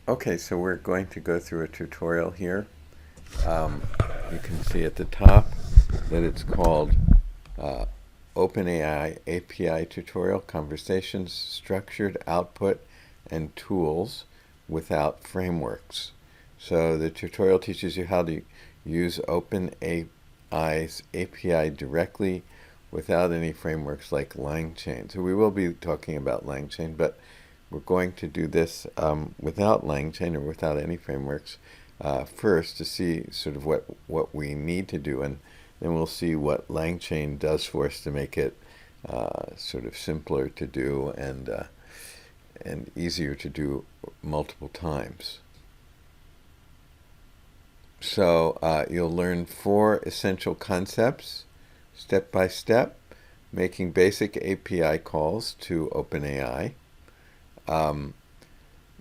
Okay, so we're going to go through a tutorial here. Um, you can see at the top that it's called uh, OpenAI API Tutorial Conversations, Structured Output, and Tools Without Frameworks. So the tutorial teaches you how to use OpenAI's API directly without any frameworks like LangChain. So we will be talking about LangChain, but we're going to do this without LangChain or without any frameworks first to see sort of what we need to do, and then we'll see what LangChain does for us to make it sort of simpler to do and easier to do multiple times. So you'll learn 4 essential concepts, step by step, making basic API calls to OpenAI, um,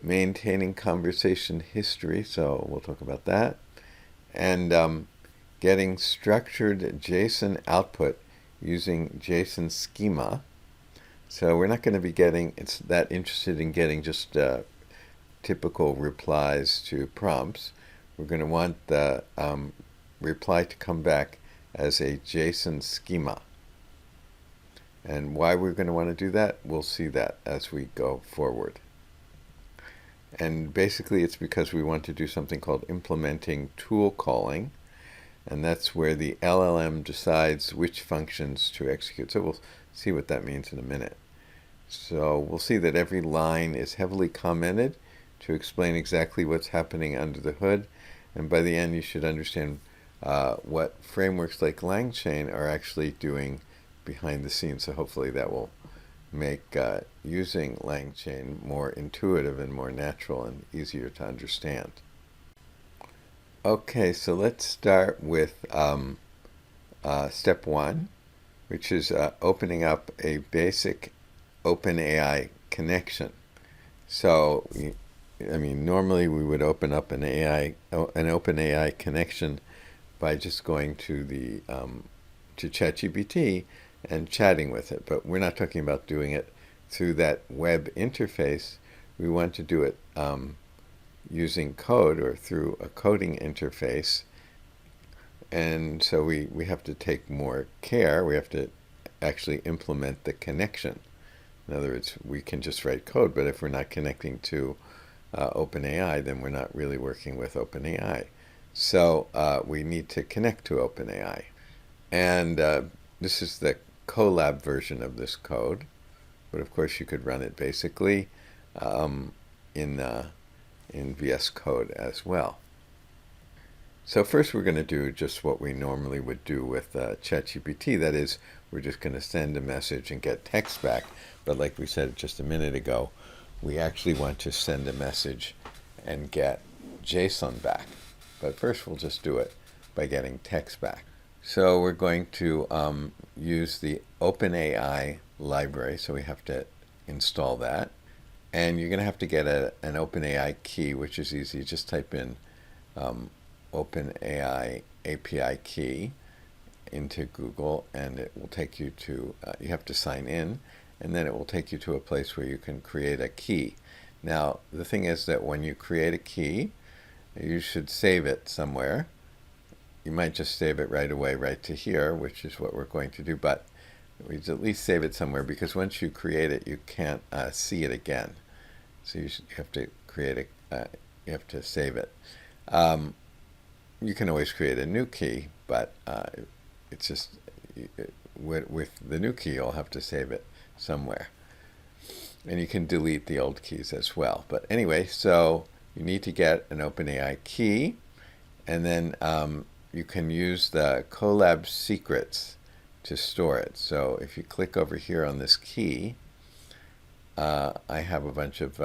maintaining conversation history, so we'll talk about that, and getting structured JSON output using JSON Schema. So we're not going to be that interested in getting just typical replies to prompts. We're going to want the reply to come back as a JSON schema. And why we're going to want to do that, we'll see that as we go forward. And basically it's because we want to do something called implementing tool calling, and that's where the LLM decides which functions to execute. So we'll see what that means in a minute. So we'll see that every line is heavily commented to explain exactly what's happening under the hood, and by the end you should understand what frameworks like LangChain are actually doing behind the scenes. So hopefully that will make using LangChain more intuitive and more natural and easier to understand. Okay, so let's start with step 1, which is opening up a basic OpenAI connection. So, normally we would open up an OpenAI connection by just going to the to ChatGPT and chatting with it. But we're not talking about doing it through that web interface. We want to do it using code or through a coding interface. And so we have to take more care. We have to actually implement the connection. In other words, we can just write code, but if we're not connecting to OpenAI, then we're not really working with OpenAI. So we need to connect to OpenAI. And this is the Colab version of this code, but of course you could run it basically in VS Code as well. So first we're going to do just what we normally would do with ChatGPT. That is, we're just going to send a message and get text back. But like we said just a minute ago, we actually want to send a message and get JSON back. But first we'll just do it by getting text back. So we're going to use the OpenAI library. So we have to install that. And you're going to have to get an OpenAI key, which is easy. Just type in OpenAI API key into Google, and it will take you to, you have to sign in, and then it will take you to a place where you can create a key. Now, the thing is that when you create a key, you should save it somewhere. You might just save it right away, right to here, which is what we're going to do, but we at least save it somewhere, because once you create it, you can't see it again. So you have to create you have to save it. You can always create a new key, but it's just, with the new key, you'll have to save it somewhere. And you can delete the old keys as well. But anyway, so you need to get an OpenAI key, and then you can use the Colab secrets to store it. So if you click over here on this key, I have a bunch of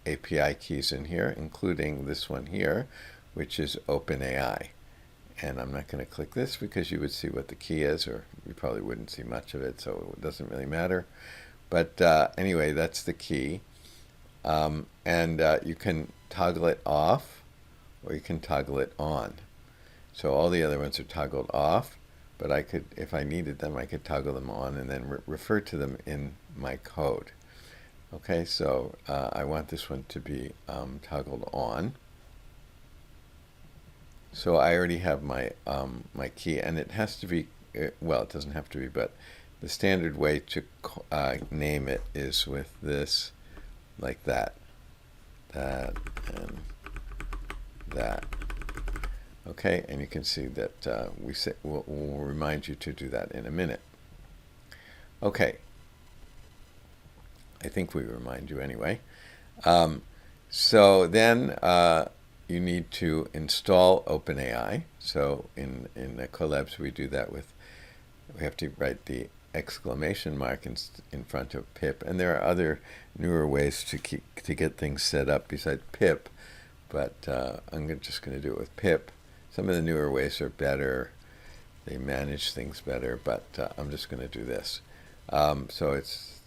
API keys in here, including this one here, which is OpenAI. And I'm not going to click this because you would see what the key is, or you probably wouldn't see much of it, so it doesn't really matter. But anyway, that's the key. And you can toggle it off, or you can toggle it on. So all the other ones are toggled off, but I could, if I needed them, I could toggle them on and then refer to them in my code. Okay, so I want this one to be toggled on. So I already have my my key, and it has to be, well, it doesn't have to be, but the standard way to name it is with this, like that, and that. Okay, and you can see that we'll remind you to do that in a minute. Okay, I think we remind you anyway. So then you need to install OpenAI. So in Colabs we do that with, we have to write the exclamation mark in front of pip, and there are other newer ways to get things set up besides pip, but I'm just going to do it with pip. Some of the newer ways are better, they manage things better, but I'm just going to do this. So it's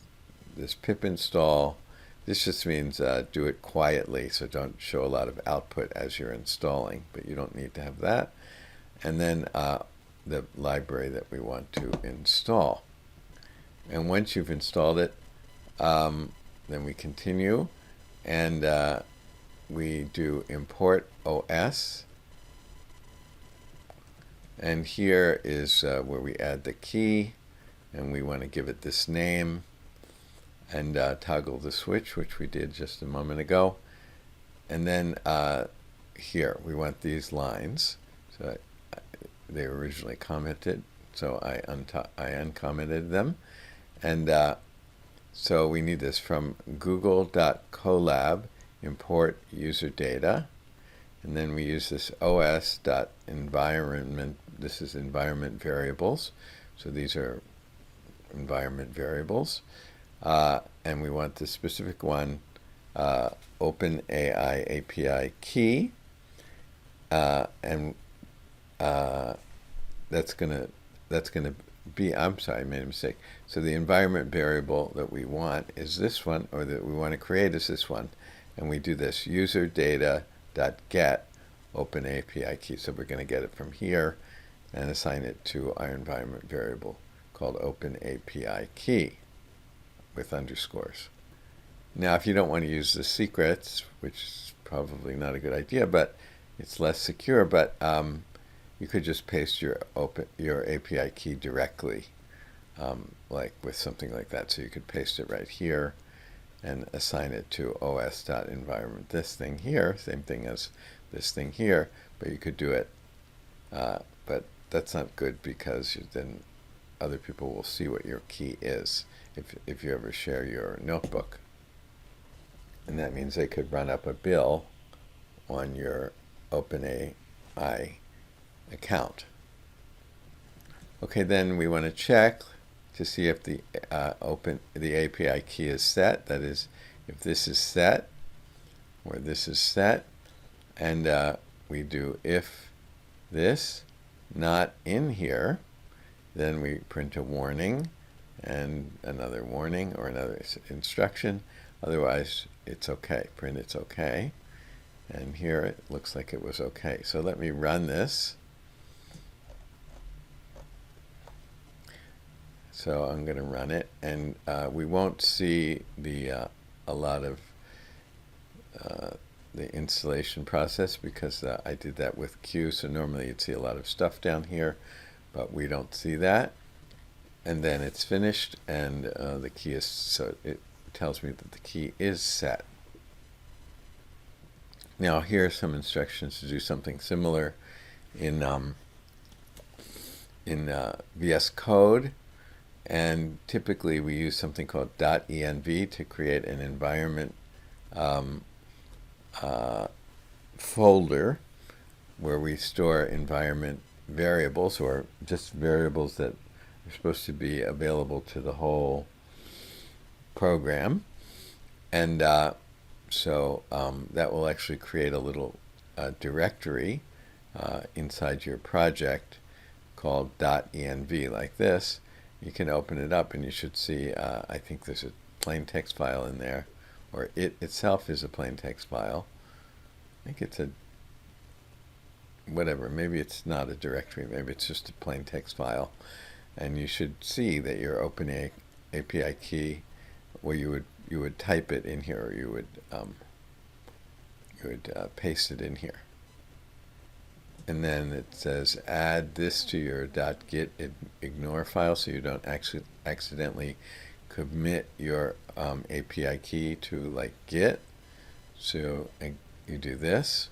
this pip install. This just means do it quietly, so don't show a lot of output as you're installing, but you don't need to have that. And then the library that we want to install. And once you've installed it, then we continue, and we do import OS. And here is where we add the key, and we want to give it this name, and toggle the switch, which we did just a moment ago. And then here we want these lines. So they were originally commented, so I uncommented them. And so we need this from google.colab, import user data. And then we use this os.environment. This is environment variables. So these are environment variables. And we want the specific one, OpenAI API key. And that's gonna be, I'm sorry, I made a mistake. So the environment variable that we want is this one, or that we want to create is this one. And we do this user data.get OpenAPI key. So we're going to get it from here and assign it to our environment variable called OpenAPI key with underscores. Now, if you don't want to use the secrets, which is probably not a good idea, but it's less secure, but you could just paste your API key directly, like with something like that. So you could paste it right here and assign it to os.environment. This thing here, same thing as this thing here, but you could do it, but that's not good, because then other people will see what your key is if you ever share your notebook. And that means they could run up a bill on your OpenAI account. Okay, then we want to check to see if the API key is set. That is, if this is set or this is set, and we do if this not in here, then we print a warning and another warning or another instruction. Otherwise, it's okay. Print it's okay. And here it looks like it was okay. So let me run this. So I'm going to run it, and we won't see a lot of the installation process, because I did that with Q. So normally you'd see a lot of stuff down here, but we don't see that. And then it's finished, and the key is, so it tells me that the key is set. Now here are some instructions to do something similar in VS Code. And typically we use something called .env to create an environment folder where we store environment variables, or just variables that are supposed to be available to the whole program. And so that will actually create a little directory inside your project called .env, like this. You can open it up and you should see, I think there's a plain text file in there, or it itself is a plain text file. I think it's a, whatever, maybe it's not a directory, maybe it's just a plain text file. And you should see that your OpenAI API key, where you would would type it in here, or you would paste it in here. And then it says add this to your .git ignore file so you don't accidentally commit your API key to like Git. So you do this,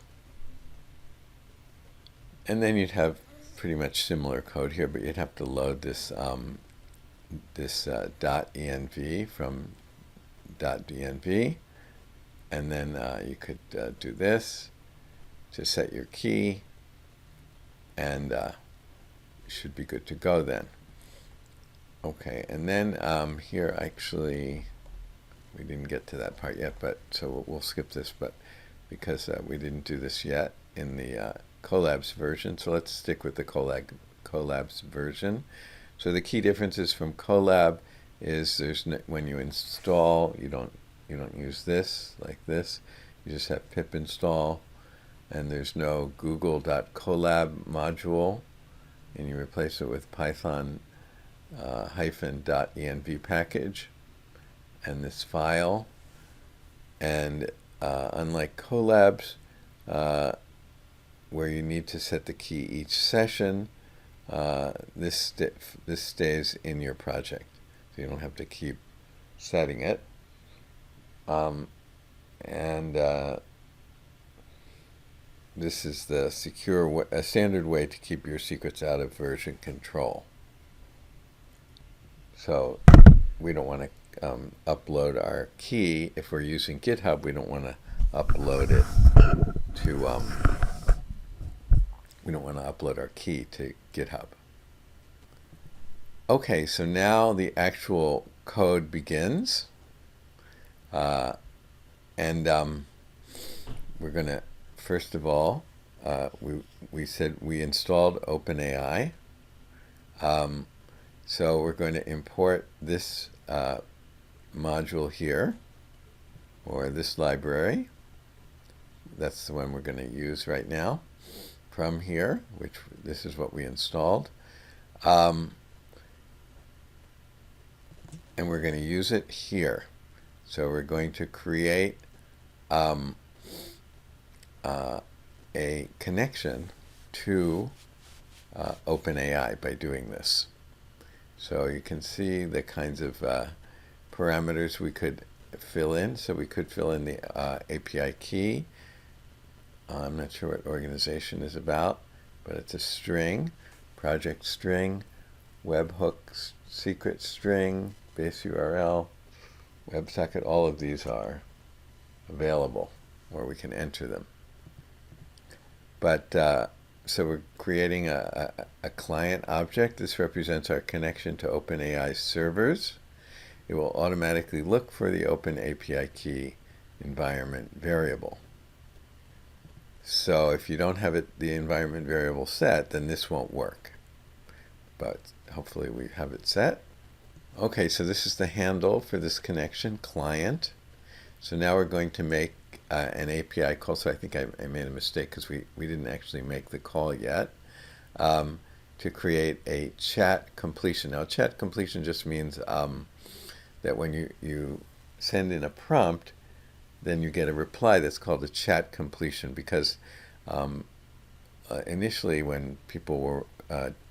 and then you'd have pretty much similar code here, but you'd have to load this .env from .dnv, and then you could do this to set your key, and you should be good to go then. Okay, and then here actually we didn't get to that part yet, but so we'll skip this, but because we didn't do this yet in the Colab's version, so let's stick with the Colab's version. So the key differences from Colab is when you install, you don't use this like this. You just have pip install, and there's no google.colab module, and you replace it with Python -.env package and this file. And unlike Colab's, where you need to set the key each session, this stays in your project, so you don't have to keep setting it. This is the a standard way to keep your secrets out of version control. So we don't want to upload our key. If we're using GitHub, we don't want to upload it to we don't want to upload our key to GitHub. Okay, so now the actual code begins, and we're going to, first of all, we said we installed OpenAI. So we're going to import this module here, or this library. That's the one we're going to use right now from here, which this is what we installed. And we're going to use it here. So we're going to create a connection to OpenAI by doing this. So you can see the kinds of parameters we could fill in. So we could fill in the API key. I'm not sure what organization is about, but it's a string, project string, webhook secret string, base URL, WebSocket. All of these are available where we can enter them. But so we're creating a client object. This represents our connection to OpenAI servers. It will automatically look for the Open API key environment variable. So if you don't have the environment variable set, then this won't work. But hopefully we have it set. Okay, so this is the handle for this connection, client. So now we're going to make an API call. So I think I made a mistake because we didn't actually make the call yet, to create a chat completion. Now, chat completion just means that when you send in a prompt, then you get a reply that's called a chat completion, because initially when people were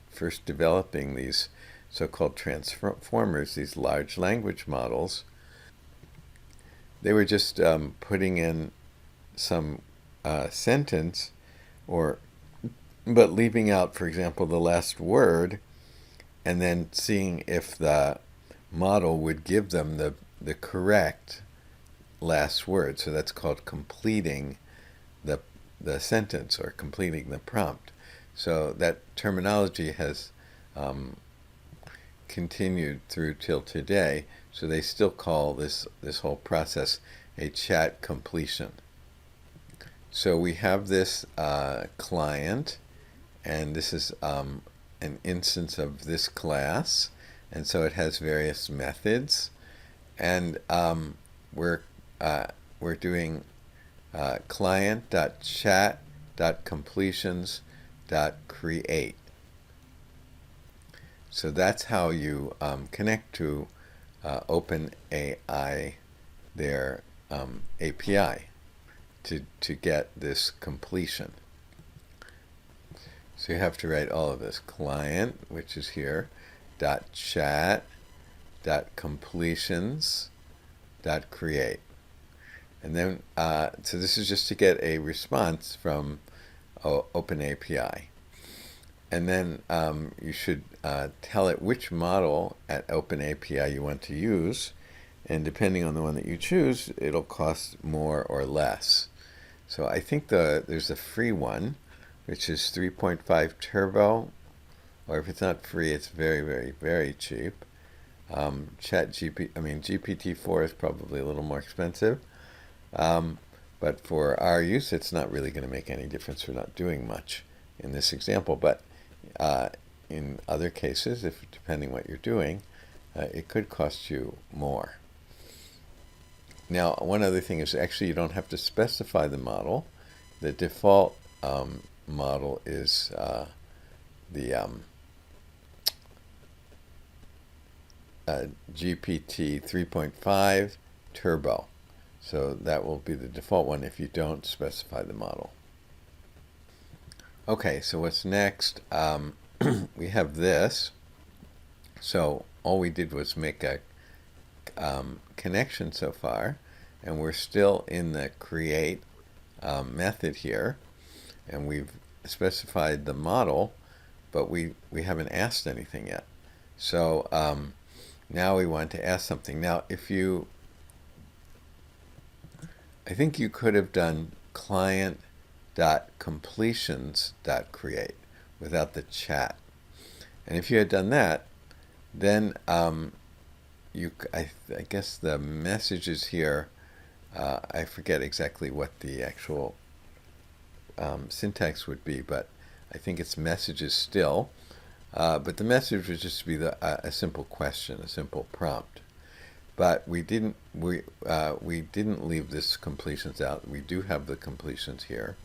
first developing these so-called transformers, these large language models, they were just putting in some sentence, but leaving out, for example, the last word, and then seeing if the model would give them the correct last word. So that's called completing the sentence, or completing the prompt. So that terminology has continued through till today. So they still call this whole process a chat completion. So we have this client, and this is an instance of this class, and so it has various methods, and we're doing client.chat.completions.create. So that's how you connect to OpenAI their API to get this completion. So you have to write all of this. Client, which is here, .chat, .completions, .create. And then, so this is just to get a response from OpenAPI. And then you should tell it which model at OpenAPI you want to use. And depending on the one that you choose, it'll cost more or less. So I think there's a free one, which is 3.5 Turbo. Or if it's not free, it's very, very, very cheap. GPT-4 is probably a little more expensive. But for our use, it's not really going to make any difference. We're not doing much in this example. But in other cases, depending what you're doing, it could cost you more. Now, one other thing is actually you don't have to specify the model. The default model is the GPT 3.5 Turbo. So that will be the default one if you don't specify the model. Okay, so what's next? We have this. So all we did was make a connection so far, and we're still in the create method here, and we've specified the model, but we haven't asked anything yet. So now we want to ask something. Now, I think you could have done client.completions.create without the chat. And if you had done that, then I guess the messages here, I forget exactly what the actual syntax would be, but I think it's messages still. But the message would just be a simple question, a simple prompt. But we didn't leave this completions out. We do have the completions here.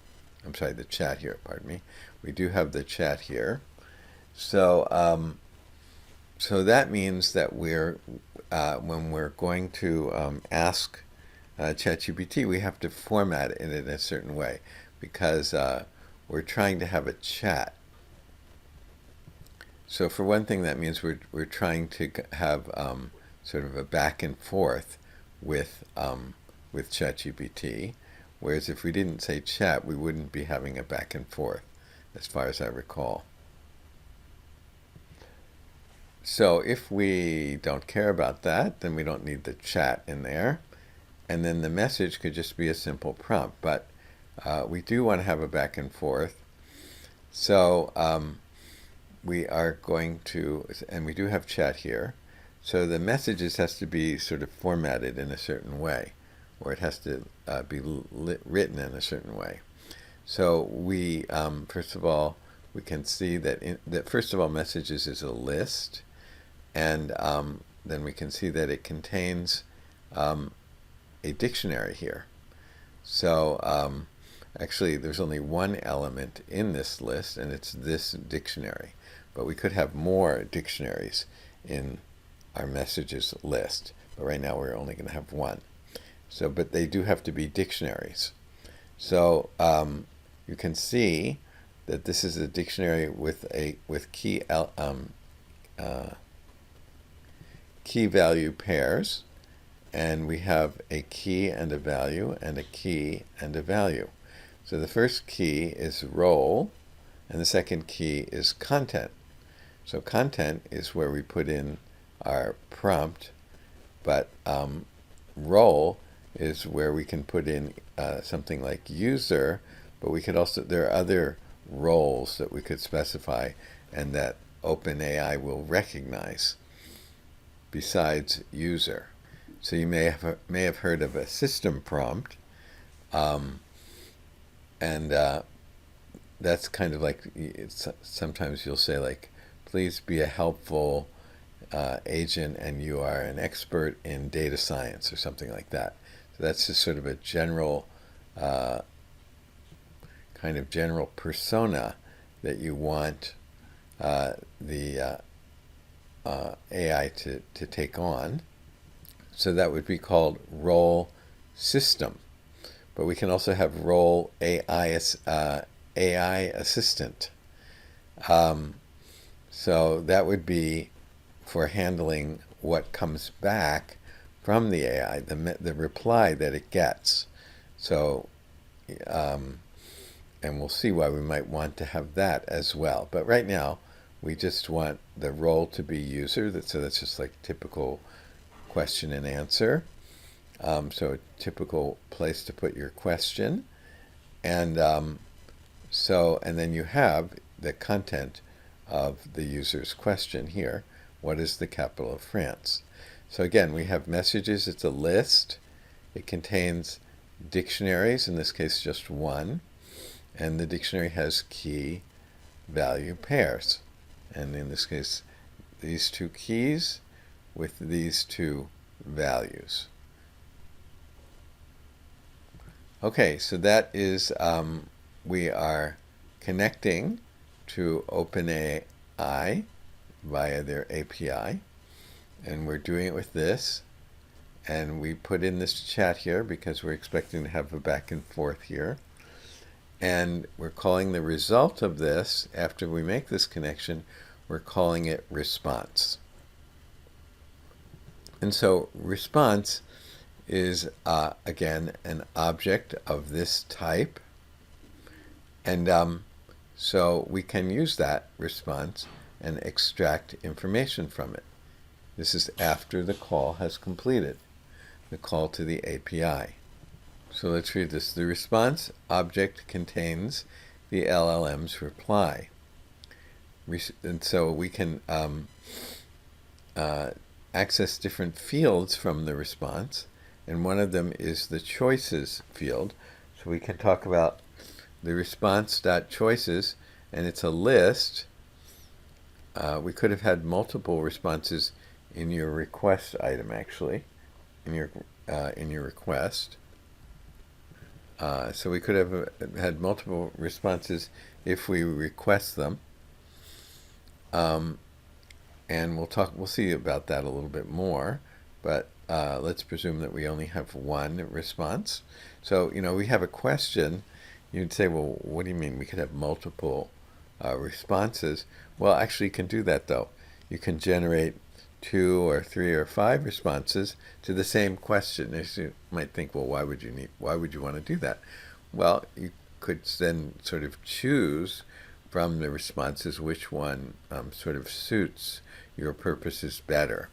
I'm sorry, the chat here. Pardon me. We do have the chat here. So so that means that when we're going to ask ChatGPT, we have to format it in a certain way because we're trying to have a chat. So for one thing, that means we're trying to have sort of a back and forth with ChatGPT, whereas if we didn't say chat, we wouldn't be having a back and forth, as far as I recall. So if we don't care about that, then we don't need the chat in there, and then the message could just be a simple prompt. But we do want to have a back and forth, so we are going to, and we do have chat here. So the messages has to be sort of formatted in a certain way, or it has to be written in a certain way. So we, first of all, we can see that first of all, messages is a list, and then we can see that it contains a dictionary here. So actually, there's only one element in this list, and it's this dictionary. But we could have more dictionaries in our messages list, but right now we're only going to have one. So, but they do have to be dictionaries. So you can see that this is a dictionary with key value pairs, and we have a key and a value, and a key and a value. So the first key is role, and the second key is content. So content is where we put in our prompt, but role is where we can put in something like user, but we could also, there are other roles that we could specify and that OpenAI will recognize besides user. So you may have heard of a system prompt, and that's kind of like, sometimes you'll say like, please be a helpful agent and you are an expert in data science or something like that. So that's just sort of a general kind of general persona that you want the AI to take on. So that would be called role system. But we can also have role AI assistant. So that would be for handling what comes back from the AI, the reply that it gets. So, and we'll see why we might want to have that as well. But right now, we just want the role to be user. So that's just like typical question and answer. So a typical place to put your question. And and then you have the content of the user's question here. What is the capital of France? So again, we have messages. It's a list. It contains dictionaries, in this case just one. And the dictionary has key value pairs. And in this case, these two keys with these two values. Okay, so that is, we are connecting to OpenAI via their API, and we're doing it with this, and we put in this chat here because we're expecting to have a back and forth here, and we're calling the result of this, after we make this connection, we're calling it response. And so response is, again, an object of this type. And so we can use that response and extract information from it. This is after the call has completed, the call to the API. So let's read this. The response object contains the LLM's reply. And so we can access different fields from the response, and one of them is the choices field. So we can talk about the response.choices, and it's a list. We could have had multiple responses in your request item, actually, in your request. So we could have had multiple responses if we request them. And we'll see about that a little bit more, but let's presume that we only have one response. So, we have a question. You'd say, well, what do you mean? We could have multiple responses. Well, actually, you can do that, though. You can generate 2 or 3 or 5 responses to the same question. As you might think, well, why would you want to do that? Well, you could then sort of choose from the responses which one sort of suits your purposes better.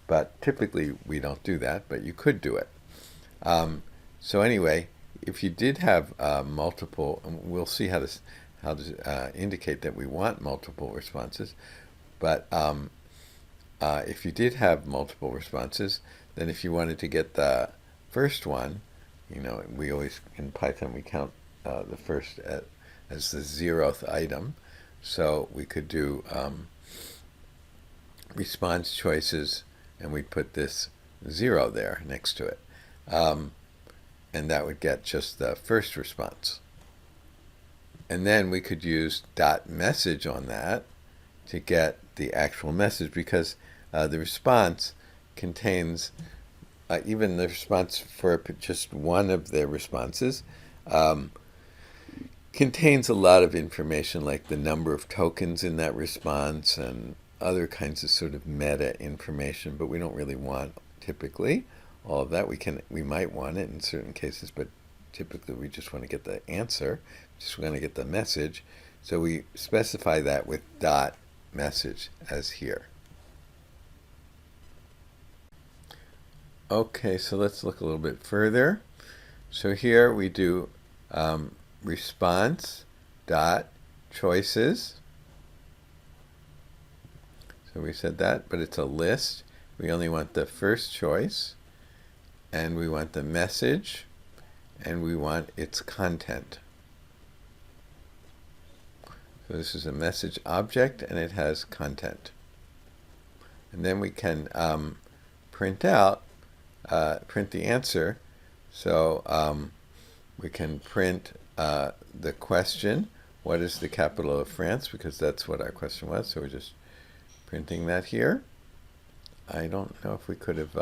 But typically we don't do that, but you could do it. So anyway, if you did have multiple, and we'll see how to indicate that we want multiple responses, but if you did have multiple responses, then if you wanted to get the first one, we always, in Python, we count the first as the 0th item. So we could do response choices, and we'd put this 0 there next to it. And that would get just the first response. And then we could use .message on that to get the actual message, because the response contains, even the response for just one of the responses, contains a lot of information, like the number of tokens in that response and other kinds of sort of meta information, but we don't really want typically all of that. We might want it in certain cases, but typically we just want to get the answer, just want to get the message. So we specify that with .message as here. Okay, so let's look a little bit further. So here we do response dot choices. So we said that, but it's a list. We only want the first choice, and we want the message, and we want its content. So this is a message object, and it has content. And then we can print the answer. So we can print the question, what is the capital of France? Because that's what our question was. So we're just printing that here. I don't know if we could have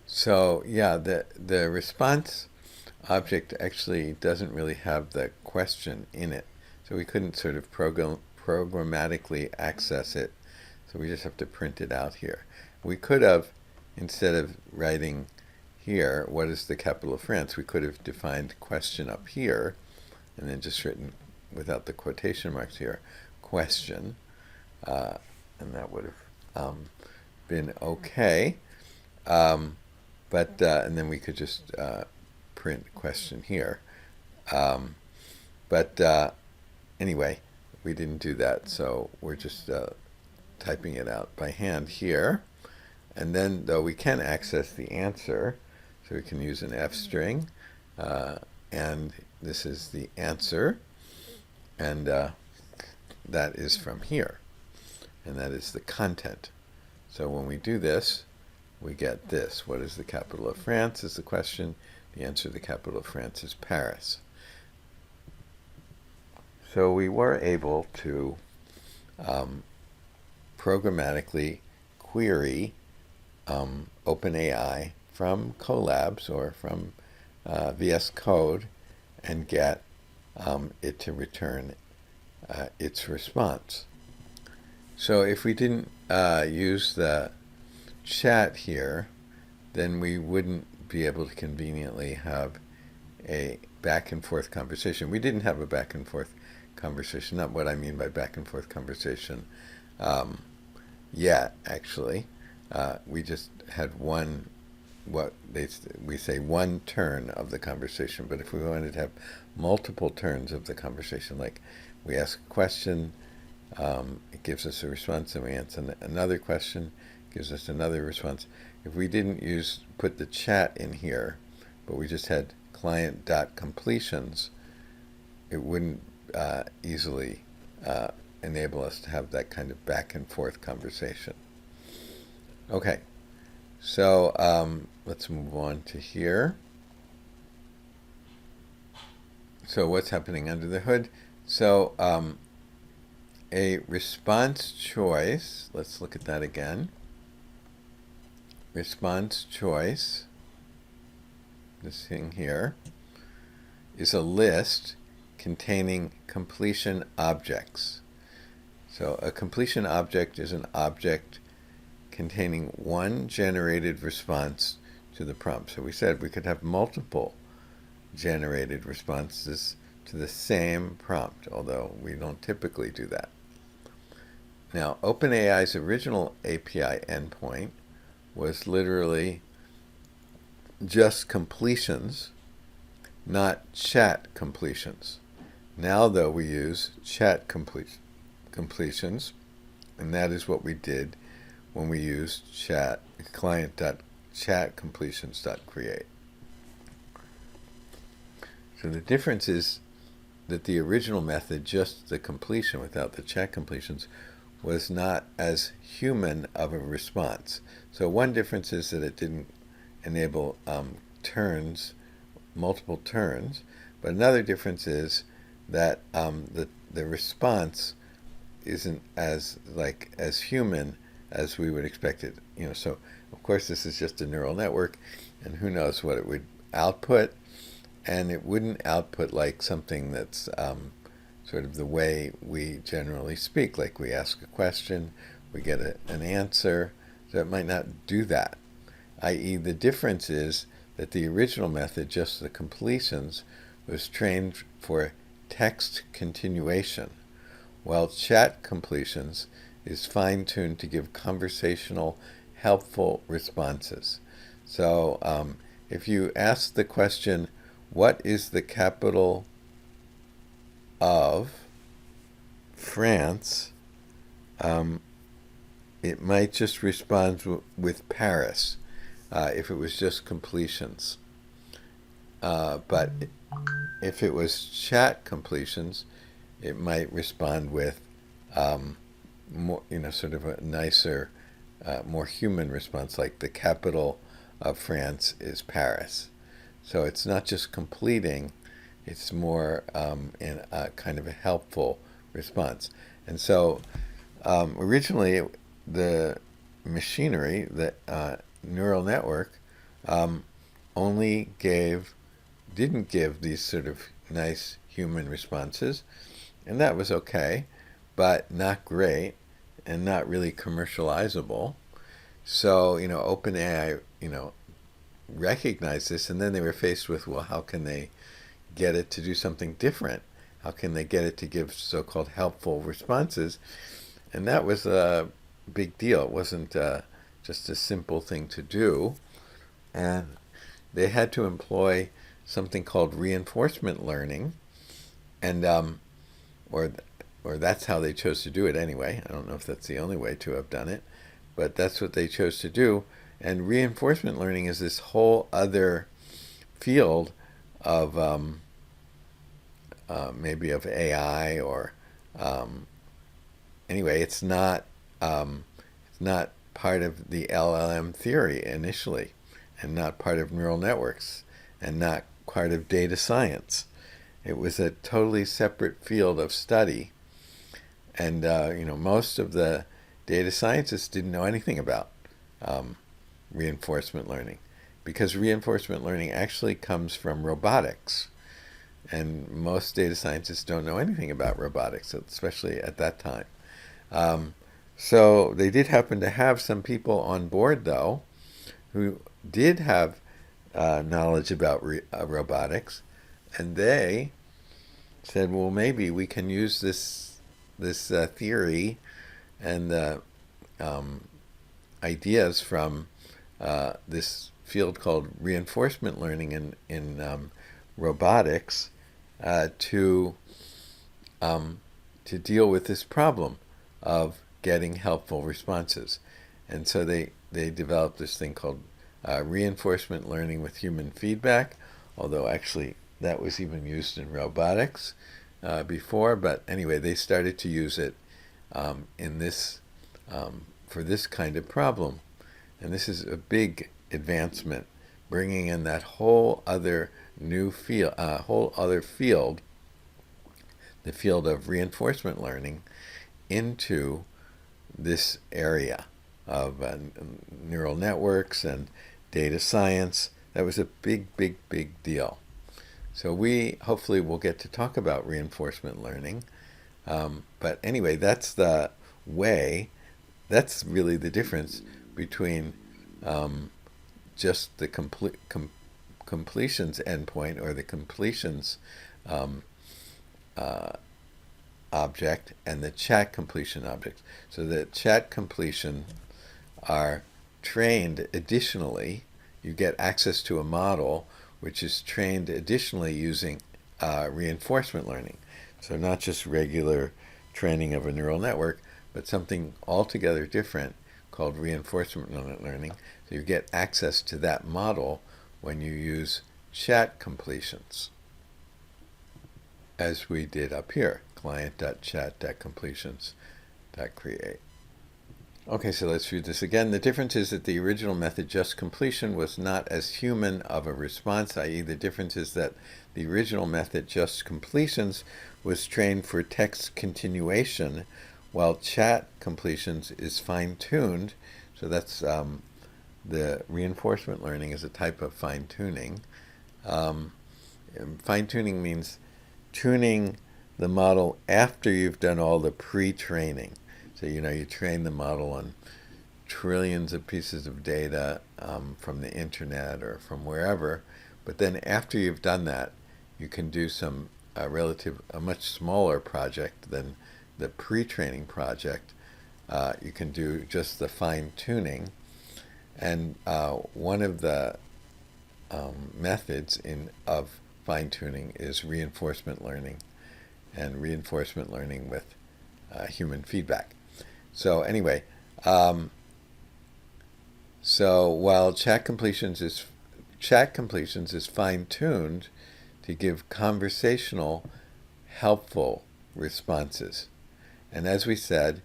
So yeah, the response object actually doesn't really have the question in it. So we couldn't sort of programmatically access it. So we just have to print it out here. We could have, instead of writing here, what is the capital of France, we could have defined question up here and then just written without the quotation marks here, question, and that would have been okay. And then we could just print question here. Anyway, we didn't do that, so we're just typing it out by hand here. And then, though, we can access the answer, so we can use an F string, and this is the answer, and that is from here, and that is the content. So when we do this, we get this. What is the capital of France is the question. The answer, the capital of France, is Paris. So we were able to programmatically query OpenAI from Colabs or from VS Code and get it to return its response. So if we didn't use the chat here, then we wouldn't be able to conveniently have a back and forth conversation. We didn't have a back and forth conversation, not what I mean by back and forth conversation yet, actually. We just had one, we say one turn of the conversation, but if we wanted to have multiple turns of the conversation, like we ask a question, it gives us a response, and we answer another question, gives us another response. If we didn't put the chat in here, but we just had client.completions, it wouldn't easily enable us to have that kind of back and forth conversation. Okay, so let's move on to here. So what's happening under the hood? So a response choice, let's look at that again. Response choice, this thing here, is a list containing completion objects. So a completion object is an object containing one generated response to the prompt. So we said we could have multiple generated responses to the same prompt, although we don't typically do that. Now, OpenAI's original API endpoint was literally just completions, not chat completions. Now, though, we use chat completions, and that is what we did when we used client.chatCompletions.create. So the difference is that the original method, just the completion without the chat completions, was not as human of a response. So one difference is that it didn't enable multiple turns, but another difference is that the response isn't as human as we would expect it. So of course this is just a neural network, and who knows what it would output, and it wouldn't output like something that's sort of the way we generally speak, like we ask a question, we get an answer, so it might not do that. I.e., the difference is that the original method, just the completions, was trained for text continuation, while chat completions is fine-tuned to give conversational, helpful responses. So if you ask the question, what is the capital of France, it might just respond with Paris if it was just completions. But if it was chat completions, it might respond with more, sort of a nicer, more human response, like the capital of France is Paris. So it's not just completing, it's more in a kind of a helpful response. And so originally the machinery, the neural network, only didn't give these sort of nice human responses, and that was okay, but not great and not really commercializable. So, OpenAI, recognized this, and then they were faced with, well, how can they get it to do something different? How can they get it to give so-called helpful responses? And that was a big deal. It wasn't just a simple thing to do. And they had to employ something called reinforcement learning, and or or that's how they chose to do it anyway. I don't know if that's the only way to have done it, but that's what they chose to do. And reinforcement learning is this whole other field of maybe of AI, or anyway, it's not part of the LLM theory initially, and not part of neural networks, and not part of data science. It was a totally separate field of study, and most of the data scientists didn't know anything about reinforcement learning, because reinforcement learning actually comes from robotics, and most data scientists don't know anything about robotics, especially at that time. So they did happen to have some people on board, though, who did have knowledge about robotics, and they said, well, maybe we can use this theory and the ideas from this field called reinforcement learning in robotics to deal with this problem of getting helpful responses. And so they developed this thing called reinforcement learning with human feedback, although actually that was even used in robotics before. But anyway, they started to use it in this for this kind of problem. And this is a big advancement, bringing in that whole other new field, the field of reinforcement learning, into this area of neural networks and data science. That was a big, big, big deal. So we hopefully will get to talk about reinforcement learning. But anyway, that's really the difference between just the completions endpoint, or the completions object, and the chat completion object. So the chat completion are trained additionally. You get access to a model which is trained additionally using reinforcement learning. So not just regular training of a neural network, but something altogether different called reinforcement learning. So you get access to that model when you use chat completions, as we did up here, client.chat.completions.create. Okay, so let's view this again. The difference is that the original method, just completion, was not as human of a response, i.e. the difference is that the original method, just completions, was trained for text continuation, while chat completions is fine-tuned. So that's the reinforcement learning is a type of fine-tuning. Fine-tuning means tuning the model after you've done all the pre-training. So, you train the model on trillions of pieces of data from the internet or from wherever, but then after you've done that, you can do a much smaller project than the pre-training project. You can do just the fine-tuning, and one of the methods of fine-tuning is reinforcement learning, and reinforcement learning with human feedback. So anyway, so while chat completions is fine-tuned to give conversational, helpful responses. And as we said,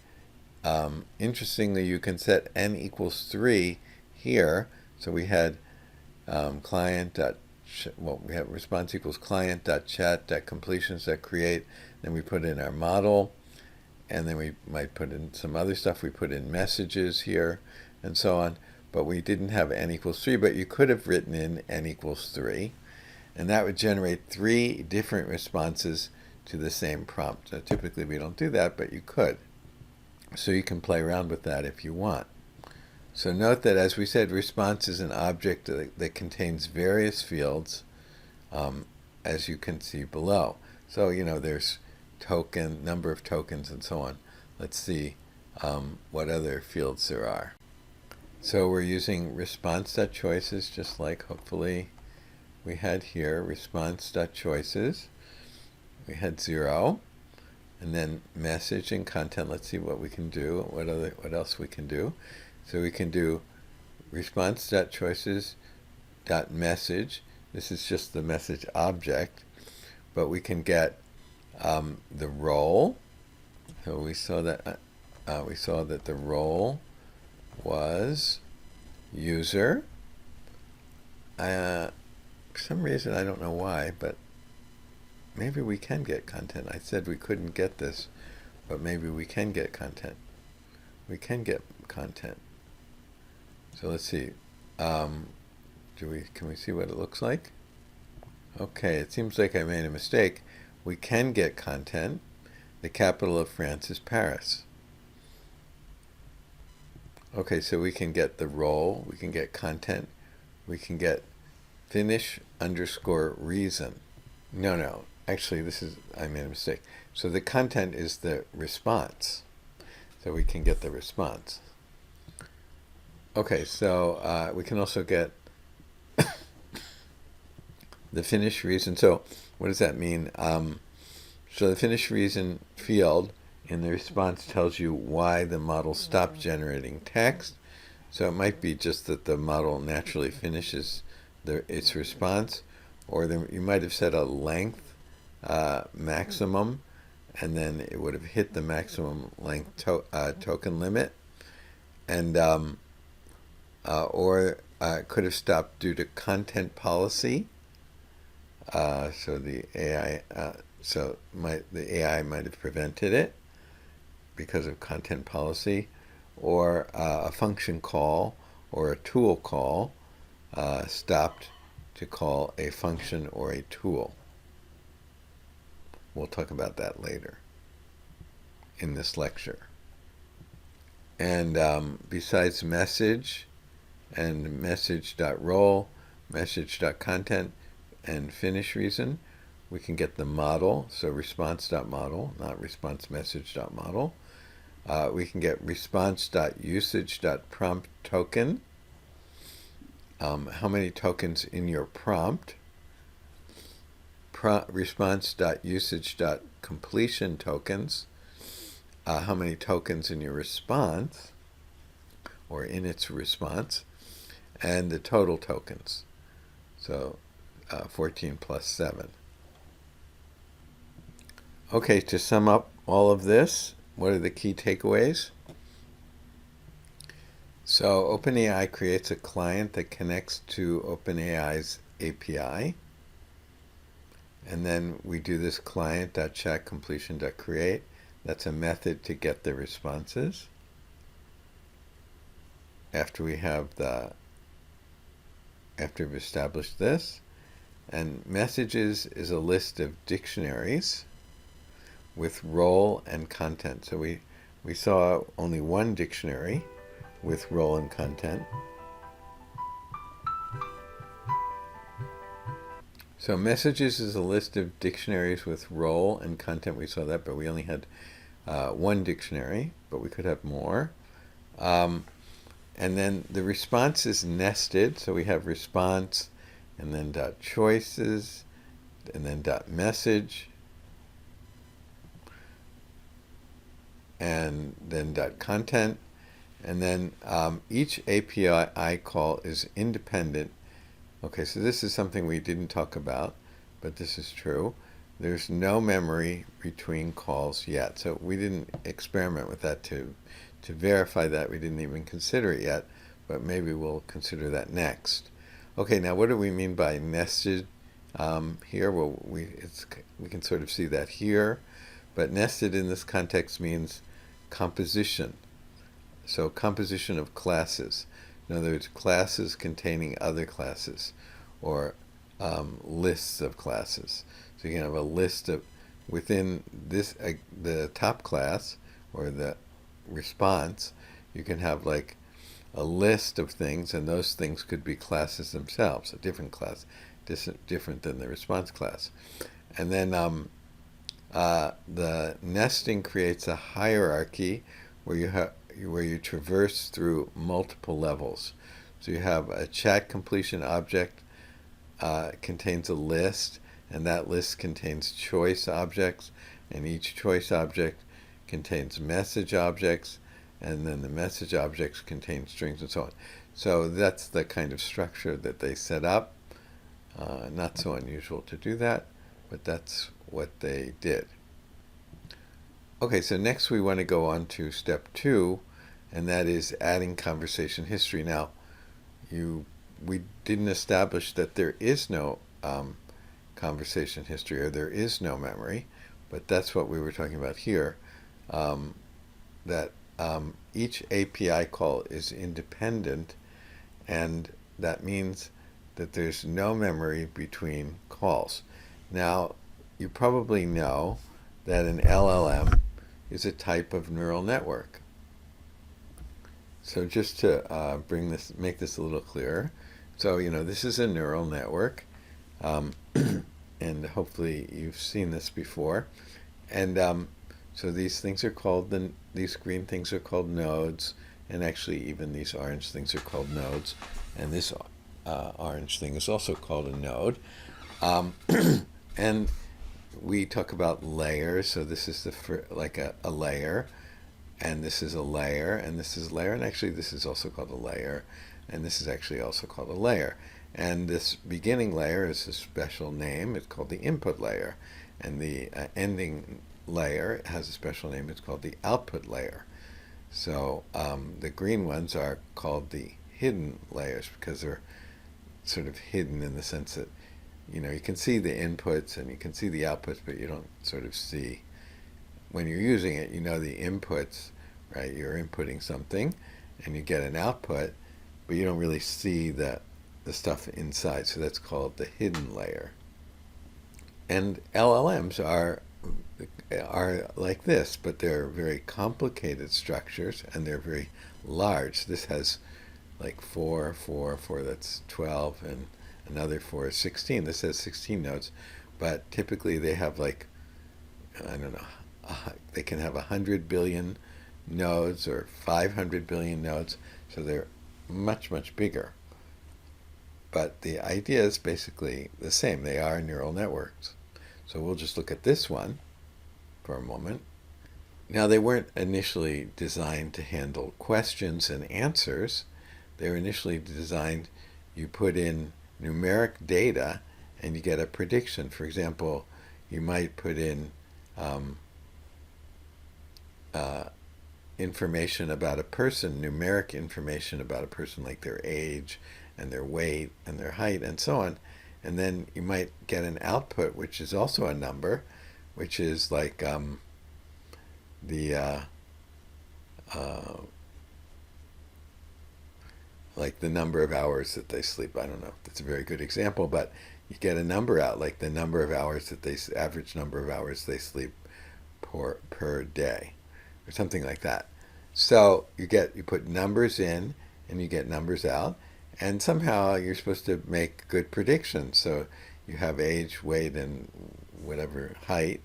interestingly, you can set n equals 3 here. So we had we have response equals client.chat.completions.create. Then we put in our model, and then we might put in some other stuff. We put in messages here, and so on. but we didn't have n equals 3, but you could have written in n equals 3, and that would generate 3 different responses to the same prompt. Now, typically we don't do that, but you could. So you can play around with that if you want. So note that, as we said, response is an object that contains various fields, as you can see below. So, there's token, number of tokens, and so on. Let's see what other fields there are. So we're using response.choices, just like hopefully we had here. Response.choices. We had 0. And then message and content. Let's see what we can do, what else we can do. So we can do response.choices.message. This is just the message object, but we can get the role. So we saw that the role was user. For some reason, I don't know why, but maybe we can get content. I said we couldn't get this, but maybe we can get content. We can get content. So let's see. Can we see what it looks like? Okay, it seems like I made a mistake. We can get content. The capital of France is Paris. Okay, so we can get the role, we can get content, we can get finish_reason. No, actually I made a mistake. So the content is the response. So we can get the response. Okay, so we can also get the finish reason. So what does that mean? So the finish reason field in the response tells you why the model stopped generating text. So it might be just that the model naturally finishes its response, or you might have set a length maximum, and then it would have hit the maximum length token limit, and or it could have stopped due to content policy. So the AI, the AI might have prevented it because of content policy, or a function call or a tool call stopped to call a function or a tool. We'll talk about that later in this lecture. And besides message and message.role, message.content, and finish reason, we can get the model, so response.model, not response_message.model. We can get response.usage.prompt token. How many tokens in your prompt? Response.usage.completion tokens. How many tokens in your response, or in its response, and the total tokens. So 14 plus 7. Okay, to sum up all of this, what are the key takeaways? So OpenAI creates a client that connects to OpenAI's API. And then we do this client.chatCompletion.create. That's a method to get the responses. After we've established this. And messages is a list of dictionaries with role and content. So we saw only one dictionary with role and content. So messages is a list of dictionaries with role and content. We saw that, but we only had one dictionary, but we could have more. And then the response is nested. So we have response, and then .choices, and then .message, and then .content, and then each API call is independent. Okay, so this is something we didn't talk about, but this is true. There's no memory between calls yet, so we didn't experiment with that to verify that. We didn't even consider it yet, but maybe we'll consider that next. Okay, now what do we mean by nested here? Well, we can sort of see that here, but nested in this context means composition. So composition of classes. In other words, classes containing other classes, or lists of classes. So you can have a list of, within this, the top class, or the response, you can have like a list of things, and those things could be classes themselves, a different class, different than the response class. And then the nesting creates a hierarchy where you traverse through multiple levels. So you have a chat completion object contains a list, and that list contains choice objects, and each choice object contains message objects, and then the message objects contain strings and so on. So that's the kind of structure that they set up. Not so unusual to do that, but that's what they did. Okay, so next we want to go on to step 2, and that is adding conversation history. Now, we didn't establish that there is no conversation history, or there is no memory, but that's what we were talking about here, that each API call is independent, and that means that there's no memory between calls. Now, you probably know that an LLM is a type of neural network. So just to make this a little clearer, so this is a neural network, and hopefully you've seen this before, and so these things are called these green things are called nodes, and actually even these orange things are called nodes, and this orange thing is also called a node, and we talk about layers. So this is like a layer, and this is a layer, and this is a layer, and actually this is also called a layer, and this is actually also called a layer. And this beginning layer is a special name. It's called the input layer, and the ending layer has a special name. It's called the output layer. So the green ones are called the hidden layers because they're sort of hidden in the sense that you can see the inputs and you can see the outputs, but you don't sort of see, when you're using it, the inputs, right? You're inputting something and you get an output, but you don't really see the stuff inside. So that's called the hidden layer. And LLMs are like this, but they're very complicated structures, and they're very large. This has like 4, that's 12, and another 4 is 16. This has 16 nodes, but typically they have like, I don't know, they can have 100 billion nodes or 500 billion nodes, so they're much, much bigger. But the idea is basically the same. They are neural networks. So we'll just look at this one for a moment. Now, they weren't initially designed to handle questions and answers. They were initially designed, you put in numeric data and you get a prediction. For example, you might put in information about a person, numeric information about a person, like their age and their weight and their height and so on. And then you might get an output, which is also a number, which is like like the number of hours that they sleep. I don't know if that's a very good example, but you get a number out, like the number of hours that average number of hours they sleep per day, or something like that. So you put numbers in and you get numbers out, and somehow you're supposed to make good predictions. So you have age, weight, and whatever height,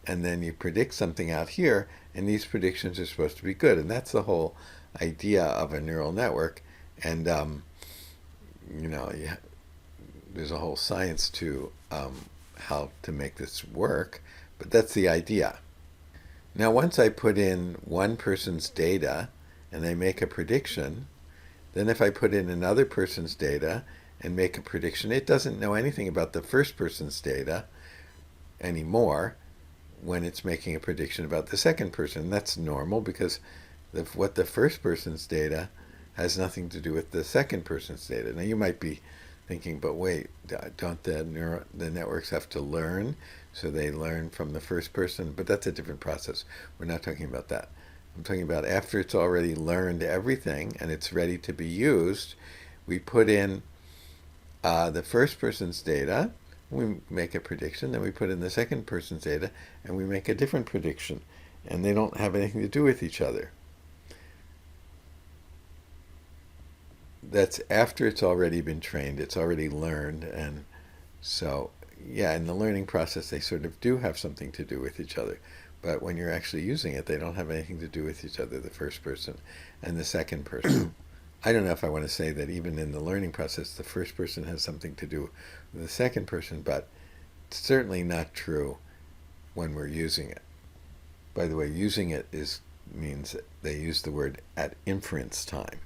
and then you predict something out here, and these predictions are supposed to be good. And that's the whole idea of a neural network. And there's a whole science to how to make this work, but that's the idea. Now, once I put in one person's data and I make a prediction, then if I put in another person's data and make a prediction, it doesn't know anything about the first person's data anymore when it's making a prediction about the second person. That's normal, because what the first person's data has nothing to do with the second person's data. Now, you might be thinking, but wait, don't the networks have to learn? So they learn from the first person, but that's a different process. We're not talking about that. I'm talking about after it's already learned everything and it's ready to be used, we put in the first person's data, we make a prediction, then we put in the second person's data, and we make a different prediction. And they don't have anything to do with each other. That's after it's already been trained, it's already learned, and so, yeah, in the learning process, they sort of do have something to do with each other. But when you're actually using it, they don't have anything to do with each other, the first person and the second person. I don't know if I want to say that even in the learning process, the first person has something to do with the second person, but it's certainly not true when we're using it. By the way, using it means they use the word at inference time.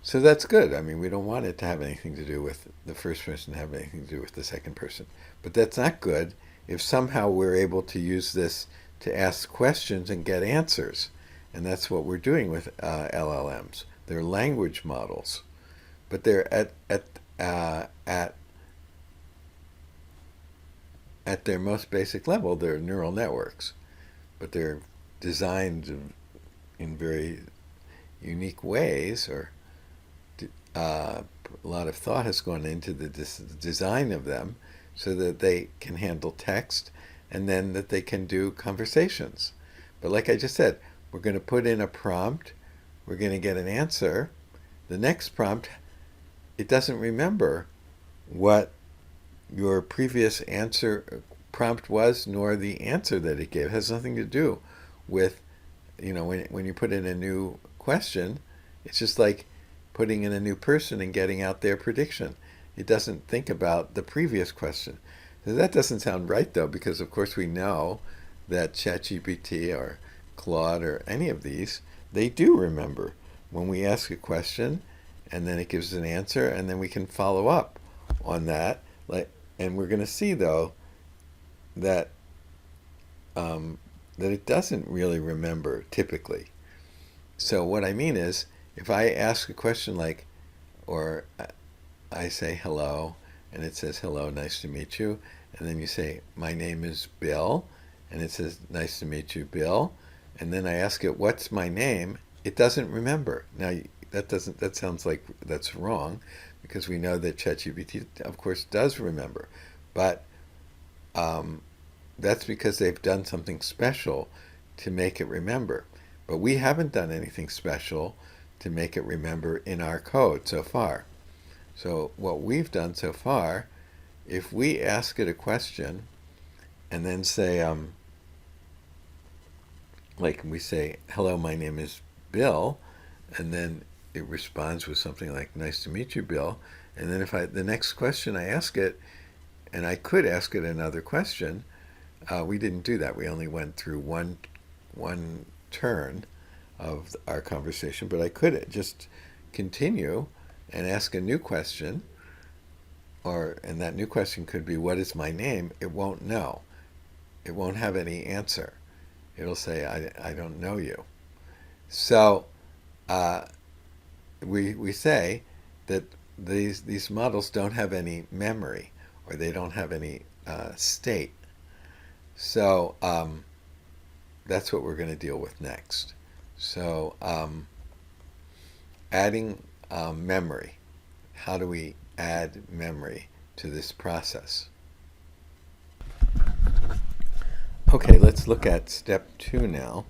So that's good. I mean, we don't want it to have anything to do with the first person, to have anything to do with the second person. But that's not good if somehow we're able to use this to ask questions and get answers. And that's what we're doing with LLMs. They're language models, but they're at their most basic level, they're neural networks. But they're designed in very unique ways, or a lot of thought has gone into the design of them so that they can handle text and then that they can do conversations. But like I just said, we're going to put in a prompt, we're going to get an answer. The next prompt, it doesn't remember what your previous answer prompt was, nor the answer that it gave. It has nothing to do with, when you put in a new question, it's just like putting in a new person and getting out their prediction. It doesn't think about the previous question. So that doesn't sound right, though, because of course we know that ChatGPT or Claude or any of these, they do remember when we ask a question and then it gives an answer, and then we can follow up on that. And we're going to see, though, that it doesn't really remember typically. So what I mean is, if I ask a question like, or I say hello, and it says hello, nice to meet you, and then you say, my name is Bill, and it says, nice to meet you, Bill, and then I ask it, what's my name? It doesn't remember. Now, that sounds like that's wrong, because we know that ChatGPT, of course, does remember. But that's because they've done something special to make it remember. But we haven't done anything special to make it remember in our code so far. So what we've done so far, if we ask it a question and then say, like we say, hello, my name is Bill, and then it responds with something like, nice to meet you, Bill. And then the next question I ask it, and I could ask it another question, we didn't do that. We only went through one turn of our conversation, but I could just continue and ask a new question, and that new question could be, what is my name? It won't know. It won't have any answer. It'll say, I don't know you. So we say that these models don't have any memory, or they don't have any state. So that's what we're going to deal with next. So adding memory. How do we add memory to this process? Okay, let's look at step 2 now.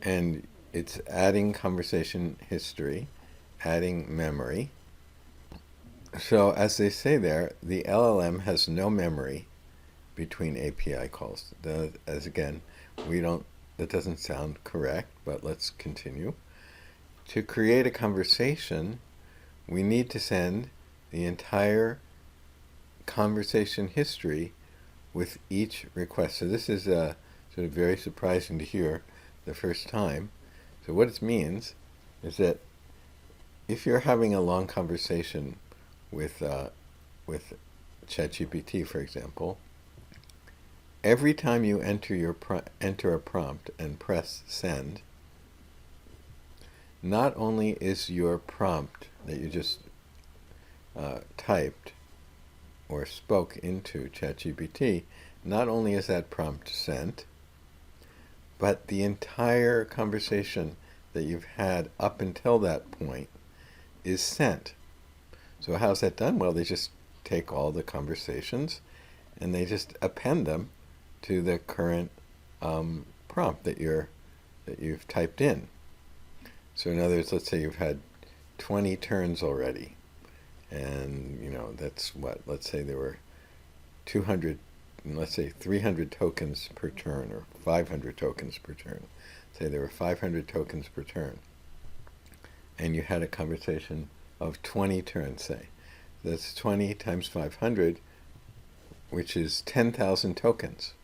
And it's adding conversation history, adding memory. So as they say there, the LLM has no memory between API calls. As again, that doesn't sound correct, but let's continue. To create a conversation, we need to send the entire conversation history with each request. So this is sort of very surprising to hear the first time. So what it means is that if you're having a long conversation with ChatGPT, for example, every time you enter a prompt and press send, not only is your prompt that you just typed or spoke into ChatGPT not only is that prompt sent, but the entire conversation that you've had up until that point is sent. So how's that done? Well, they just take all the conversations and they just append them to the current prompt that you've typed in. So in other words, let's say you've had 20 turns already, and that's what, let's say there were 200, let's say 300 tokens per turn, or 500 tokens per turn. Say there were 500 tokens per turn, and you had a conversation of 20 turns, say. That's 20 times 500, which is 10,000 tokens.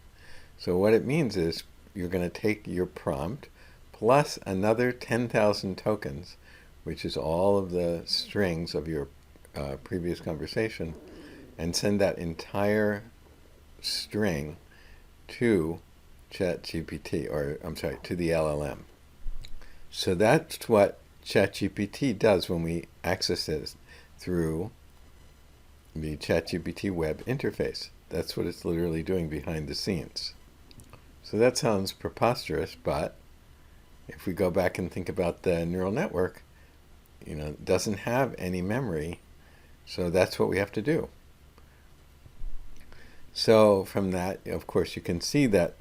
So what it means is you're going to take your prompt plus another 10,000 tokens, which is all of the strings of your previous conversation, and send that entire string to ChatGPT, or I'm sorry, to the LLM. So that's what ChatGPT does when we access it through the ChatGPT web interface. That's what it's literally doing behind the scenes. So that sounds preposterous, but if we go back and think about the neural network, it doesn't have any memory, so that's what we have to do. So from that, of course, you can see that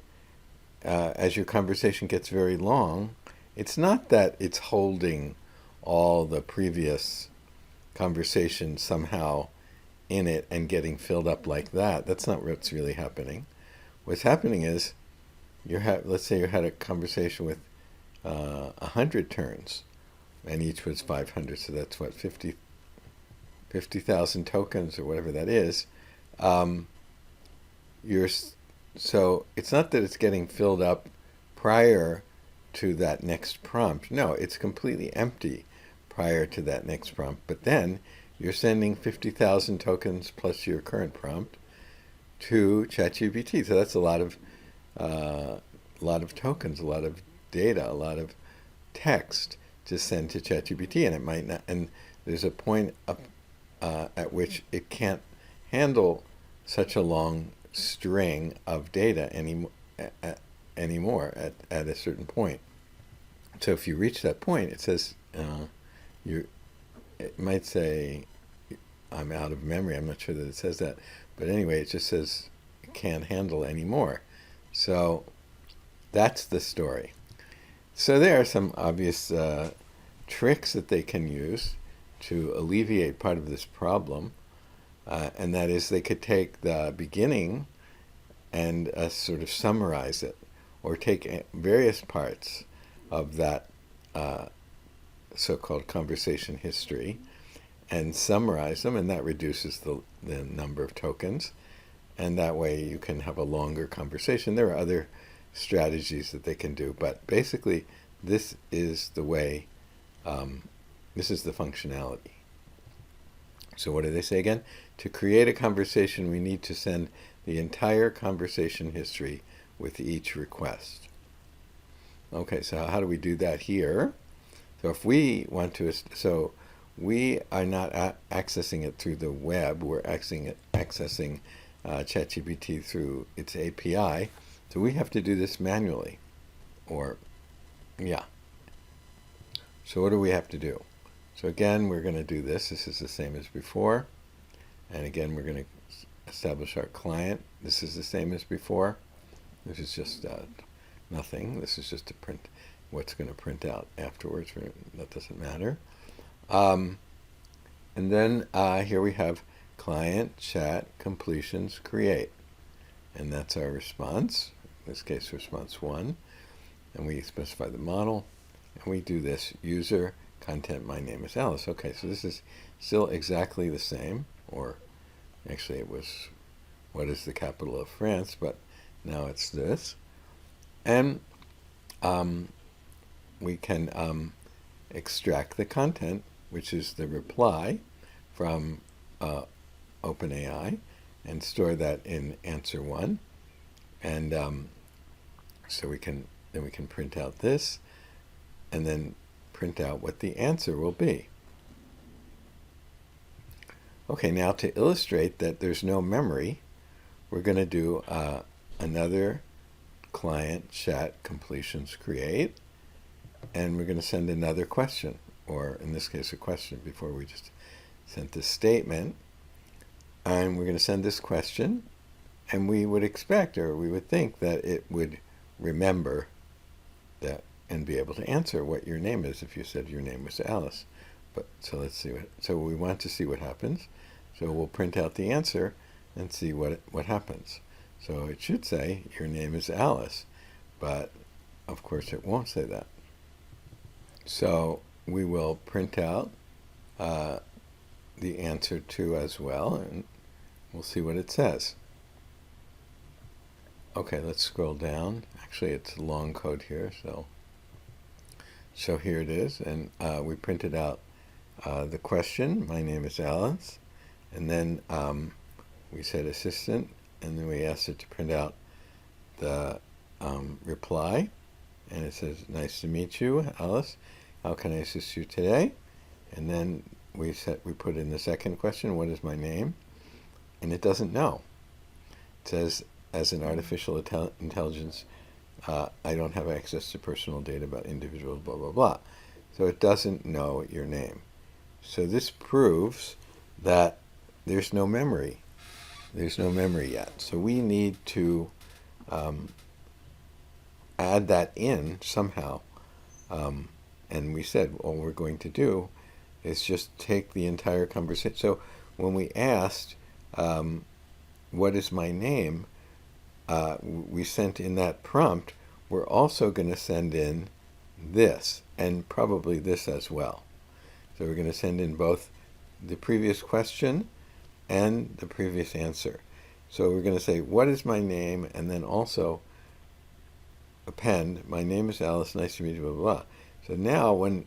as your conversation gets very long, it's not that it's holding all the previous conversation somehow in it and getting filled up like that. That's not what's really happening. What's happening is, let's say you had a conversation with 100 turns, and each was 500, so that's what, 50,000 tokens, or whatever that is. So it's not that it's getting filled up prior to that next prompt. No, it's completely empty prior to that next prompt. But then you're sending 50,000 tokens plus your current prompt to ChatGPT. So that's a lot of tokens, a lot of data, a lot of text to send to ChatGPT, and it might not. And there's a point at which it can't handle such a long string of data anymore at a certain point. So if you reach that point, it says it might say, I'm out of memory. I'm not sure that it says that, but anyway, it just says it can't handle anymore. So that's the story. So there are some obvious tricks that they can use to alleviate part of this problem, and that is they could take the beginning and sort of summarize it, or take various parts of that so-called conversation history and summarize them, and that reduces the number of tokens, and that way you can have a longer conversation. There are other strategies that they can do, but basically this is the way, this is the functionality. So what do they say again? To create a conversation, we need to send the entire conversation history with each request. Okay, so how do we do that here? So if we want to, so we are not accessing it through the web, we're accessing ChatGPT through its API, so we have to do this manually, So what do we have to do? So again, we're going to do this. This is the same as before. And again, we're going to establish our client. This is the same as before. This is just nothing. This is just to print what's going to print out afterwards. That doesn't matter. And then here we have client, chat, completions, create. And that's our response. In this case, response 1. And we specify the model. And we do this, user, content, my name is Alice. Okay, so this is still exactly the same, or actually it was, what is the capital of France, but now it's this. And we can extract the content, which is the reply from OpenAI, and store that in answer 1. And so we can print out this, and then print out what the answer will be. Okay, now to illustrate that there's no memory, we're going to do another client chat completions create, and we're going to send another question, or in this case a question before we just sent this statement. And we're going to send this question, and we would expect, or we would think, that it would remember that and be able to answer what your name is if you said your name was Alice. But so let's see so we want to see what happens. So we'll print out the answer and see what happens. So it should say your name is Alice, but of course it won't say that. So we will print out the answer to as well, and we'll see what it says. Okay, let's scroll down. Actually, it's long code here, so here it is, and we printed out the question, my name is Alice, and then we said assistant, and then we asked it to print out the reply, and it says, nice to meet you, Alice. How can I assist you today? And then we put in the second question, what is my name? And it doesn't know. It says, as an artificial intelligence, I don't have access to personal data about individuals, blah, blah, blah. So it doesn't know your name. So this proves that there's no memory. There's no memory yet. So we need to add that in somehow. And we said all we're going to do is just take the entire conversation. So when we asked, what is my name, we sent in that prompt, we're also going to send in this, and probably this as well. So we're going to send in both the previous question and the previous answer. So we're going to say, what is my name? And then also append, my name is Alice, nice to meet you, blah, blah, blah. So now when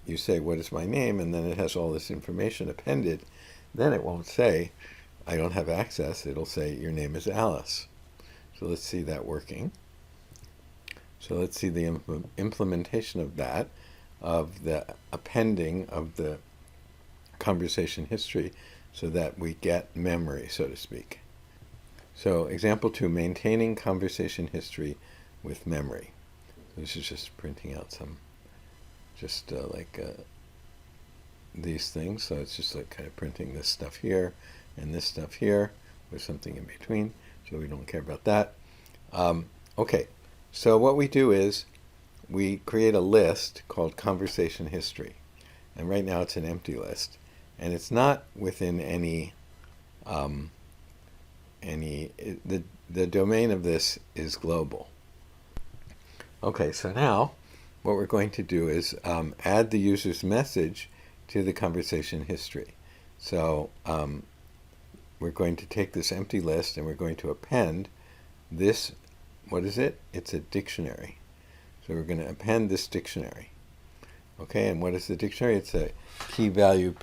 you say, what is my name? And then it has all this information appended, then it won't say, I don't have access. It'll say, your name is Alice. So let's see that working. So let's see the implementation of that, of the appending of the conversation history so that we get memory, so to speak. So example 2, maintaining conversation history with memory. This is just printing out some, these things. So it's just like kind of printing this stuff here and this stuff here with something in between. So we don't care about that. Okay, so what we do is we create a list called conversation history. And right now it's an empty list. And it's not within the domain of this is global. Okay, so now what we're going to do is add the user's message to the conversation history. So we're going to take this empty list and we're going to append this, what is it? It's a dictionary. So we're going to append this dictionary. Okay, and what is the dictionary? It's a key value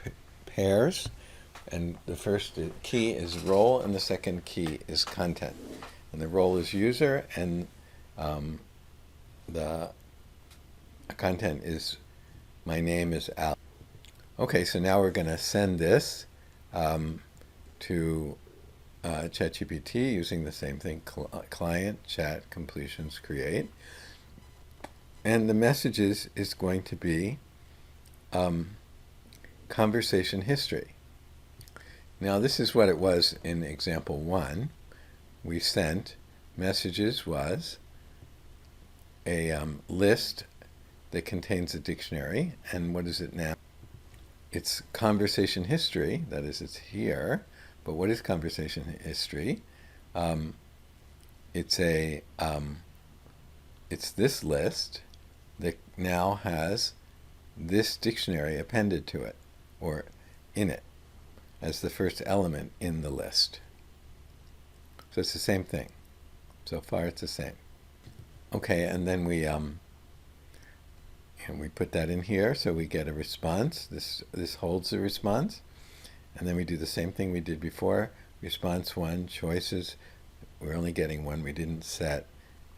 pairs, and the first key is role and the second key is content. And the role is user, and the content is my name is Al. Okay, so now we're going to send this to ChatGPT using the same thing, client chat completions create. And the messages is going to be conversation history. Now this is what it was in example 1. We sent messages was a list that contains a dictionary. And what is it now? It's conversation history. That is, it's here. But what is conversation history? It's this list that now has this dictionary appended to it, or in it, as the first element in the list. So it's the same thing. So far it's the same. Okay, and then we put that in here, so we get a response. This holds the response. And then we do the same thing we did before. Response 1, choices, we're only getting 1. We didn't set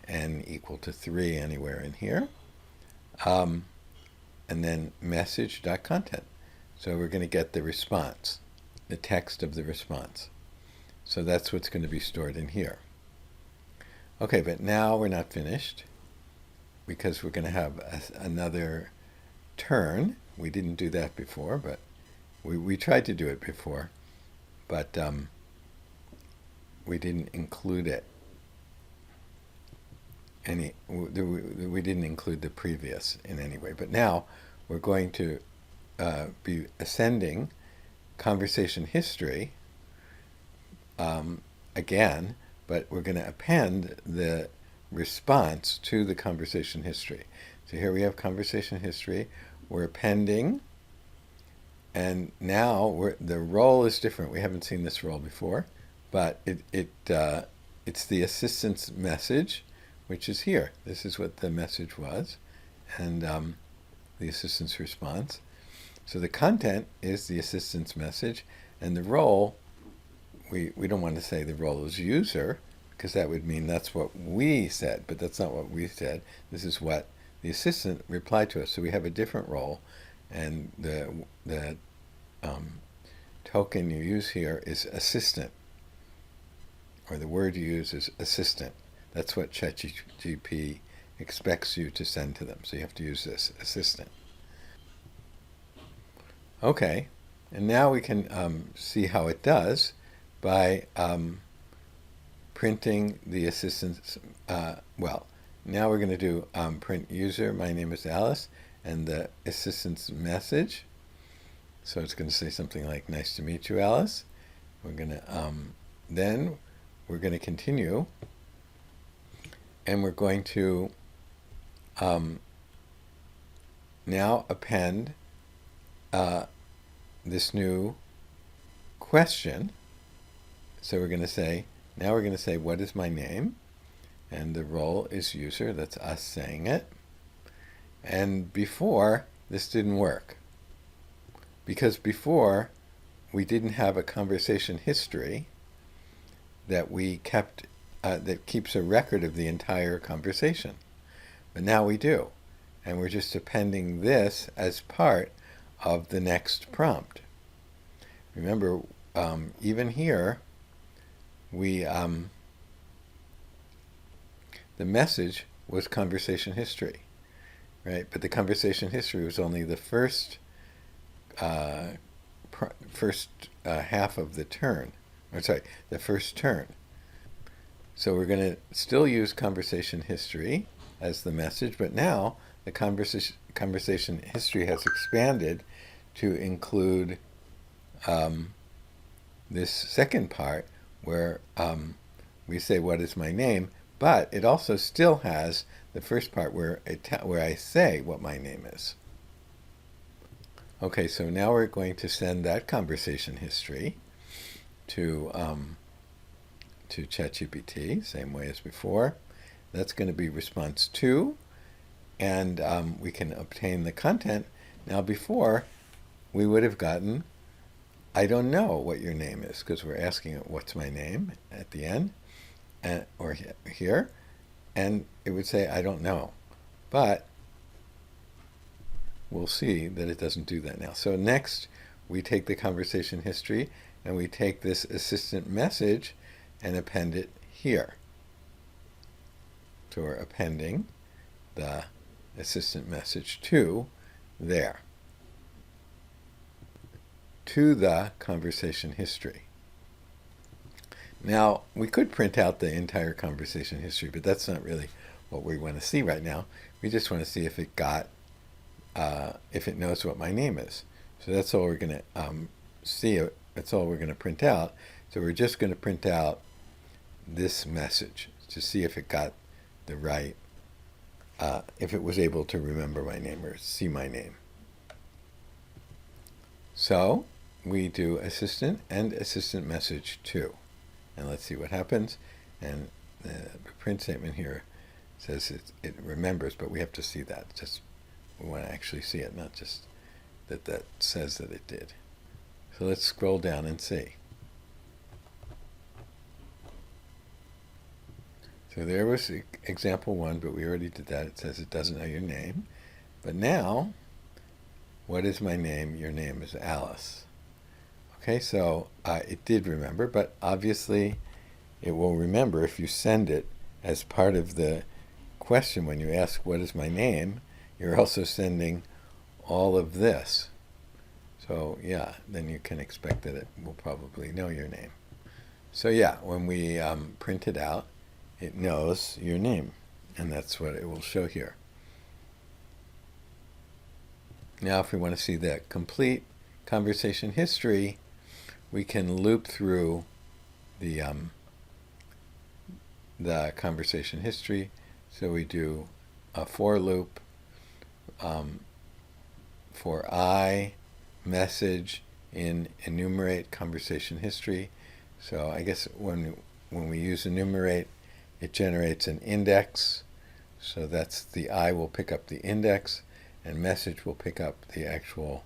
n equal to 3 anywhere in here. And then message.content. So we're going to get the response, the text of the response. So that's what's going to be stored in here. Okay, but now we're not finished because we're going to have another turn. We didn't do that before, but we tried to do it before, but we didn't include it. We didn't include the previous in any way. But now we're going to be ascending conversation history again, but we're going to append the response to the conversation history. So here we have conversation history. We're appending, and now the role is different. We haven't seen this role before, but it's the assistant's message, which is here. This is what the message was, and the assistant's response. So the content is the assistant's message, and the role, we don't want to say the role is user, because that would mean that's what we said, but that's not what we said. This is what the assistant replied to us. So we have a different role, and the token you use here is assistant, or the word you use is assistant. That's what ChatGPT expects you to send to them. So you have to use this, assistant. Okay, and now we can see how it does by printing the assistant's, now we're going to do print user, my name is Alice, and the assistant's message. So it's going to say something like, nice to meet you, Alice. We're going to, then we're going to continue, and we're going to now append this new question. So we're going to say, now we're going to say, what is my name? And the role is user. That's us saying it. And before, this didn't work. Because before, we didn't have a conversation history that we kept, that keeps a record of the entire conversation. But now we do. And we're just appending this as part of the next prompt. Remember, even here, we the message was conversation history, right? But the conversation history was only the first half of the turn. Or sorry, the first turn. So we're going to still use conversation history as the message, but now the conversation history has expanded to include this second part where we say, what is my name? But it also still has the first part where I say what my name is. Okay, so now we're going to send that conversation history to ChatGPT, same way as before. That's going to be response 2, and we can obtain the content. Now before, we would have gotten, I don't know what your name is, because we're asking it, what's my name at the end, or here, and it would say, I don't know. But we'll see that it doesn't do that now. So next, we take the conversation history, and we take this assistant message and append it here. So we're appending the assistant message to there, to the conversation history. Now, we could print out the entire conversation history, but that's not really what we want to see right now. We just want to see if it got, if it knows what my name is. So that's all we're going to see. That's all we're going to print out. So we're just going to print out this message to see if it got the right, if it was able to remember my name or see my name. So we do assistant and assistant message 2. And let's see what happens. And the print statement here says it remembers, but we have to see that. Just we want to actually see it, not just that says that it did. So let's scroll down and see. So there was example 1, but we already did that. It says it doesn't know your name. But now, what is my name? Your name is Alice. Okay, so it did remember, but obviously it will remember if you send it as part of the question. When you ask, what is my name, you're also sending all of this. So yeah, then you can expect that it will probably know your name. So yeah, when we print it out, it knows your name, and that's what it will show here. Now if we want to see the complete conversation history, we can loop through the conversation history. So we do a for loop for I message in enumerate conversation history. So I guess when we use enumerate, it generates an index. So that's the I will pick up the index, and message will pick up the actual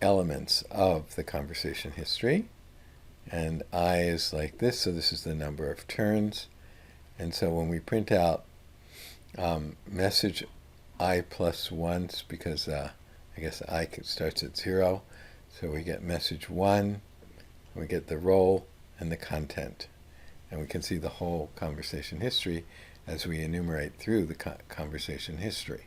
elements of the conversation history. And I is like this, so this is the number of turns. And so when we print out message I plus once, because I guess I starts at 0, so we get message 1, we get the role and the content. And we can see the whole conversation history as we enumerate through the conversation history.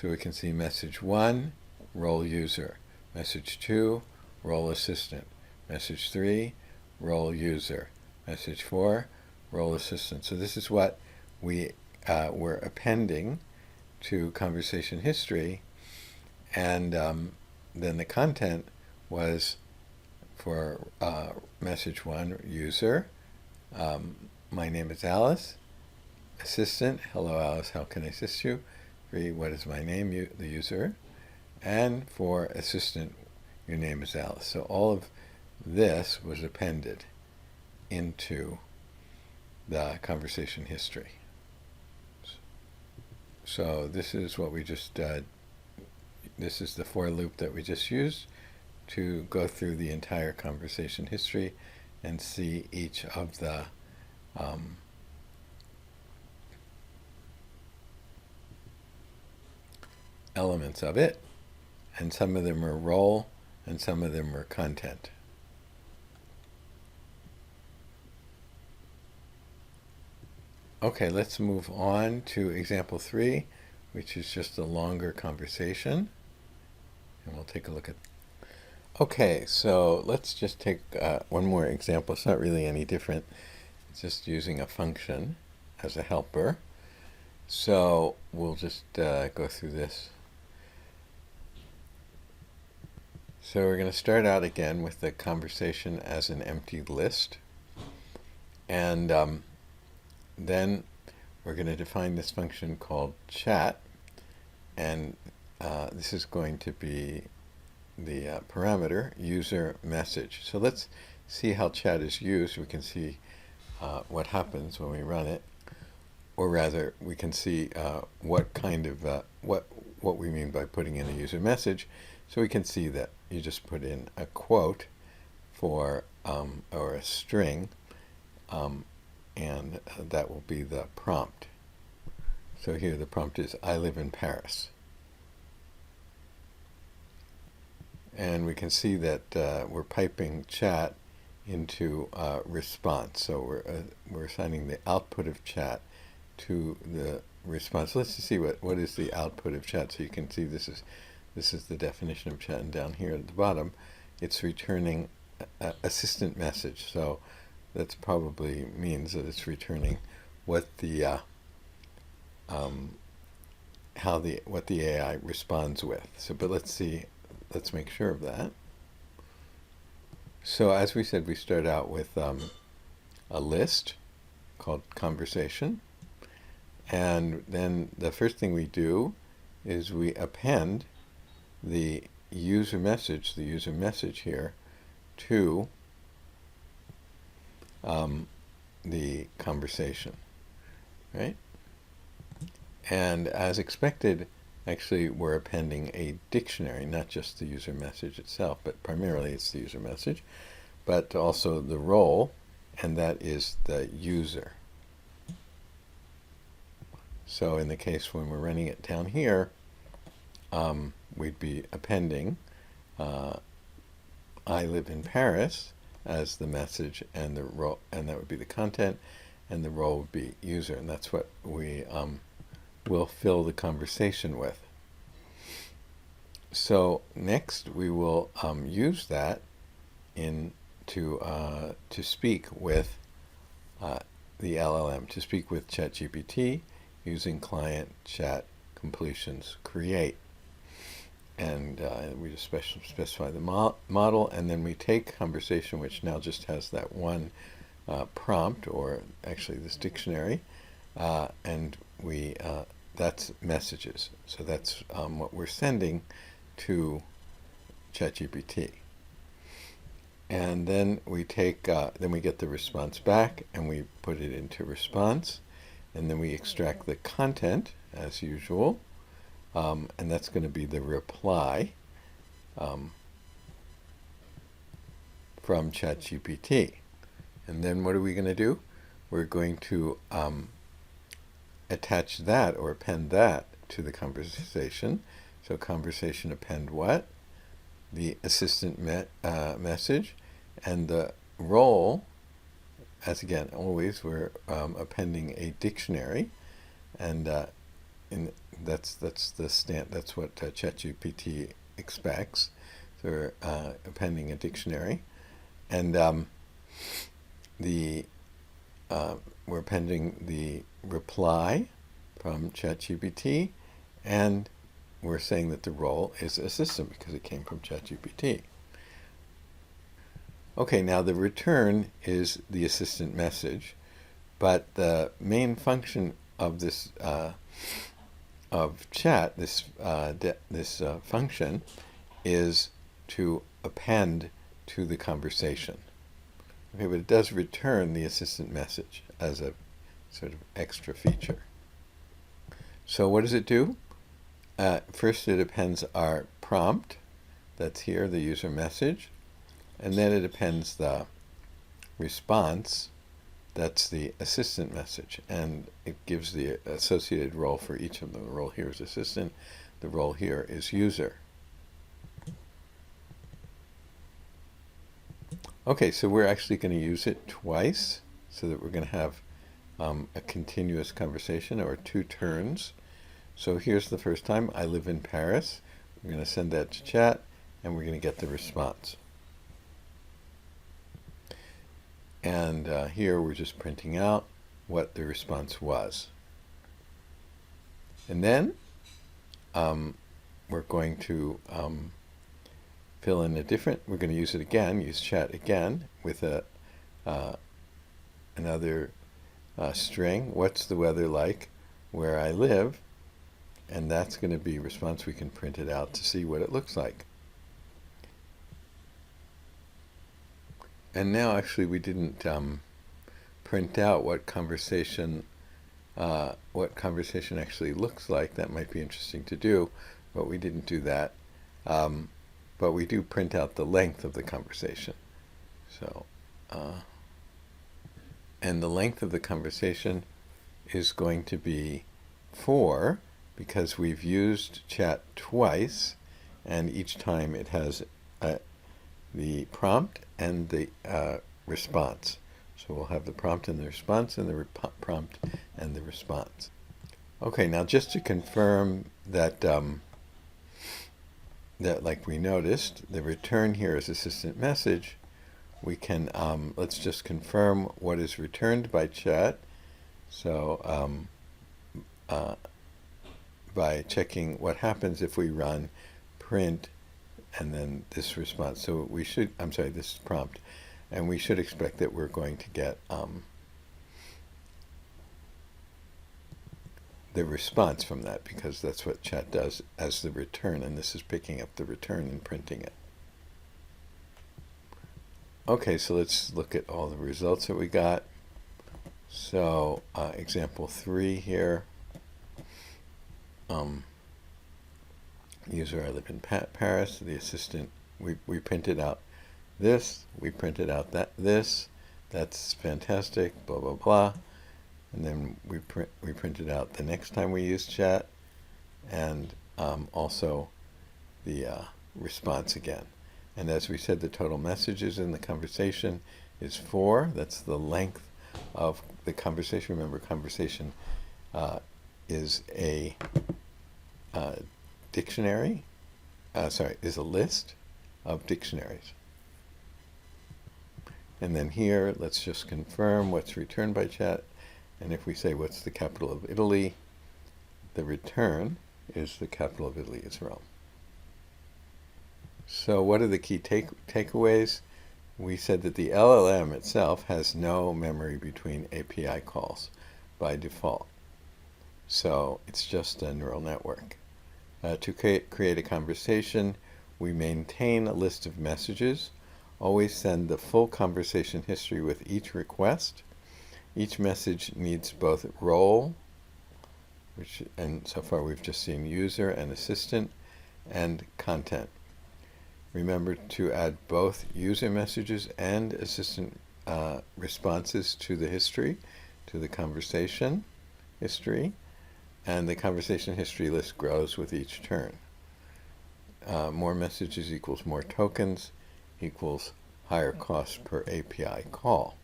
So we can see message 1, role user. Message 2, role assistant. Message 3, role user. Message 4, role assistant. So this is what we were appending to conversation history. And then the content was for message 1, user. My name is Alice. Assistant, hello Alice, how can I assist you? 3, what is my name, the user? And for assistant, your name is Alice. So all of this was appended into the conversation history. So this is what we just this is the for loop that we just used to go through the entire conversation history and see each of the elements of it, and some of them are role and some of them are content. Okay, let's move on to example 3, which is just a longer conversation, and we'll take a look at. Okay, so let's just take one more example. It's not really any different. It's just using a function as a helper. So we'll just go through this. So we're going to start out again with the conversation as an empty list. And then we're going to define this function called chat. And this is going to be the parameter user message. So let's see how chat is used. We can see what happens when we run it. Or rather, we can see what kind of, what we mean by putting in a user message. So we can see that you just put in a quote for, or a string, and that will be the prompt. So here the prompt is, I live in Paris. And we can see that we're piping chat into response. So we're assigning the output of chat to the response. Let's see what is the output of chat. So you can see this is the definition of chat, and down here at the bottom it's returning assistant message. So that probably means that it's returning what the what the AI responds with. So but let's make sure of that. So as we said, we start out with a list called conversation, and then the first thing we do is we append the user message here to the conversation, right? And as expected, actually we're appending a dictionary, not just the user message itself, but primarily it's the user message, but also the role, and that is the user. So in the case when we're running it down here, we'd be appending I live in Paris as the message, and the role, and that would be the content, and the role would be user, and that's what we will fill the conversation with. So next we will use that to speak with the LLM, to speak with ChatGPT using client chat completions create. And we just specify the model, and then we take conversation, which now just has that one prompt, or actually this dictionary, and we that's messages. So that's what we're sending to ChatGPT. And then we take, then we get the response back, and we put it into response, and then we extract the content as usual. And that's going to be the reply from ChatGPT. And then what are we going to do? We're going to attach that, or append that, to the conversation. So conversation append what? The assistant message, and the role, as again always, we're appending a dictionary, and that's what ChatGPT expects. So we're appending a dictionary, and we're appending the reply from ChatGPT, and we're saying that the role is assistant because it came from ChatGPT. Okay, now the return is the assistant message, but the main function of this of chat, this function, is to append to the conversation. Okay, but it does return the assistant message as a sort of extra feature. So what does it do? First, it appends our prompt, that's here, the user message, and then it appends the response, that's the assistant message, and it gives the associated role for each of them. The role here is assistant, the role here is user. Okay, so we're actually going to use it twice, so that we're going to have a continuous conversation, or two turns. So here's the first time, I live in Paris. We're going to send that to chat, and we're going to get the response. And here we're just printing out what the response was. And then we're going to fill in we're going to use it again, use chat again with another string. What's the weather like where I live? And that's going to be response. We can print it out to see what it looks like. And now actually we didn't print out what conversation actually looks like. That might be interesting to do, but we didn't do that. But we do print out the length of the conversation. So, and the length of the conversation is going to be 4, because we've used chat twice, and each time it has the prompt and the response. So we'll have the prompt and the response, and the prompt and the response. Okay, now just to confirm that, that like we noticed, the return here is assistant message, we can, let's just confirm what is returned by chat. So by checking what happens if we run print and then this response. So we should, I'm sorry, this prompt, and we should expect that we're going to get the response from that, because that's what chat does as the return, and this is picking up the return and printing it. Okay, so let's look at all the results that we got. So example 3 here. User, I live in Paris. The assistant, we printed out this, we printed out this, that's fantastic, blah, blah, blah. And then we printed out the next time we use chat, and also the response again. And as we said, the total messages in the conversation is 4. That's the length of the conversation. Remember, conversation is a dictionary, is a list of dictionaries. And then here, let's just confirm what's returned by chat. And if we say, what's the capital of Italy? The return is the capital of Italy is Rome. So what are the key takeaways? We said that the LLM itself has no memory between API calls by default. So it's just a neural network. To create a conversation, we maintain a list of messages. Always send the full conversation history with each request. Each message needs both role, and so far we've just seen user and assistant, and content. Remember to add both user messages and assistant responses to the history, to the conversation history, and the conversation history list grows with each turn. More messages equals more tokens equals higher cost per API call.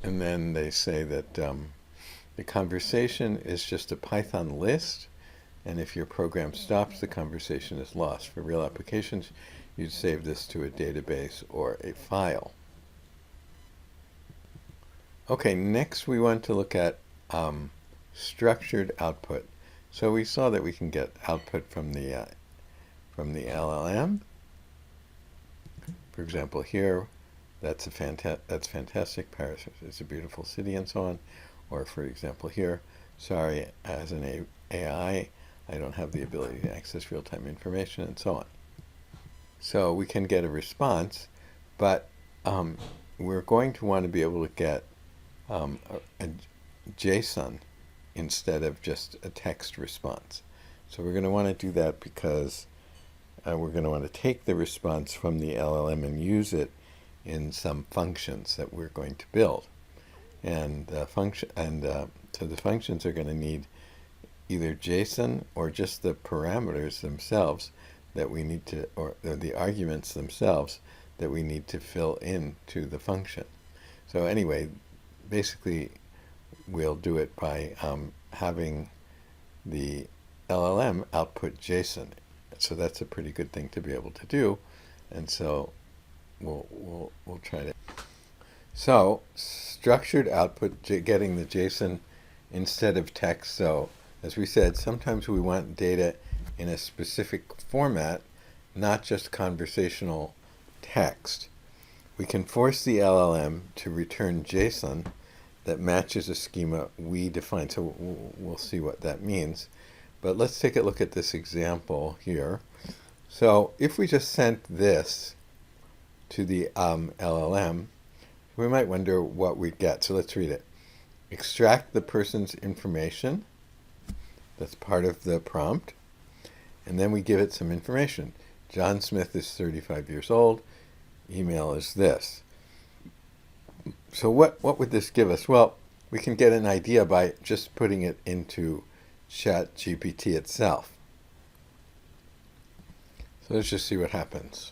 And then they say that the conversation is just a Python list, and if your program stops, the conversation is lost. For real applications, you'd save this to a database or a file. Okay, next we want to look at structured output. So we saw that we can get output from the LLM. For example, here, that's fantastic. Paris is a beautiful city, and so on. Or for example, here, sorry, as an AI, I don't have the ability to access real-time information, and so on. So we can get a response, but we're going to want to be able to get a JSON instead of just a text response. So we're going to want to do that because we're going to want to take the response from the LLM and use it in some functions that we're going to build. And so the functions are going to need either JSON or just the parameters themselves that we need to, or the arguments themselves that we need to fill into the function. So anyway, basically we'll do it by having the LLM output JSON. So that's a pretty good thing to be able to do, and so we'll try to. So structured output, getting the JSON instead of text. So as we said, sometimes we want data in a specific format, not just conversational text. We can force the LLM to return JSON that matches a schema we define. So we'll see what that means. But let's take a look at this example here. So if we just sent this to the LLM, we might wonder what we get. So let's read it. Extract the person's information. That's part of the prompt. And then we give it some information. John Smith is 35 years old. Email is this. So what would this give us? Well, we can get an idea by just putting it into ChatGPT itself. So let's just see what happens.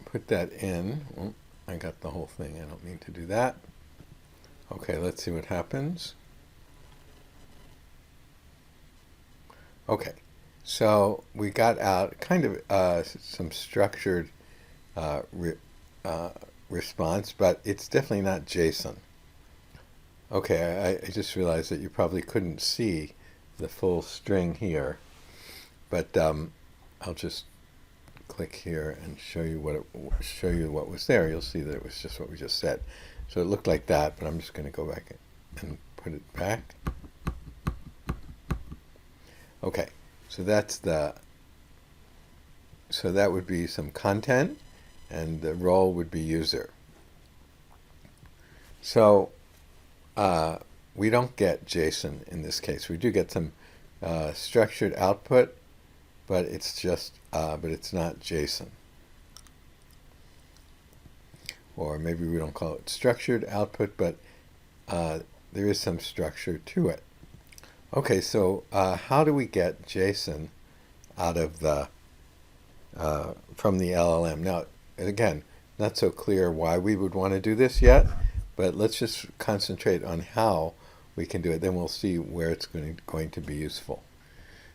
Put that in. Oh, I got the whole thing. I don't mean to do that. Okay, let's see what happens. Okay, so we got out kind of some structured response, but it's definitely not JSON. Okay, I just realized that you probably couldn't see the full string here, but I'll just click here and show you what was there. You'll see that it was just what we just said. So it looked like that, but I'm just going to go back and put it back. Okay, so that would be some content, and the role would be user. So we don't get JSON in this case. We do get some structured output, but it's not JSON. Or maybe we don't call it structured output, but there is some structure to it. Okay, so how do we get JSON out of the from the LLM. Now, again, not so clear why we would want to do this yet, but let's just concentrate on how we can do it. Then we'll see where it's going to be useful.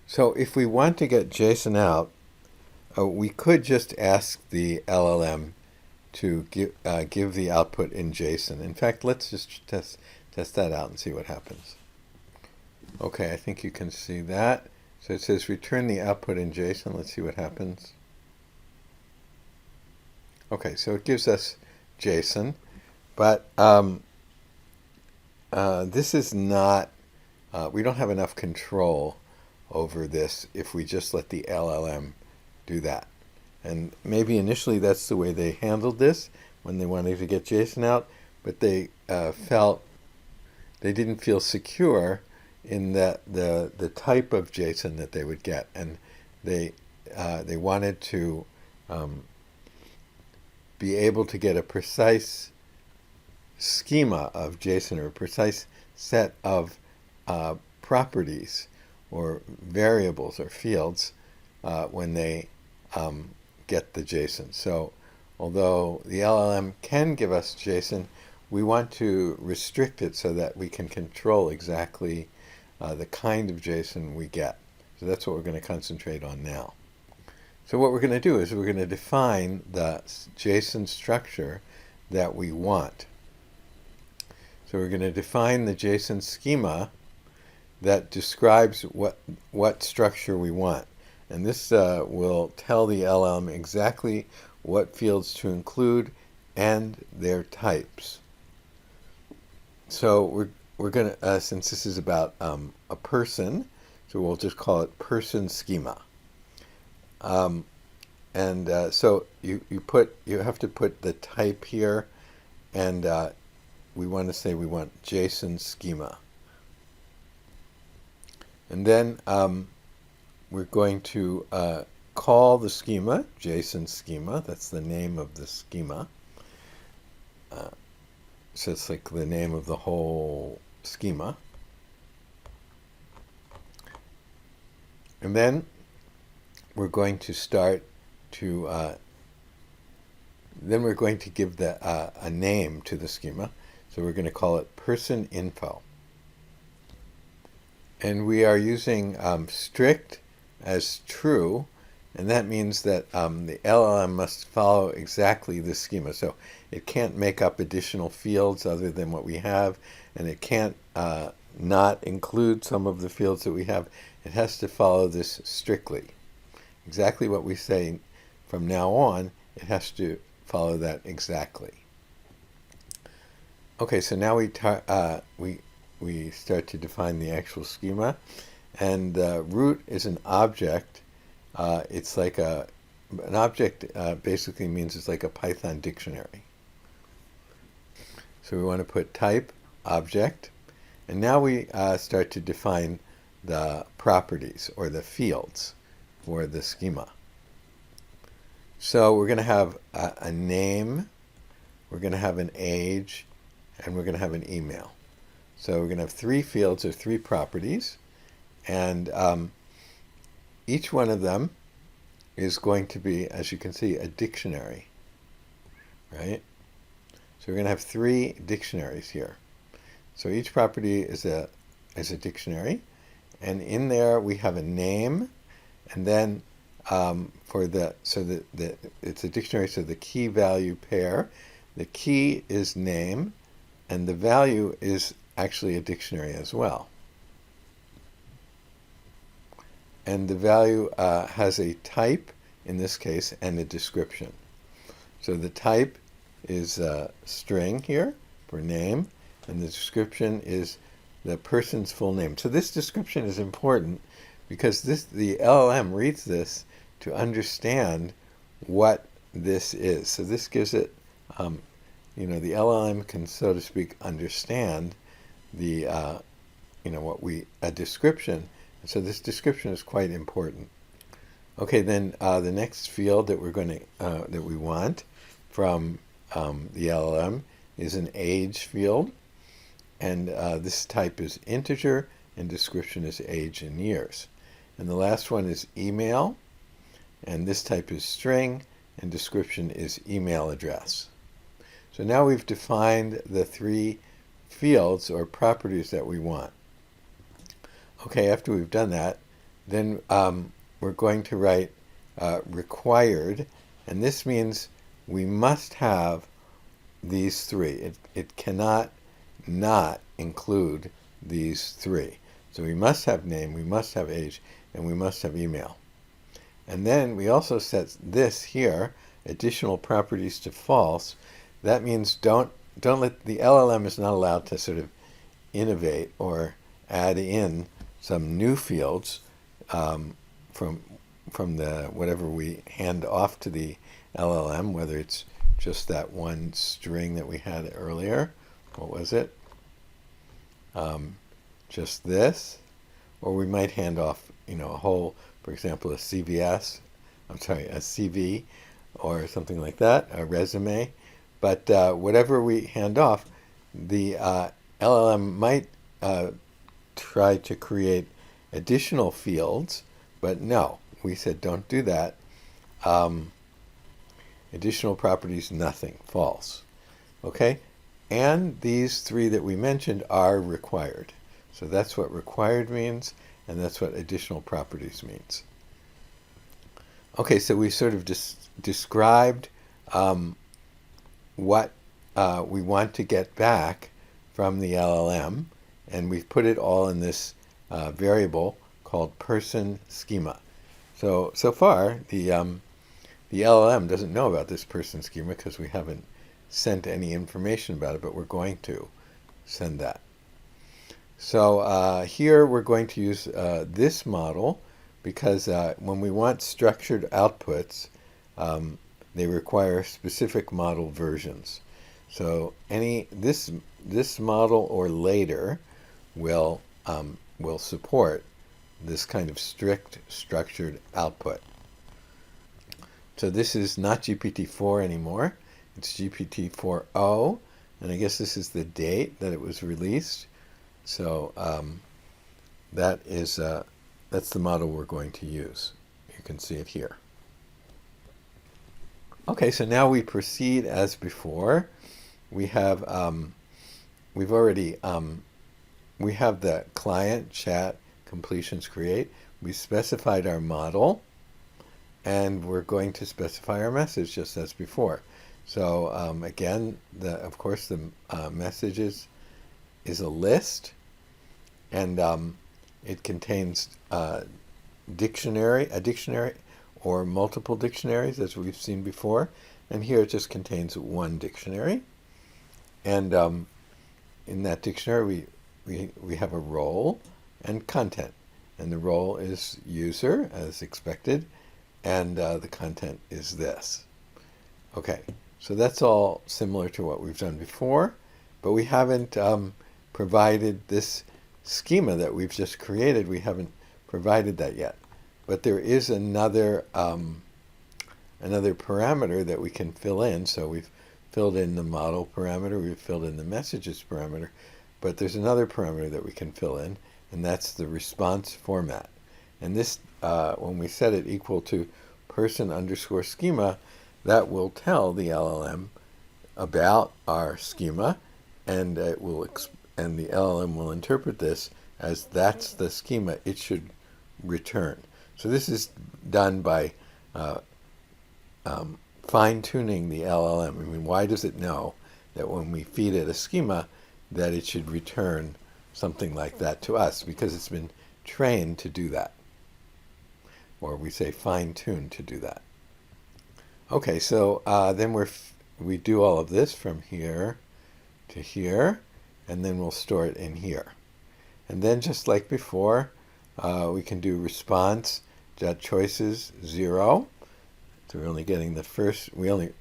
So if we want to get JSON out, we could just ask the LLM to give the output in JSON. In fact, let's just test that out and see what happens. Okay, I think you can see that. So it says return the output in JSON. Let's see what happens. Okay, so it gives us JSON, but this is not, we don't have enough control over this if we just let the LLM do that. And maybe initially that's the way they handled this when they wanted to get JSON out, but they felt they didn't feel secure in the type of JSON that they would get, and they wanted to be able to get a precise schema of JSON, or a precise set of properties or variables or fields when they get the JSON. So although the LLM can give us JSON, we want to restrict it so that we can control exactly the kind of JSON we get. So that's what we're going to concentrate on now. So what we're going to do is we're going to define the JSON structure that we want. So we're going to define the JSON schema that describes what structure we want. And this will tell the LLM exactly what fields to include and their types. So we're going to, since this is about a person, so we'll just call it person schema. So you have to put the type here, and we want to say we want JSON schema. And then we're going to call the schema JSON schema. That's the name of the schema. So it's like the name of the whole schema. And then we're going to start to then we're going to give a name to the schema. So we're going to call it person info. And we are using strict as true, and that means that the LLM must follow exactly this schema. So it can't make up additional fields other than what we have, and it can't not include some of the fields that we have. It has to follow this strictly. Exactly what we say from now on, it has to follow that exactly. Okay, so now we start to define the actual schema, and root is an object. It's like an object basically means it's like a Python dictionary. So we want to put type object, and now we start to define the properties or the fields for the schema. So we're going to have a name, we're going to have an age, and we're going to have an email. So we're going to have three fields or three properties, and each one of them is going to be, as you can see, a dictionary, right? So we're going to have three dictionaries here. So each property is a dictionary, and in there we have a name, and then it's a dictionary, so the key value pair, the key is name, and the value is actually a dictionary as well. And the value has a type, in this case, and a description. So the type is a string here for name, and the description is the person's full name. So this description is important because the LLM reads this to understand what this is. So this gives it, the LLM can, so to speak, understand the, a description. So this description is quite important. Okay, then the next field that we're going to that we want from the LLM is an age field, and this type is integer, and description is age in years. and the last one is email, and this type is string, and description is email address. So now we've defined the 3 fields or properties that we want. Okay, after we've done that, then we're going to write required, and this means we must have these 3. It cannot not include these 3. So we must have name, we must have age, and we must have email. And then we also set this here, additional properties, to false. That means don't let the LLM is not allowed to sort of innovate or add in some new fields from the whatever we hand off to the LLM, whether it's just that one string that we had earlier. What was it? Just this, or we might hand off, a whole, for example, a CV, or something like that, a resume. But whatever we hand off, the LLM might try to create additional fields, but no, we said don't do that. Additional properties, nothing, false. Okay, and these 3 that we mentioned are required. So that's what required means, and that's what additional properties means. Okay, so we sort of described what we want to get back from the LLM, and we've put it all in this variable called person schema. So far, the LLM doesn't know about this person schema because we haven't sent any information about it, but we're going to send that. So here we're going to use this model because when we want structured outputs, they require specific model versions. So this model or later will support this kind of strict structured output. So this is not GPT-4 anymore. It's GPT-4o, and I guess this is the date that it was released. So that's the model we're going to use. You can see it here. Okay, so now we proceed as before. We have we have the client chat completions create. We specified our model, and we're going to specify our message just as before. So again, of course, the messages is a list, and it contains a dictionary or multiple dictionaries, as we've seen before. And here it just contains one dictionary. And in that dictionary, we have a role and content. And the role is user, as expected, and the content is this. Okay, so that's all similar to what we've done before, but we haven't provided this schema that we've just created. We haven't provided that yet. But there is another parameter that we can fill in. So we've filled in the model parameter, we've filled in the messages parameter, but there's another parameter that we can fill in, and that's the response format. And this, when we set it equal to person_schema, that will tell the LLM about our schema, and the LLM will interpret this as that's the schema it should return. So this is done by fine-tuning the LLM. I mean, why does it know that when we feed it a schema that it should return something like that to us? Because it's been trained to do that. Or we say fine-tuned to do that. Okay, so then we do all of this from here to here, and then we'll store it in here. And then just like before, we can do response.choices 0. So we're only getting the first, we only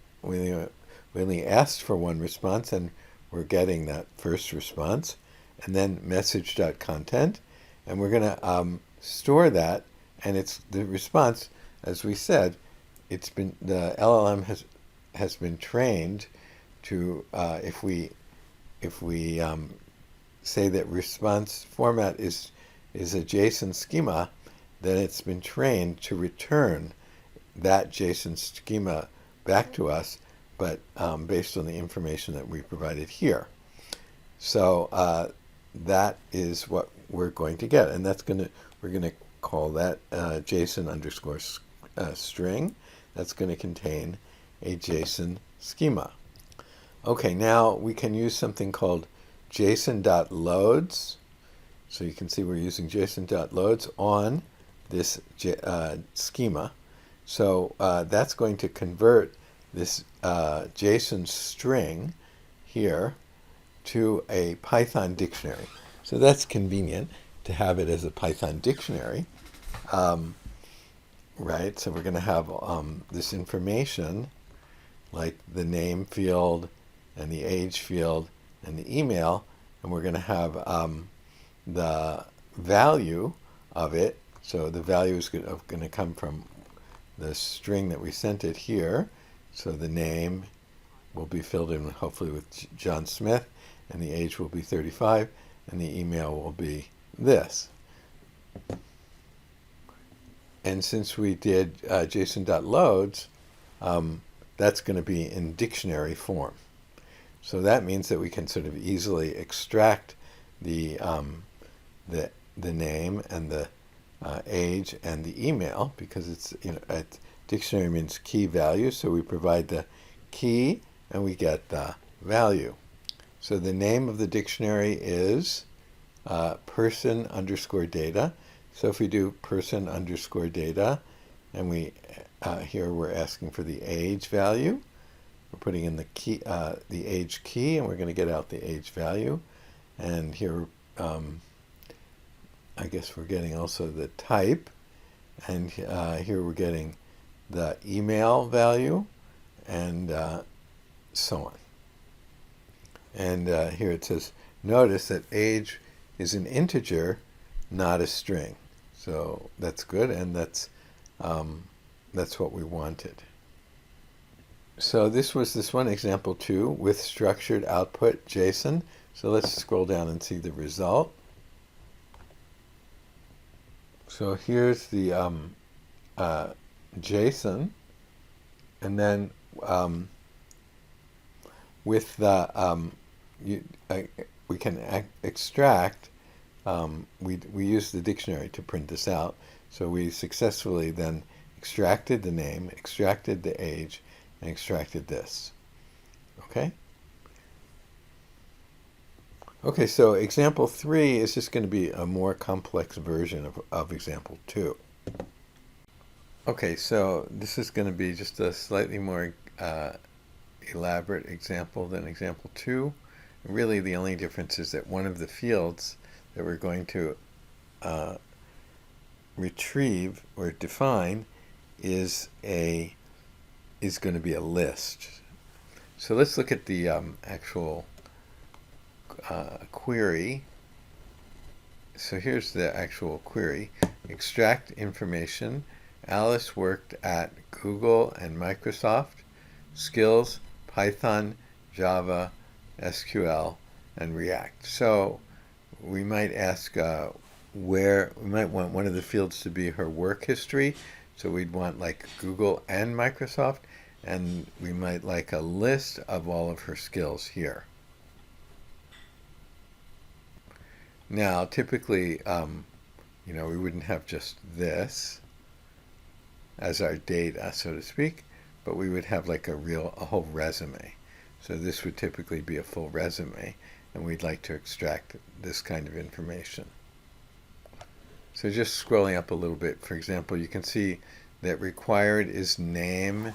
asked for one response, and we're getting that first response. And then message.content, and we're going to store that, and it's the response, as we said, the LLM has been trained to, if we say that response format is a JSON schema, then it's been trained to return that JSON schema back to us, but based on the information that we provided here. So that is what we're going to get, and we're going to call that JSON underscore string. That's going to contain a JSON schema. Okay, now we can use something called JSON.loads. So you can see we're using JSON.loads on this schema. So that's going to convert this JSON string here to a Python dictionary. So that's convenient to have it as a Python dictionary. Right, so we're going to have this information like the name field and the age field and the email, and we're going to have the value of it. So the value is going to come from the string that we sent it here. So the name will be filled in hopefully with John Smith, and the age will be 35, and the email will be this. And since we did JSON.loads, that's going to be in dictionary form. So that means that we can sort of easily extract the name and the age and the email, because it's, dictionary means key value. So we provide the key and we get the value. So the name of the dictionary is person underscore data. So if we do person underscore data, and we here we're asking for the age value, we're putting in the key, the age key, and we're going to get out the age value. And here, I guess we're getting also the type, and here we're getting the email value, and so on. And here it says, notice that age is an integer, not a string. So that's good, and that's what we wanted. So this was this one example 2 with structured output JSON. So let's scroll down and see the result. So here's the JSON, and then with the we can extract. We use the dictionary to print this out. So we successfully then extracted the name, extracted the age, and extracted this. Okay? Okay, so example 3 is just going to be a more complex version of example 2. Okay, so this is going to be just a slightly more elaborate example than example 2. Really, the only difference is that one of the fields that we're going to retrieve or define is going to be a list. So let's look at the actual query. So here's the actual query. Extract information. Alice worked at Google and Microsoft. Skills, Python, Java, SQL, and React. So we might ask we might want one of the fields to be her work history. So we'd want like Google and Microsoft, and we might like a list of all of her skills here. Now, typically, we wouldn't have just this as our data, so to speak, but we would have like a whole resume. So this would typically be a full resume, and we'd like to extract this kind of information. So just scrolling up a little bit, for example, you can see that required is name,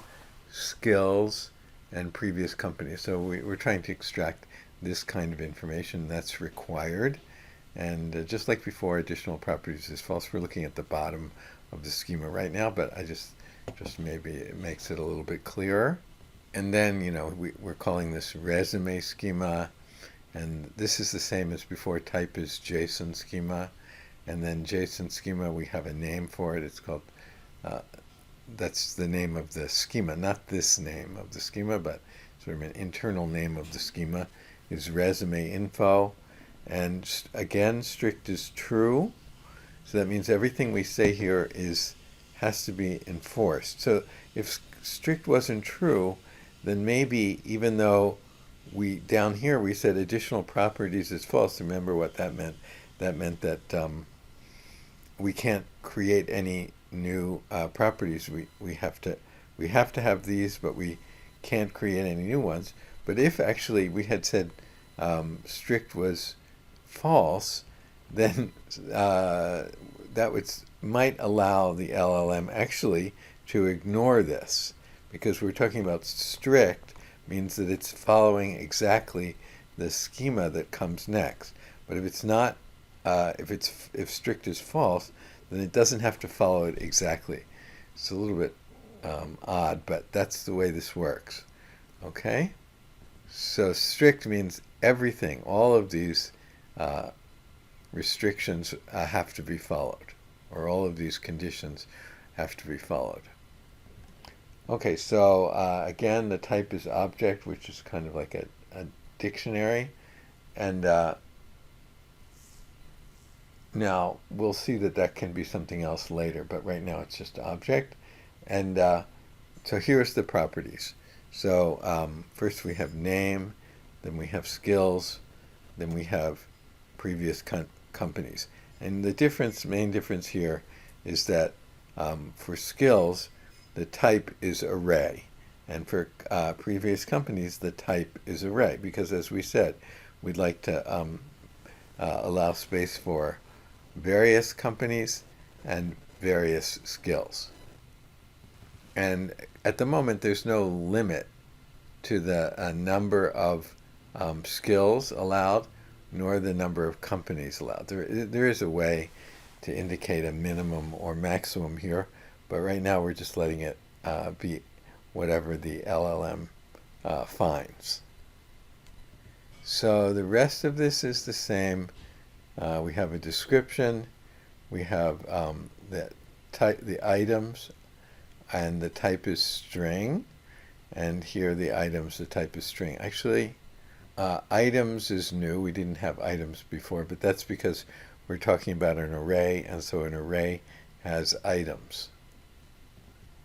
skills, and previous company. So we're trying to extract this kind of information that's required. And just like before, additional properties is false. We're looking at the bottom of the schema right now, but I just maybe it makes it a little bit clearer. And then, we're calling this resume schema. And this is the same as before. Type is JSON schema. And then JSON schema, we have a name for it. It's called, that's the name of the schema, not this name of the schema, but sort of an internal name of the schema is resume info. And again, strict is true. So that means everything we say here has to be enforced. So if strict wasn't true, then maybe even though down here we said additional properties is false, remember what that meant? That meant that we can't create any new properties. We have to have these, but we can't create any new ones. But if actually we had said strict was false, then might allow the LLM actually to ignore this, because we're talking about strict means that it's following exactly the schema that comes next. But if it's not, if strict is false, then it doesn't have to follow it exactly. It's a little bit odd, but that's the way this works. Okay? So strict means everything, all of these restrictions have to be followed, or all of these conditions have to be followed. Okay, so again, the type is object, which is kind of like a dictionary. And now we'll see that can be something else later, but right now it's just object. And so here's the properties. So first we have name, then we have skills, then we have previous companies. And the main difference here is that for skills, the type is array. And for previous companies, the type is array, because as we said, we'd like to allow space for various companies and various skills. And at the moment, there's no limit to the number of skills allowed, nor the number of companies allowed. There is a way to indicate a minimum or maximum here, but right now we're just letting it be whatever the LLM finds. So the rest of this is the same. We have a description, we have the items, and the type is string, and here the items, the type is string. Actually, items is new. We didn't have items before, but that's because we're talking about an array, and so an array has items.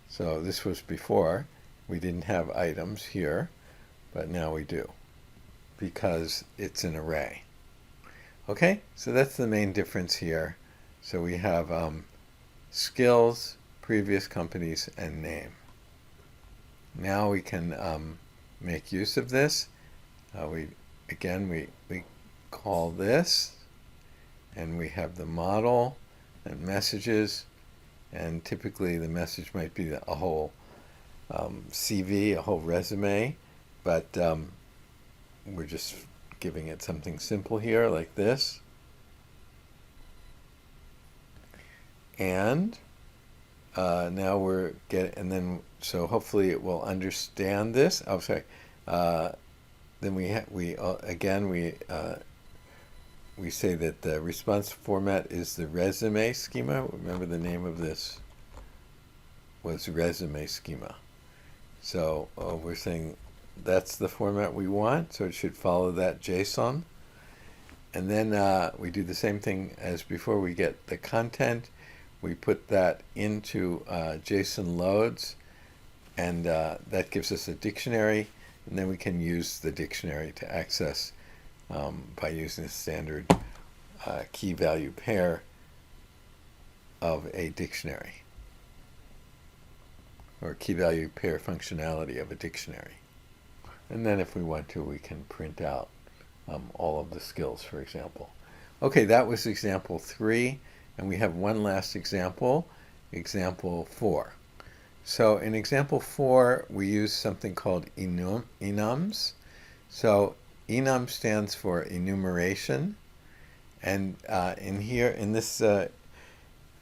So this was before. We didn't have items here, but now we do, because it's an array. Okay, so that's the main difference here. So we have skills, previous companies, and name. Now we can make use of this. We call this, and we have the model and messages, and typically the message might be a whole CV, a whole resume, but we're just giving it something simple here like this. And now we're so hopefully it will understand this. Oh, sorry. Then we say that the response format is the resume schema. Remember, the name of this was resume schema. So we're saying that's the format we want, so it should follow that JSON. And then we do the same thing as before. We get the content, we put that into JSON loads, and that gives us a dictionary, and then we can use the dictionary to access by using the standard key value pair of a dictionary, or key value pair functionality of a dictionary. And then if we want to, we can print out all of the skills, for example. Okay, that was example 3, and we have one last example, example 4. So in example 4, we use something called enums. So enum stands for enumeration, and in this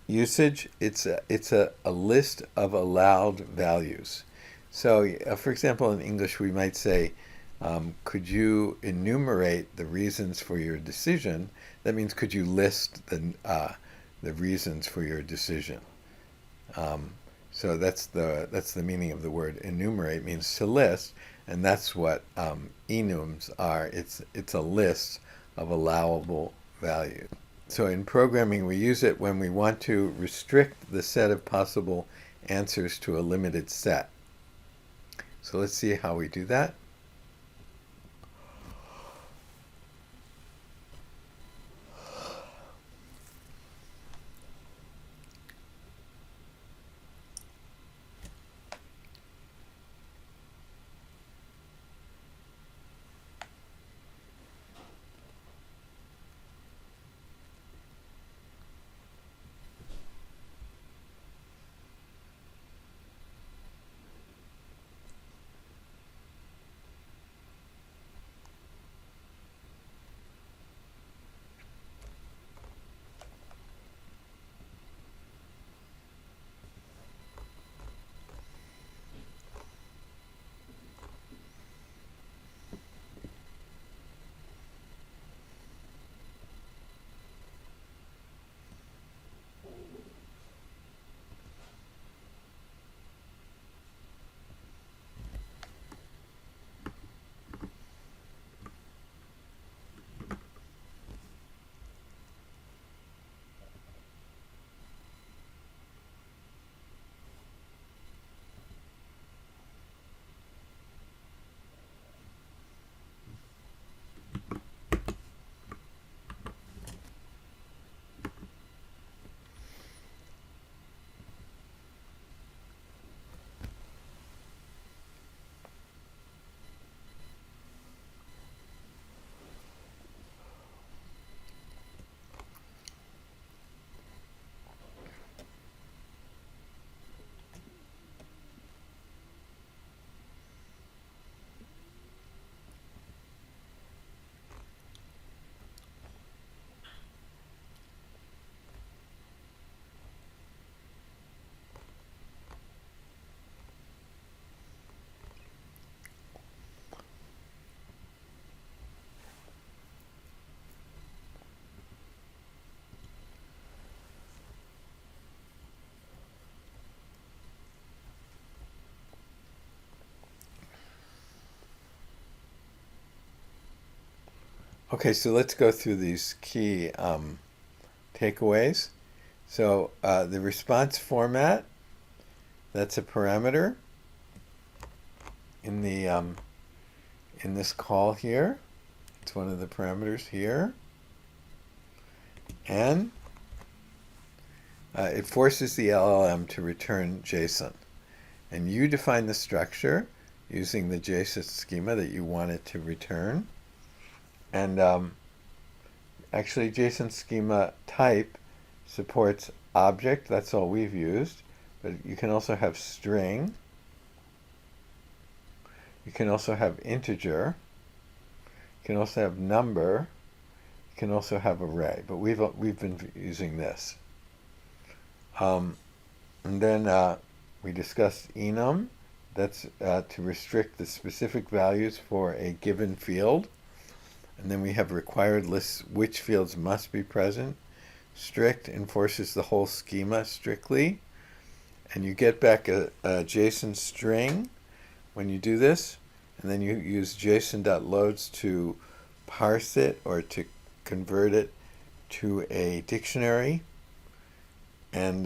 usage, it's a list of allowed values. So, for example, in English, we might say, could you enumerate the reasons for your decision? That means, could you list the reasons for your decision? So that's the meaning of the word enumerate, means to list, and that's what enums are. It's a list of allowable values. So in programming, we use it when we want to restrict the set of possible answers to a limited set. So let's see how we do that. Okay, so let's go through these key takeaways. So the response format, that's a parameter in the in this call here. It's one of the parameters here, and it forces the LLM to return JSON. And you define the structure using the JSON schema that you want it to return. And actually, JSON schema type supports object. That's all we've used. But you can also have string. You can also have integer. You can also have number. You can also have array. But we've been using this. And then we discussed enum. That's to restrict the specific values for a given field. And then we have required lists, which fields must be present. Strict enforces the whole schema strictly. And you get back a JSON string when you do this. And then you use JSON.loads to parse it or to convert it to a dictionary. And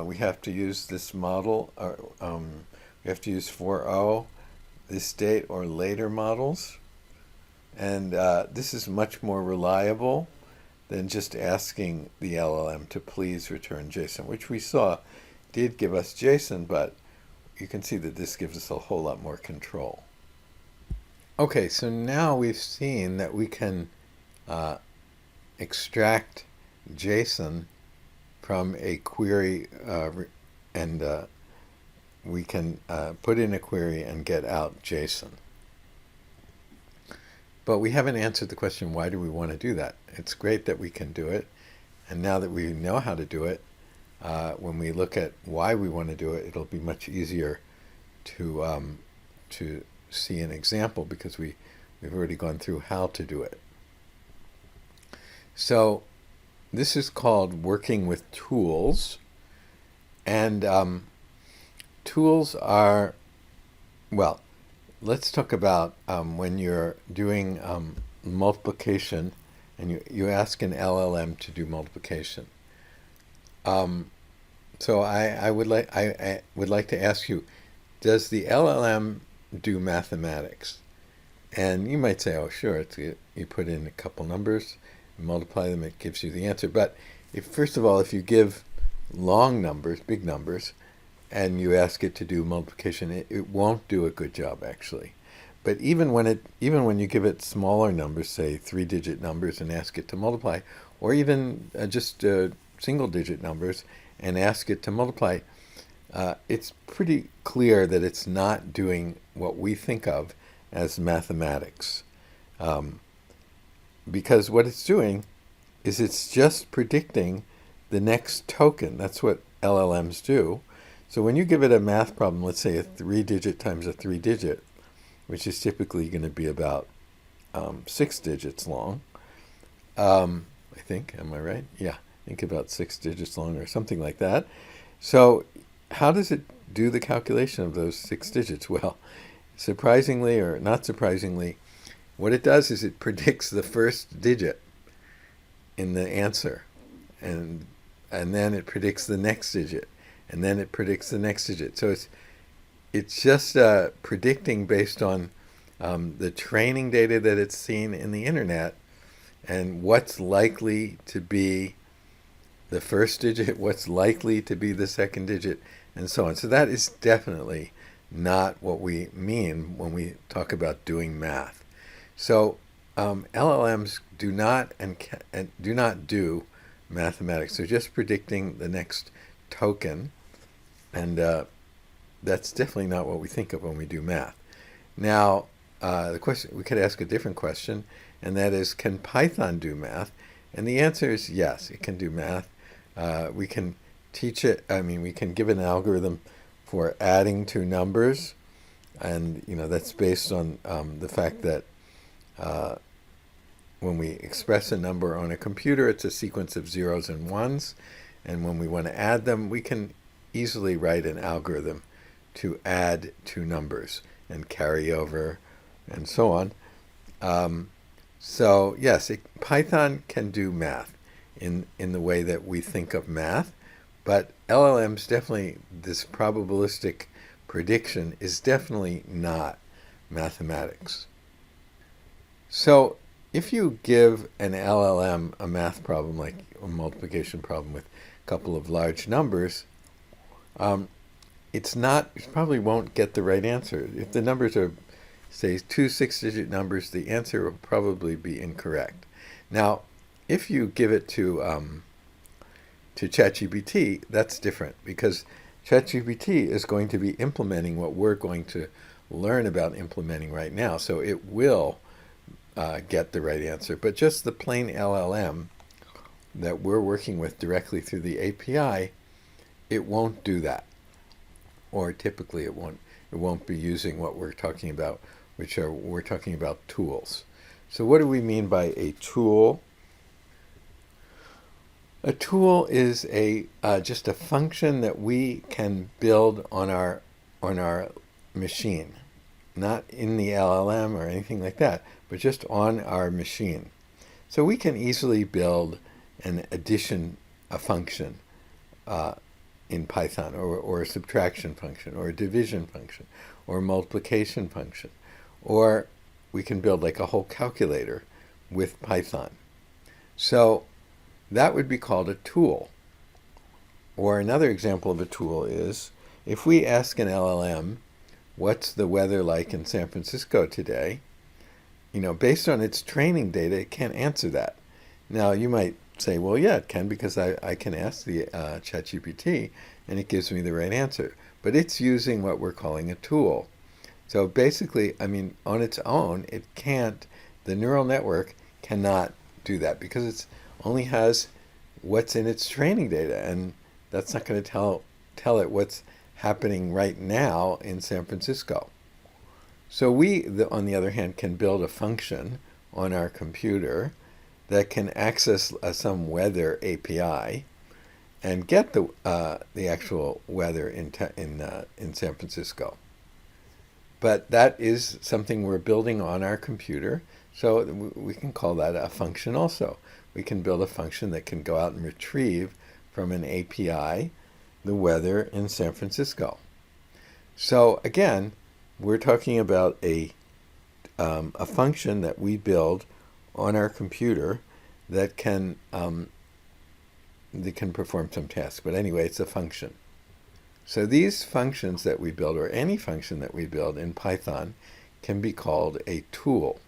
we have to use this model, or we have to use 4.0, this date or later models. And this is much more reliable than just asking the LLM to please return JSON, which we saw did give us JSON, but you can see that this gives us a whole lot more control. Okay, so now we've seen that we can extract JSON from a query and we can put in a query and get out JSON. But we haven't answered the question, why do we want to do that? It's great that we can do it. And now that we know how to do it, when we look at why we want to do it, it'll be much easier to see an example because we've already gone through how to do it. So this is called working with tools. And tools are, well, let's talk about when you're doing multiplication and you ask an LLM to do multiplication. So I would like to ask you, does the LLM do mathematics? And you might say, oh, sure, you put in a couple numbers, multiply them, it gives you the answer. But first of all, if you give long numbers, big numbers, and you ask it to do multiplication, it won't do a good job, actually. But even when you give it smaller numbers, say 3-digit numbers, and ask it to multiply, or even just single-digit numbers, and ask it to multiply, it's pretty clear that it's not doing what we think of as mathematics. Because what it's doing is it's just predicting the next token. That's what LLMs do. So when you give it a math problem, let's say a 3-digit times a 3-digit, which is typically going to be about 6 digits long, I think, am I right? Yeah, I think about 6 digits long or something like that. So how does it do the calculation of those 6 digits? Well, surprisingly or not surprisingly, what it does is it predicts the first digit in the answer, and then it predicts the next digit, and then it predicts the next digit. So it's just predicting based on the training data that it's seen in the internet, and what's likely to be the first digit, what's likely to be the second digit, and so on. So that is definitely not what we mean when we talk about doing math. So LLMs do not do not do mathematics. They're just predicting the next token, and that's definitely not what we think of when we do math. Now, the question, we could ask a different question, and that is, can Python do math? And the answer is yes, it can do math. We can teach it. We can give an algorithm for adding two numbers, and that's based on the fact that when we express a number on a computer, it's a sequence of zeros and ones, and when we want to add them, we can easily write an algorithm to add two numbers and carry over and so on. So yes, Python can do math in the way that we think of math, but LLMs definitely, this probabilistic prediction is definitely not mathematics. So if you give an LLM a math problem, like a multiplication problem with a couple of large numbers, it probably won't get the right answer. If the numbers are, say, 2 6-digit numbers, the answer will probably be incorrect. Now, if you give it to ChatGPT, that's different, because ChatGPT is going to be implementing what we're going to learn about implementing right now. So it will get the right answer. But just the plain LLM that we're working with directly through the API, it won't do that. Or typically it won't be using what we're talking about, we're talking about tools. So what do we mean by a tool? A tool is just a function that we can build on our machine, not in the LLM or anything like that, but just on our machine. So we can easily build an addition function in Python, or a subtraction function, or a division function, or a multiplication function, or we can build like a whole calculator with Python. So that would be called a tool. Or another example of a tool is, if we ask an LLM, what's the weather like in San Francisco today? Based on its training data, it can't answer that. Now, you might say, well, yeah, it can, because I can ask the ChatGPT, and it gives me the right answer. But it's using what we're calling a tool. So basically, on its own, it can't, the neural network cannot do that, because it only has what's in its training data, and that's not going to tell it what's happening right now in San Francisco. So we, on the other hand, can build a function on our computer that can access some weather API and get the actual weather in San Francisco. But that is something we're building on our computer. So we can call that a function also. We can build a function that can go out and retrieve from an API the weather in San Francisco. So again, we're talking about a function that we build on our computer that can perform some task. But anyway, it's a function. So these functions that we build, or any function that we build in Python, can be called a tool.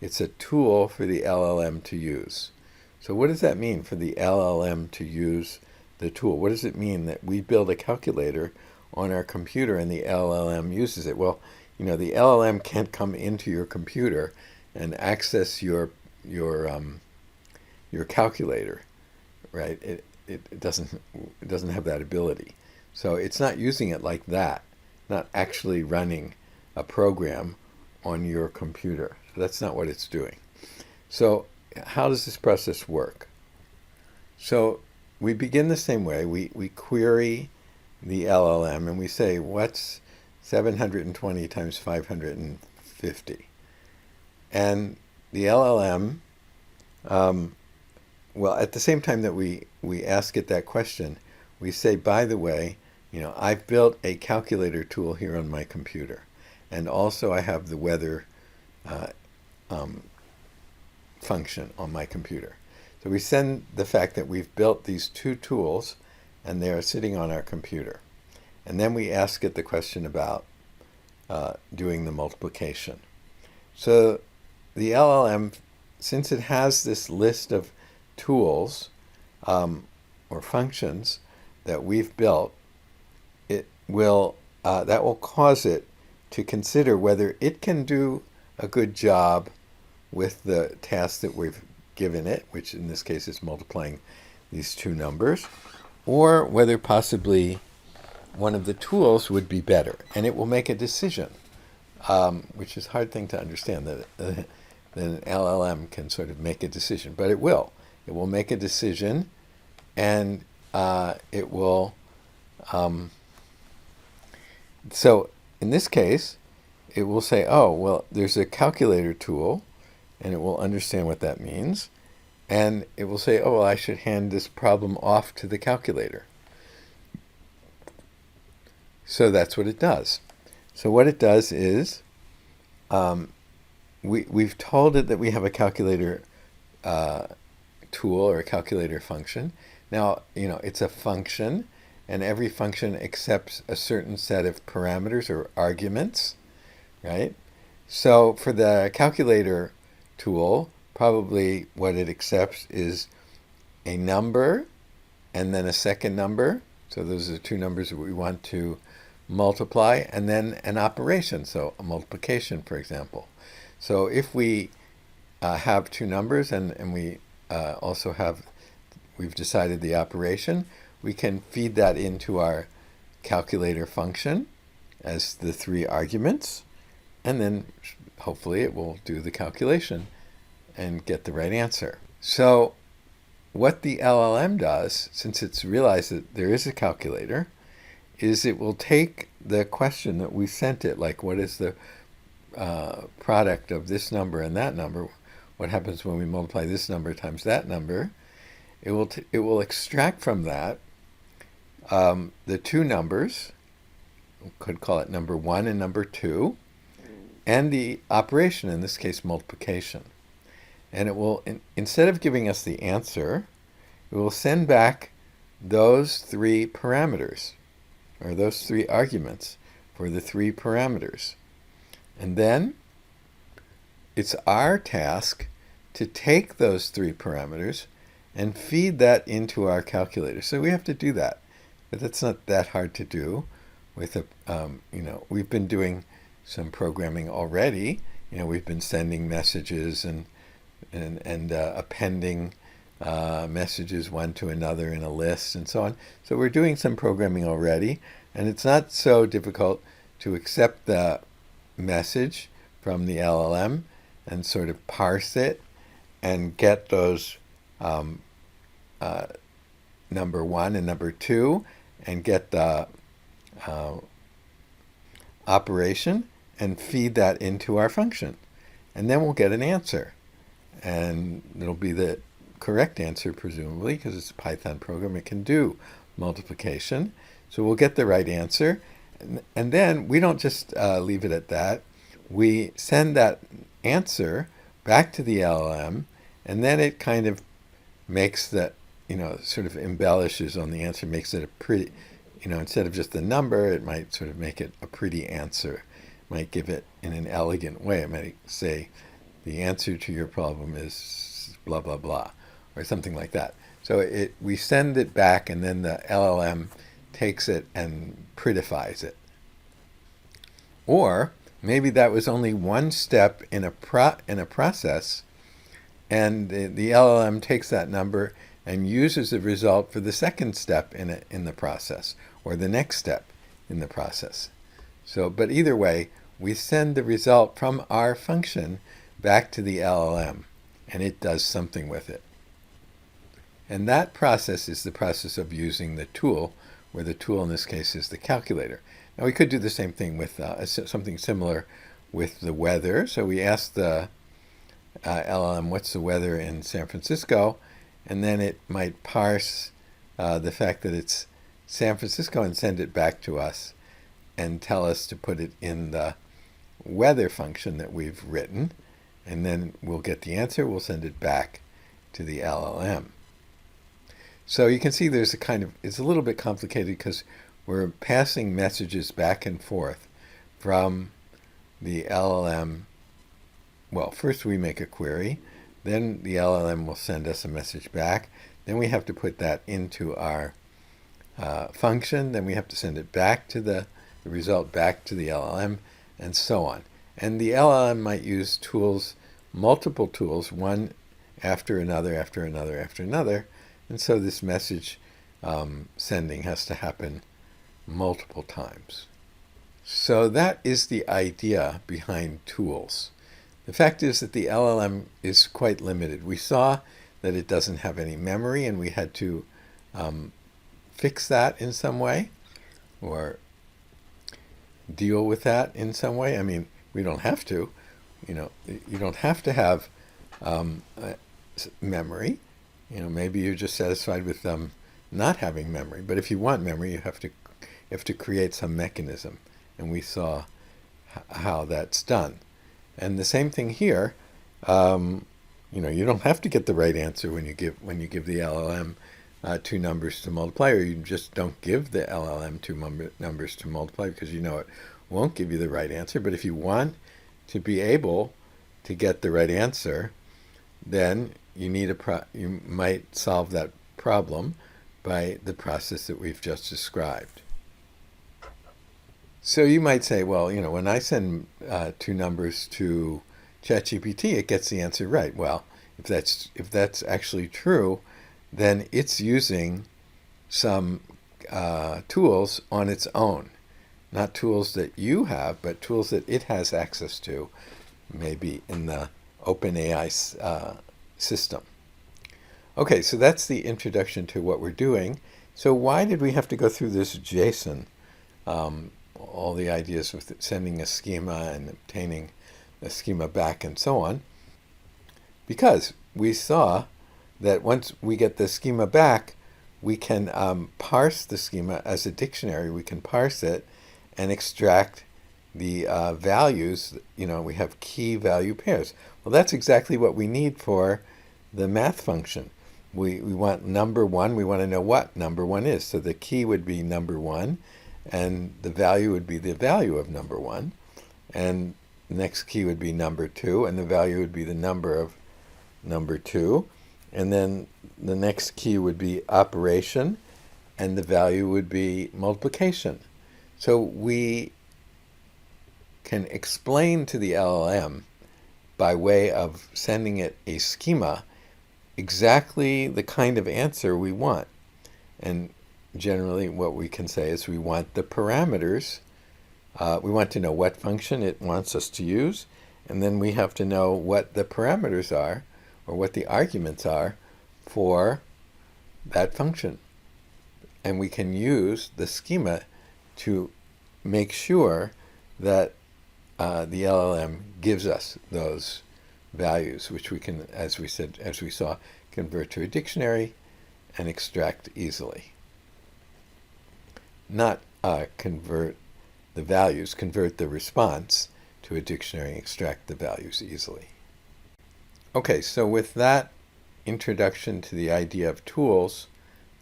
It's a tool for the LLM to use. So what does that mean for the LLM to use the tool? What does it mean that we build a calculator on our computer and the LLM uses it? Well, you know, the LLM can't come into your computer and access your calculator, right? It doesn't have that ability. So it's not using it like that, not actually running a program on your computer. So that's not what it's doing. So how does this process work? So we begin the same way. We query the LLM and we say, what's 720 times 550? And the LLM, well, at the same time that we ask it that question, we say, by the way, you know, I've built a calculator tool here on my computer. And also I have the weather function on my computer. So we send the fact that we've built these two tools and they are sitting on our computer. And then we ask it the question about doing the multiplication. So the LLM, since it has this list of tools or functions that we've built, it will that will cause it to consider whether it can do a good job with the task that we've given it, which in this case is multiplying these two numbers, or whether possibly one of the tools would be better. And it will make a decision, which is a hard thing to understand, that an LLM can sort of make a decision, but it will. It will make a decision, and it will... So in this case, it will say, oh, well, there's a calculator tool, and it will understand what that means. And it will say, oh, well, I should hand this problem off to the calculator. So that's what it does. So what it does is, we've told it that we have a calculator tool or a calculator function. Now, you know, it's a function, and every function accepts a certain set of parameters or arguments, right? So for the calculator tool, probably what it accepts is a number and then a second number. So those are the two numbers that we want to multiply, and then an operation, so a multiplication, for example. So if we have two numbers and we also we've decided the operation, we can feed that into our calculator function as the three arguments, and then hopefully it will do the calculation and get the right answer. So what the LLM does, since it's realized that there is a calculator, is it will take the question that we sent it, like what is the product of this number and that number, what happens when we multiply this number times that number, it will extract from that the two numbers, we could call it number 1 and number 2, and the operation, in this case multiplication. And it will, instead of giving us the answer, it will send back those three parameters, or those three arguments for the three parameters. And then it's our task to take those three parameters and feed that into our calculator. So we have to do that, but that's not that hard to do. With we've been doing some programming already. You know, we've been sending messages and appending messages one to another in a list and so on. So we're doing some programming already, and it's not so difficult to accept the message from the LLM and sort of parse it and get those number 1 and number 2 and get the operation and feed that into our function. and then we'll get an answer. And it'll be the correct answer, presumably, because it's a Python program. It can do multiplication. So we'll get the right answer. And then we don't just leave it at that. We send that answer back to the LLM, and then it kind of makes that, sort of embellishes on the answer, makes it a pretty, instead of just a number, it might sort of make it a pretty answer. It might give it in an elegant way. It might say, the answer to your problem is blah, blah, blah, or something like that. So we send it back, and then the LLM takes it and prettifies it. Or maybe that was only one step in a process, and the LLM takes that number and uses the result for the second step in the process, or the next step in the process. So, but either way, we send the result from our function back to the LLM, and it does something with it. And that process is the process of using the tool, where the tool in this case is the calculator. Now we could do the same thing with something similar with the weather. So we ask the LLM, what's the weather in San Francisco? And then it might parse the fact that it's San Francisco and send it back to us and tell us to put it in the weather function that we've written. And then we'll get the answer. We'll send it back to the LLM. So you can see there's it's a little bit complicated because we're passing messages back and forth from the LLM. Well, first we make a query, then the LLM will send us a message back. Then we have to put that into our function. Then we have to send it back to the result back to the LLM, and so on. And the LLM might use tools, multiple tools, one after another, after another, after another. And so this message sending has to happen multiple times. So that is the idea behind tools. The fact is that the LLM is quite limited. We saw that it doesn't have any memory, and we had to fix that in some way, or deal with that in some way. I mean, we don't have to. You don't have to have memory. Maybe you're just satisfied with not having memory. But if you want memory, you have to create some mechanism, and we saw how that's done. And the same thing here. You don't have to get the right answer when you give the LLM two numbers to multiply, or you just don't give the LLM two numbers to multiply because it won't give you the right answer. But if you want to be able to get the right answer, then you might solve that problem by the process that we've just described. So you might say, well, when I send two numbers to ChatGPT, it gets the answer right. Well, if that's actually true, then it's using some tools on its own, not tools that you have, but tools that it has access to, maybe in the OpenAI system. Okay, so that's the introduction to what we're doing. So why did we have to go through this JSON? All the ideas with sending a schema and obtaining a schema back and so on. Because we saw that once we get the schema back, we can parse the schema as a dictionary. We can parse it and extract the values. We have key value pairs. Well, that's exactly what we need for the math function. We want number one. We want to know what number one is. So the key would be number one, and the value would be the value of number one. And the next key would be number two, and the value would be the number of number two. And then the next key would be operation, and the value would be multiplication. So we can explain to the LLM by way of sending it a schema exactly the kind of answer we want. And generally what we can say is we want the parameters. We want to know what function it wants us to use, and then we have to know what the parameters are, or what the arguments are for that function. And we can use the schema to make sure that the LLM gives us those values, which we can, as we saw, convert to a dictionary and extract easily. Not convert the values, convert the response to a dictionary and extract the values easily. Okay, so with that introduction to the idea of tools,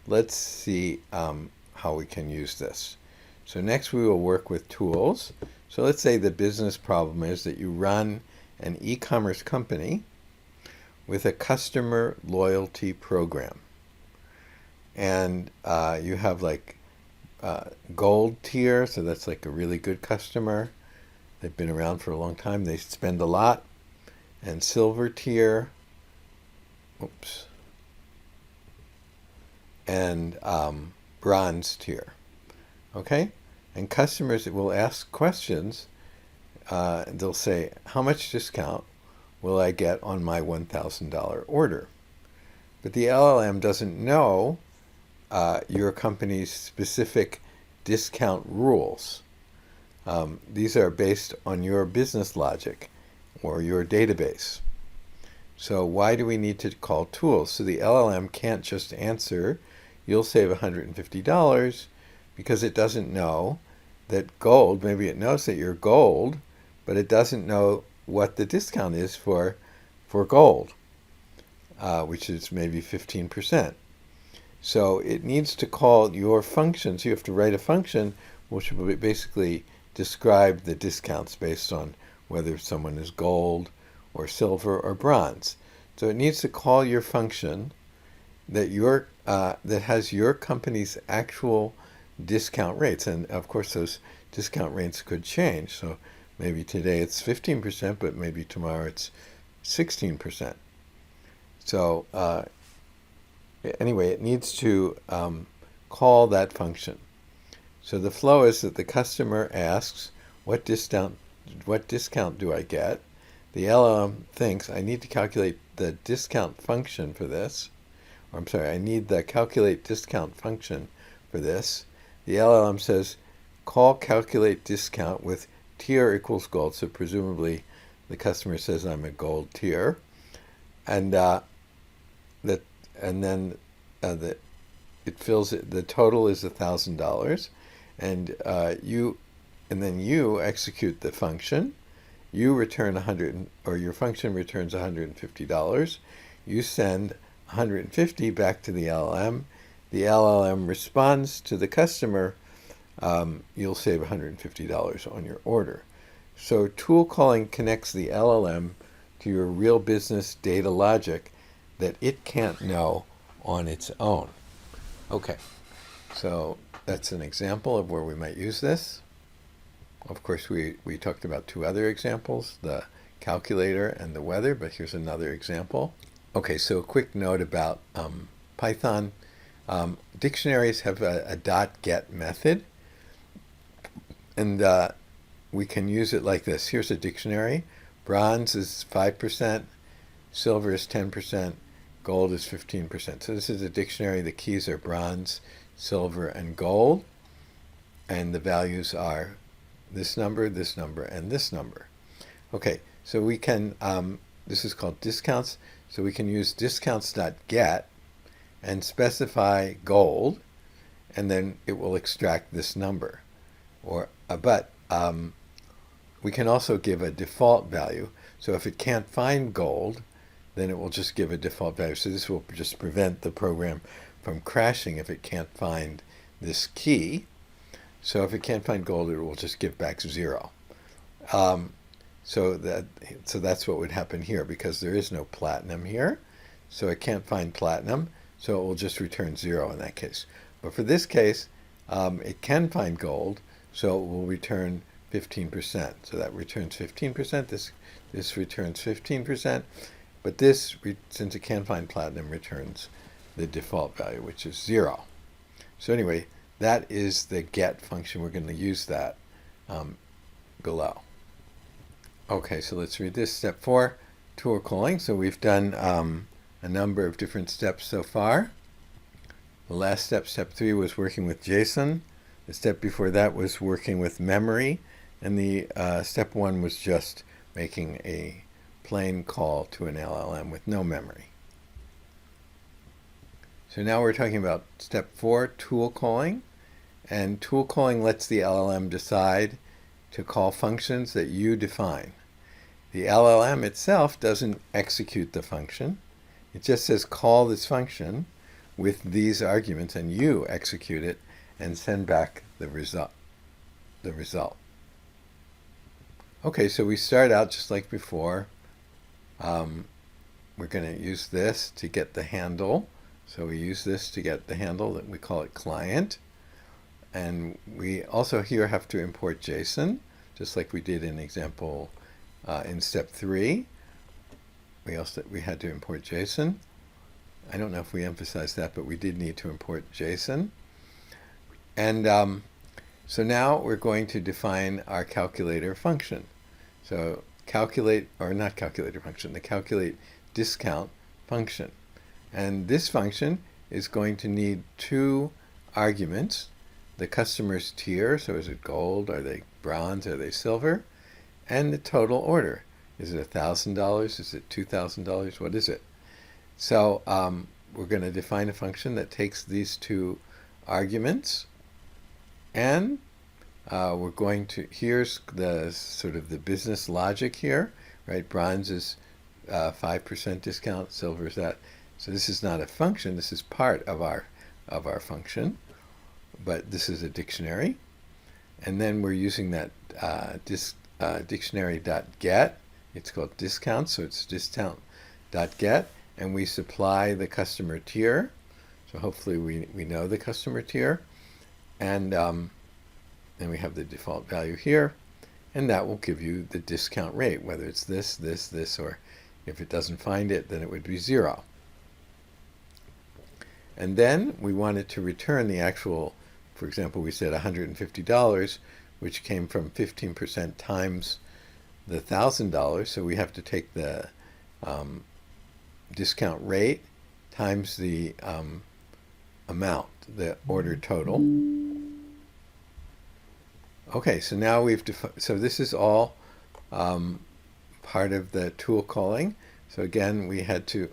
let's see how we can use this. So next we will work with tools. So let's say the business problem is that you run an e-commerce company with a customer loyalty program. And you have like gold tier, so that's like a really good customer. They've been around for a long time. They spend a lot. And silver tier, and bronze tier. Okay? And customers will ask questions. They'll say, how much discount will I get on my $1,000 order? But the LLM doesn't know your company's specific discount rules. These are based on your business logic or your database. So why do we need to call tools? So the LLM can't just answer, you'll save $150, because it doesn't know that gold, maybe it knows that you're gold, but it doesn't know what the discount is for gold, which is maybe 15%. So it needs to call your functions. You have to write a function which will basically describe the discounts based on whether someone is gold or silver or bronze. So it needs to call your function that that has your company's actual discount rates. And of course those discount rates could change. So maybe today it's 15%, but maybe tomorrow it's 16%. So anyway, it needs to call that function. So the flow is that the customer asks, what discount do I get? The LLM thinks, I need to calculate the discount function for this. Or I'm sorry, I need the calculate discount function for this. The LLM says, call calculate discount with tier equals gold. So presumably the customer says I'm a gold tier. And it fills it. The total is $1,000, and then you execute the function. You return your function returns $150. You send $150 back to the LLM. The LLM responds to the customer. You'll save $150 on your order. So tool calling connects the LLM to your real business data logic that it can't know on its own. Okay, so that's an example of where we might use this. Of course, we talked about two other examples, the calculator and the weather, but here's another example. Okay, so a quick note about Python. Dictionaries have a .get method, and we can use it like this. Here's a dictionary. Bronze is 5%, silver is 10%, gold is 15%. So this is a dictionary. The keys are bronze, silver, and gold. And the values are this number, and this number. Okay, so we can, this is called discounts. So we can use discounts.get and specify gold, and then it will extract this number. But we can also give a default value. So if it can't find gold, then it will just give a default value. So this will just prevent the program from crashing if it can't find this key. So if it can't find gold, it will just give back 0. So that's what would happen here, because there is no platinum here. So it can't find platinum, so it will just return 0 in that case. But for this case, it can find gold, so it will return 15%. So that returns 15%. This returns 15%. But this, since it can find platinum, returns the default value, which is 0. So anyway, that is the get function. We're going to use that below. Okay, so let's read this. Step 4, tool calling. So we've done a number of different steps so far. The last step, step 3, was working with JSON. The step before that was working with memory. And the step 1 was just making a plain call to an LLM with no memory. So now we're talking about step 4, tool calling. And tool calling lets the LLM decide to call functions that you define. The LLM itself doesn't execute the function. It just says call this function with these arguments, and you execute it and send back the result. Okay, so we start out just like before. We're going to use this to get the handle. So we use this to get the handle, that we call it client. And we also here have to import JSON, just like we did in example in step 3. We had to import JSON. I don't know if we emphasized that, but we did need to import JSON. And so now we're going to define our calculator function. So calculate, or not calculator function, the calculate discount function. And this function is going to need 2 arguments. The customer's tier, so is it gold, are they bronze, are they silver? And the total order. Is it $1,000? Is it $2,000? What is it? So we're going to define a function that takes these 2 arguments, and we're going to, here's the sort of the business logic here, right? Bronze is 5% discount, silver is that. So this is not a function, this is part of our function, but this is a dictionary. And then we're using that dictionary.get. It's called discount, so it's discount.get, and we supply the customer tier. So hopefully we know the customer tier, and then we have the default value here, and that will give you the discount rate, whether it's this, this, this, or if it doesn't find it, then it would be 0. And then we wanted to return the actual, for example, we said $150, which came from 15% times the $1,000. So we have to take the discount rate times the amount, the order total. Okay, so now we've so this is all part of the tool calling. So again, we had to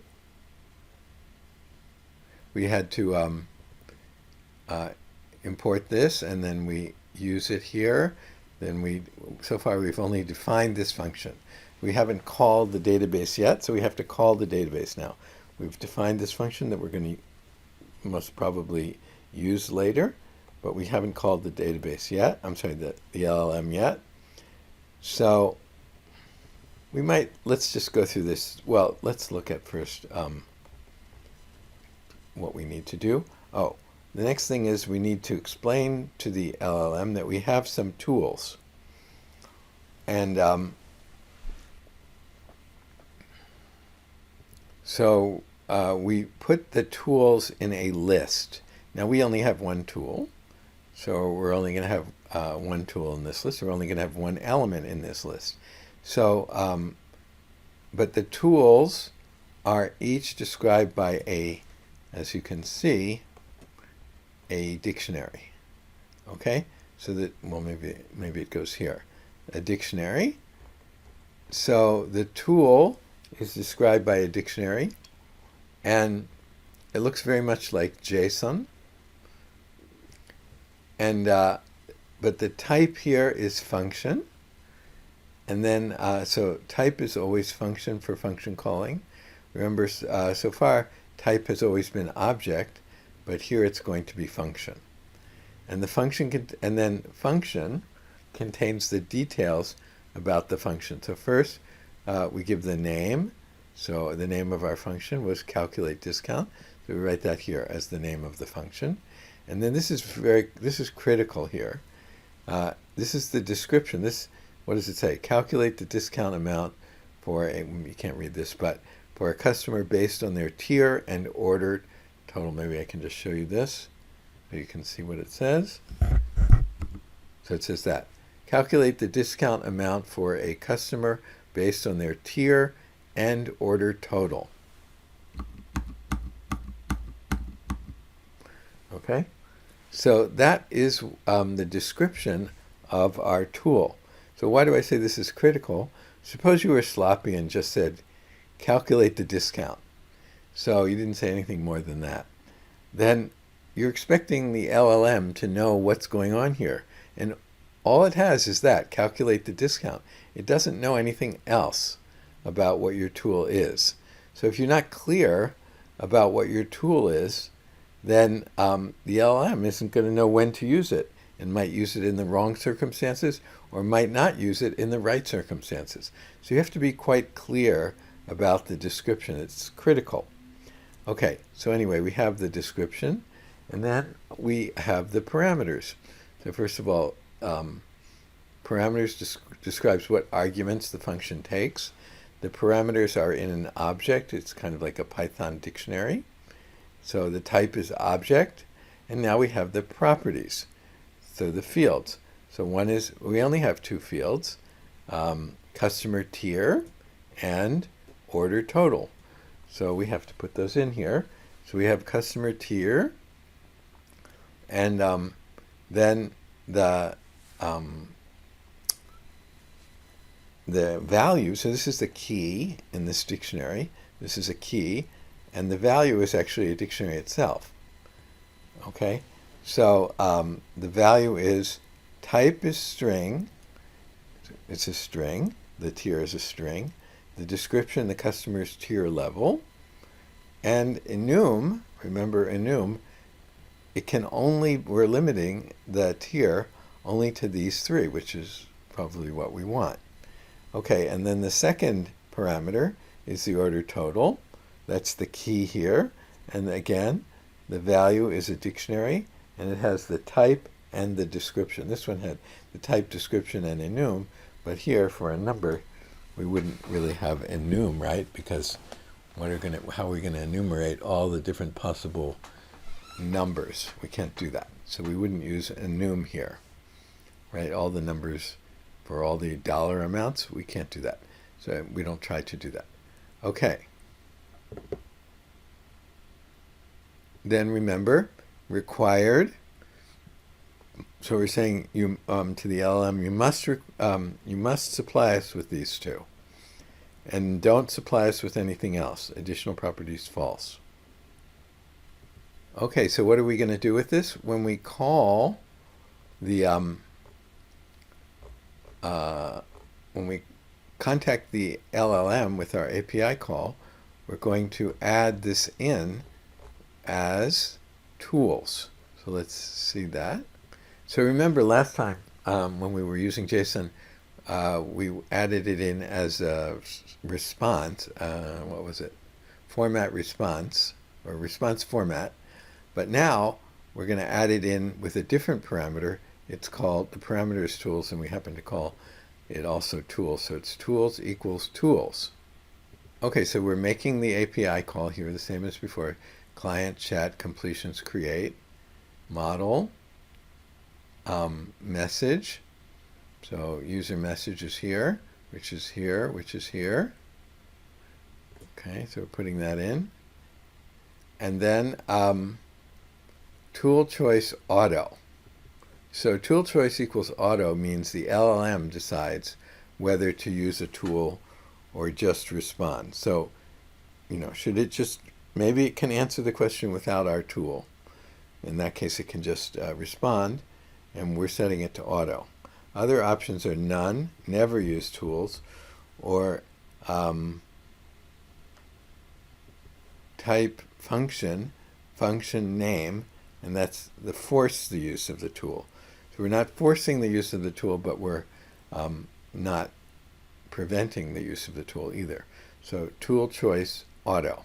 import this, and then we use it here. Then so far we've only defined this function. We haven't called the database yet, so we have to call the database now. We've defined this function that we're going to most probably use later, but we haven't called the database yet. I'm sorry, the LLM yet. So let's just go through this. Well, let's look at first what we need to do. Oh, the next thing is we need to explain to the LLM that we have some tools. And so we put the tools in a list. Now we only have one tool, so we're only going to have one tool in this list. We're only going to have one element in this list. So, but the tools are each described by as you can see, a dictionary. Okay, so that, well, maybe it goes here. A dictionary. So the tool is described by a dictionary, and it looks very much like JSON. And but the type here is function, and then so type is always function for function calling. Remember, so far type has always been object, but here it's going to be function. And the function function contains the details about the function. So first we give the name. So the name of our function was calculate discount. So we write that here as the name of the function. And then this is critical here. This is the description. What does it say? Calculate the discount amount for you can't read this, but for a customer based on their tier and order total. Maybe I can just show you this so you can see what it says. So it says that. Calculate the discount amount for a customer based on their tier and order total. Okay, so that is the description of our tool. So why do I say this is critical? suppose you were sloppy and just said, calculate the discount. So you didn't say anything more than that. Then you're expecting the LLM to know what's going on here. And all it has is that, calculate the discount. It doesn't know anything else about what your tool is. So if you're not clear about what your tool is, then the LLM isn't going to know when to use it, and might use it in the wrong circumstances or might not use it in the right circumstances. So you have to be quite clear about the description. It's critical. Okay, so anyway, we have the description, and then we have the parameters. So first of all, parameters describes what arguments the function takes. The parameters are in an object. It's kind of like a Python dictionary. So the type is object, and now we have the properties. So the fields. So one is, we only have two fields, customer tier and order total. So we have to put those in here. So we have customer tier, and then the value. So this is the key in this dictionary. This is a key, and the value is actually a dictionary itself. Okay, so the value is, type is string. It's a string. The tier is a string. The description, the customer's tier level. And enum, remember enum, it can only, we're limiting the tier only to these three, which is probably what we want. Okay, and then the second parameter is the order total. That's the key here. And again, the value is a dictionary, and it has the type and the description. This one had the type, description, and enum, but here for a number, we wouldn't really have enum, right? Because how are we going to enumerate all the different possible numbers? We can't do that. So we wouldn't use enum here, right? All the numbers for all the dollar amounts, we can't do that. So we don't try to do that. Okay. Then remember, required. So we're saying you to the LLM, you must supply us with these two, and don't supply us with anything else. Additional properties false. Okay, so what are we going to do with this when we call the when we contact the LLM with our API call? We're going to add this in as tools. So let's see that. So remember last time when we were using JSON, we added it in as a response. What was it? Format response, or response format. But now we're going to add it in with a different parameter. It's called, the parameter is tools, and we happen to call it also tools. So it's tools equals tools. Okay, so we're making the API call here the same as before. Client, chat, completions, create, model, message. So user message is here, which is here, which is here. Okay, so we're putting that in. And then tool choice auto. So tool choice equals auto means the LLM decides whether to use a tool or just respond. So, should it just, maybe it can answer the question without our tool. In that case, it can just respond, and we're setting it to auto. Other options are none, never use tools, or type function, function name, and that's force the use of the tool. So we're not forcing the use of the tool, but we're not preventing the use of the tool either. So tool choice auto.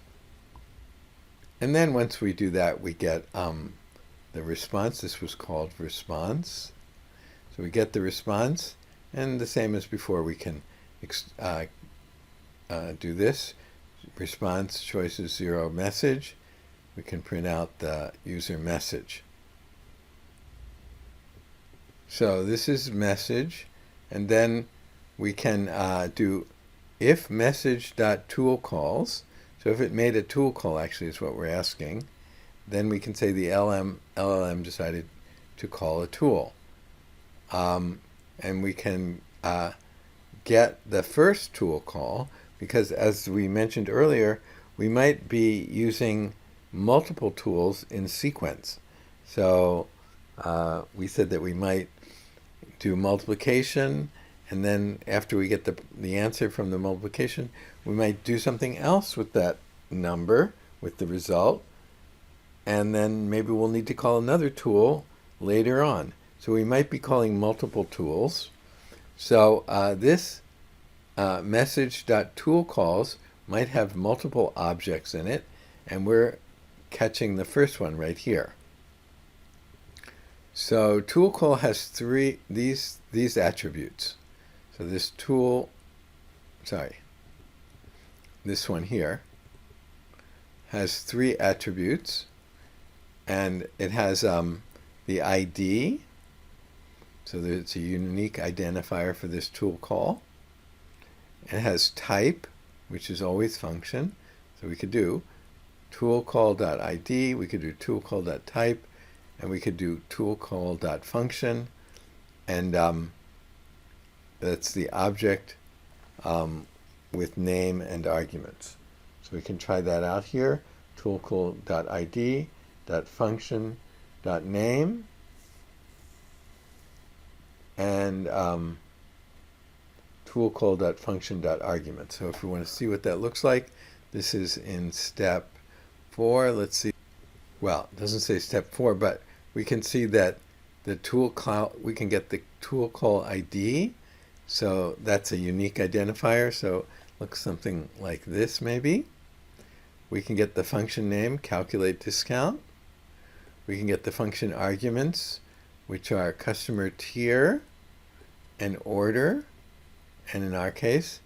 And then once we do that, we get the response. This was called response. So we get the response, and the same as before, we can do this. Response choices 0 message. We can print out the user message. So this is message, and then we can do if message.toolCalls. So if it made a tool call, actually is what we're asking, then we can say the LLM decided to call a tool. And we can get the first tool call, because as we mentioned earlier, we might be using multiple tools in sequence. So we said that we might do multiplication, and then after we get the answer from the multiplication, we might do something else with that number, with the result, and then maybe we'll need to call another tool later on. So we might be calling multiple tools. So this message.toolCalls might have multiple objects in it, and we're catching the first one right here. So tool call has these attributes. So this this one here has 3 attributes, and it has the ID. So it's a unique identifier for this tool call. It has type, which is always function. So we could do toolCall.id, we could do toolCall.type, and we could do toolCall.function, and that's the object with name and arguments. So we can try that out here. toolCall.id, .function, .name, and toolCall.function.argument. So if we want to see what that looks like, this is in step 4. Let's see. Well, it doesn't say step 4, but we can see that the tool call, we can get the tool call ID. So that's a unique identifier. So it looks something like this maybe. We can get the function name, calculate discount. We can get the function arguments, which are customer tier and order. And in our case,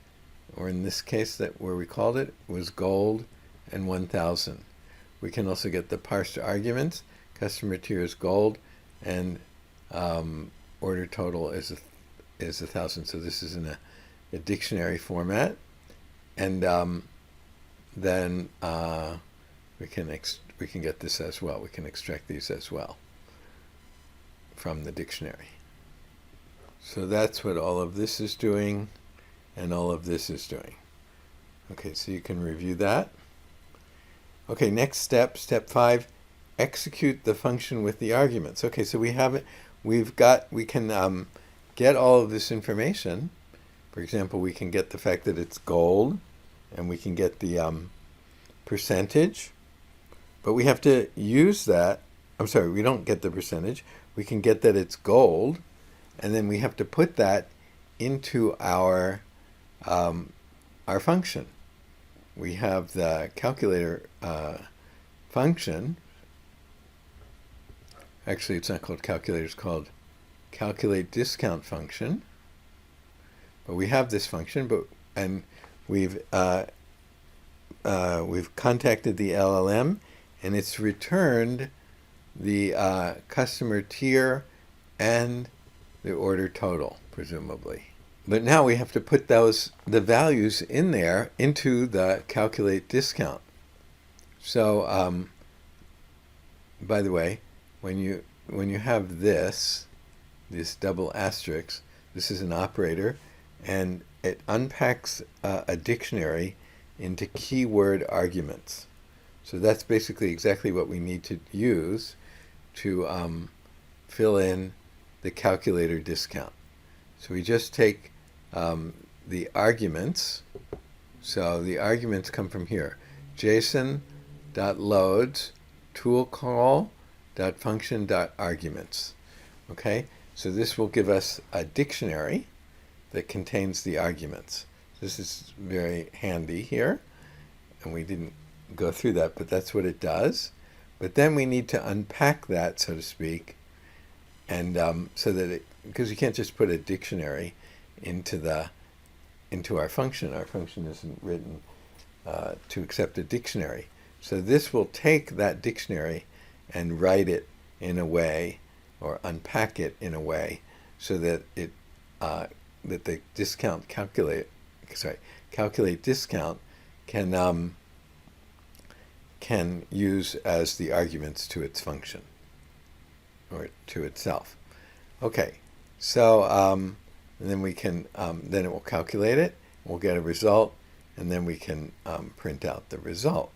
or in this case where we called it, was gold and 1,000. We can also get the parsed arguments. Customer tier is gold, and order total is 1,000. So this is in a dictionary format, and then we can get this as well. We can extract these as well from the dictionary. So that's what all of this is doing, and all of this is doing. Okay, so you can review that. Okay, next step, step 5, execute the function with the arguments. Okay, so we can get all of this information. For example, we can get the fact that it's gold, and we can get the percentage, but we have to use that. I'm sorry, we don't get the percentage. We can get that it's gold, and then we have to put that into our function. We have the calculator function. Actually, it's not called calculator, it's called calculate discount function. But we have this function, and we've contacted the LLM, and it's returned the customer tier and the order total, presumably. But now we have to put the values in there into the calculate discount. So, by the way, when you have this double asterisk, this is an operator, and it unpacks a dictionary into keyword arguments. So that's basically exactly what we need to use to fill in the calculator discount. So we just take the arguments. So the arguments come from here. JSON.loads toolCall.function.arguments. Okay, so this will give us a dictionary that contains the arguments. This is very handy here, and we didn't go through that, but that's what it does. But then we need to unpack that, so to speak, and so that because you can't just put a dictionary into our function. Our function isn't written to accept a dictionary. So this will take that dictionary and write it in a way, or unpack it in a way, so that that the calculate discount can use as the arguments to its function, or to itself. Okay, so and then we can, then it will calculate it, we'll get a result, and then we can print out the result.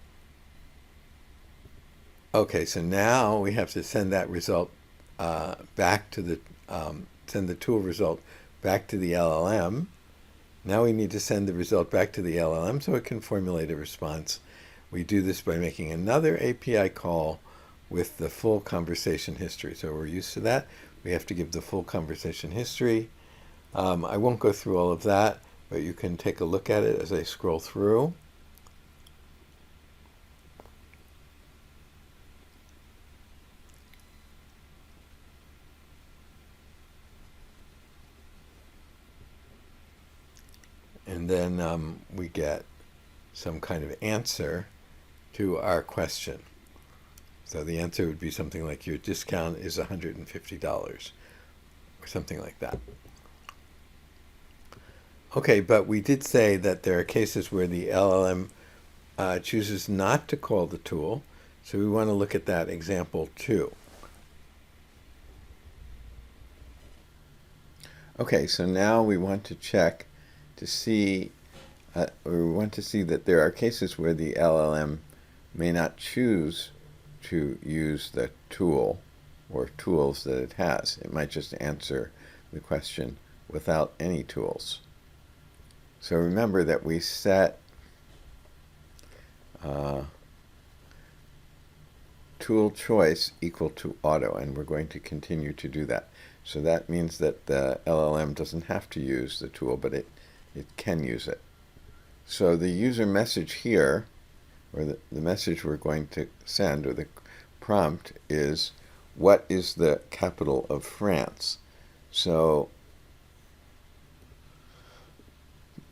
Okay, so now we have to send that result back to the, send the tool result back to the LLM. Now we need to send the result back to the LLM so it can formulate a response. We do this by making another API call with the full conversation history. So we're used to that. We have to give the full conversation history. I won't go through all of that, but you can take a look at it as I scroll through. And then we get some kind of answer to our question. So the answer would be something like your discount is $150 or something like that. Okay, but we did say that there are cases where the LLM chooses not to call the tool. So we want to look at that example too. Okay, so now we want to check to see, or we want to see that there are cases where the LLM may not choose to use the tool or tools that it has. It might just answer the question without any tools. So remember that we set tool choice equal to auto, and we're going to continue to do that. So that means that the LLM doesn't have to use the tool, but it can use it. So the user message here, or the message we're going to send, or the prompt, is what is the capital of France? So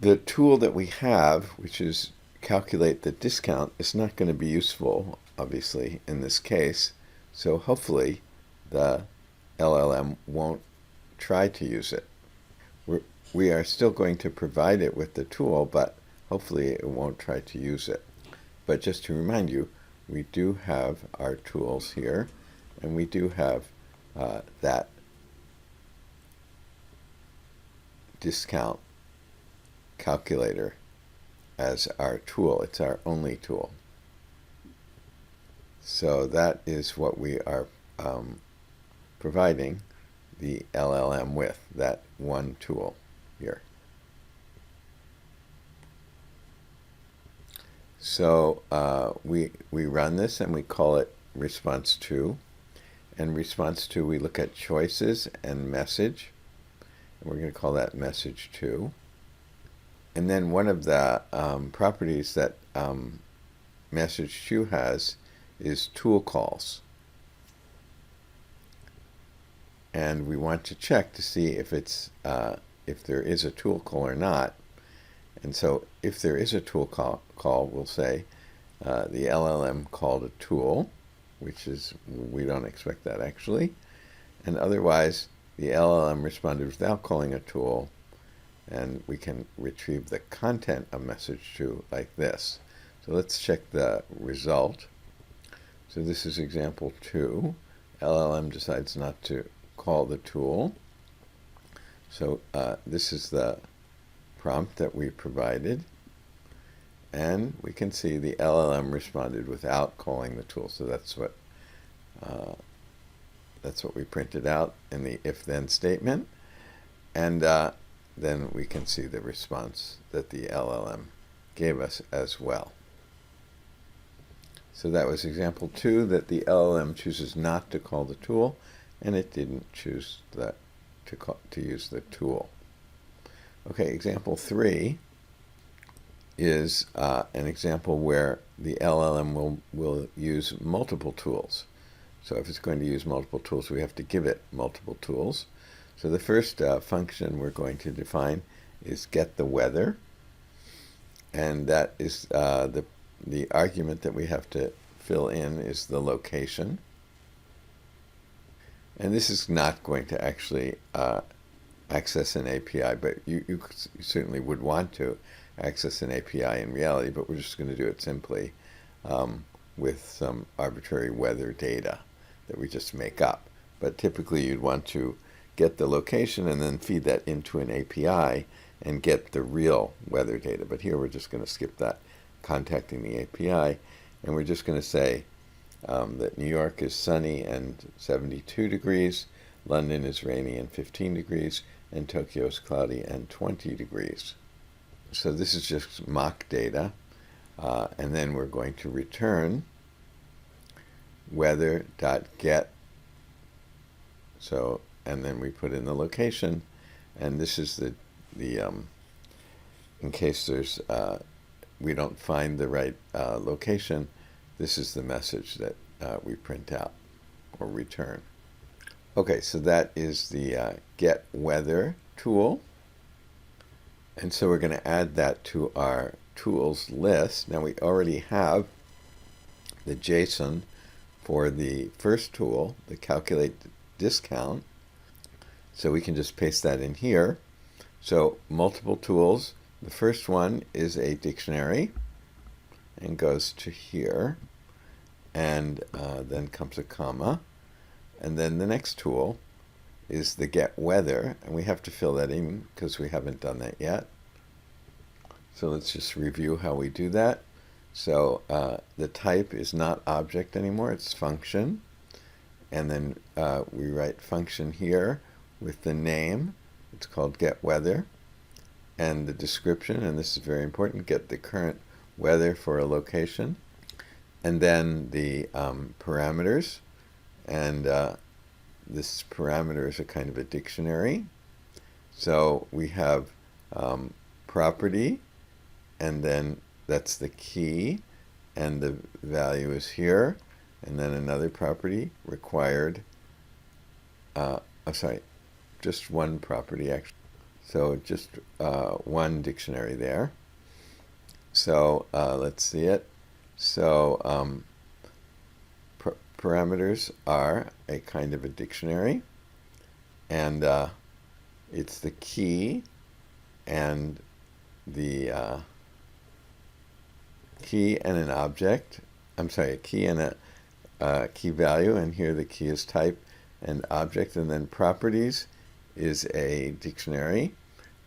the tool that we have, which is calculate the discount, is not going to be useful, obviously, in this case. So hopefully the LLM won't try to use it. We are still going to provide it with the tool, but hopefully it won't try to use it. But just to remind you, we do have our tools here, and we do have that discount calculator as our tool. It's our only tool. So that is what we are providing the LLM with, that one tool here. So we run this and we call it response to. And response to, we look at choices and message. And we're going to call that message to. And then one of the properties that message to has is tool calls. And we want to check to see if it's if there is a tool call or not. And so if there is a tool call, we'll say the LLM called a tool, which is, we don't expect that actually. And otherwise, the LLM responded without calling a tool, and we can retrieve the content of message to like this. So let's check the result. So this is example 2. LLM decides not to call the tool. So this is the prompt that we provided, and we can see the LLM responded without calling the tool. So that's what we printed out in the if-then statement, and then we can see the response that the LLM gave us as well. So that was example 2, that the LLM chooses not to call the tool, and it didn't choose to use the tool. Okay, example 3 is an example where the LLM will use multiple tools. So if it's going to use multiple tools, we have to give it multiple tools. So the first function we're going to define is get the weather, and that is the argument that we have to fill in is the location. And this is not going to actually access an API, but you certainly would want to access an API in reality, but we're just going to do it simply with some arbitrary weather data that we just make up. But typically you'd want to get the location and then feed that into an API and get the real weather data. But here we're just going to skip that, contacting the API, and we're just going to say that New York is sunny and 72 degrees, London is rainy and 15 degrees, and Tokyo is cloudy and 20 degrees. So this is just mock data, and then we're going to return weather.get. So, and then we put in the location, and this is the in case there's we don't find the right location, this is the message that we print out or return. Okay, so that is the get weather tool, and so we're going to add that to our tools list. Now we already have the JSON for the first tool, the calculate discount, so we can just paste that in here. So multiple tools. The first one is a dictionary and goes to here, and then comes a comma, and then the next tool is the get weather, and we have to fill that in because we haven't done that yet. So let's just review how we do that. So the type is not object anymore, it's function, and then we write function here with the name. It's called get weather, and the description, and this is very important, get the current weather for a location, and then the parameters, and this parameter is a kind of a dictionary. So we have property, and then that's the key, and the value is here, and then another property required, just one property actually. So just one dictionary there. So let's see it. So parameters are a kind of a dictionary, and it's the key and the key and an object. I'm sorry, a key and a key value, and here the key is type and object, and then properties is a dictionary,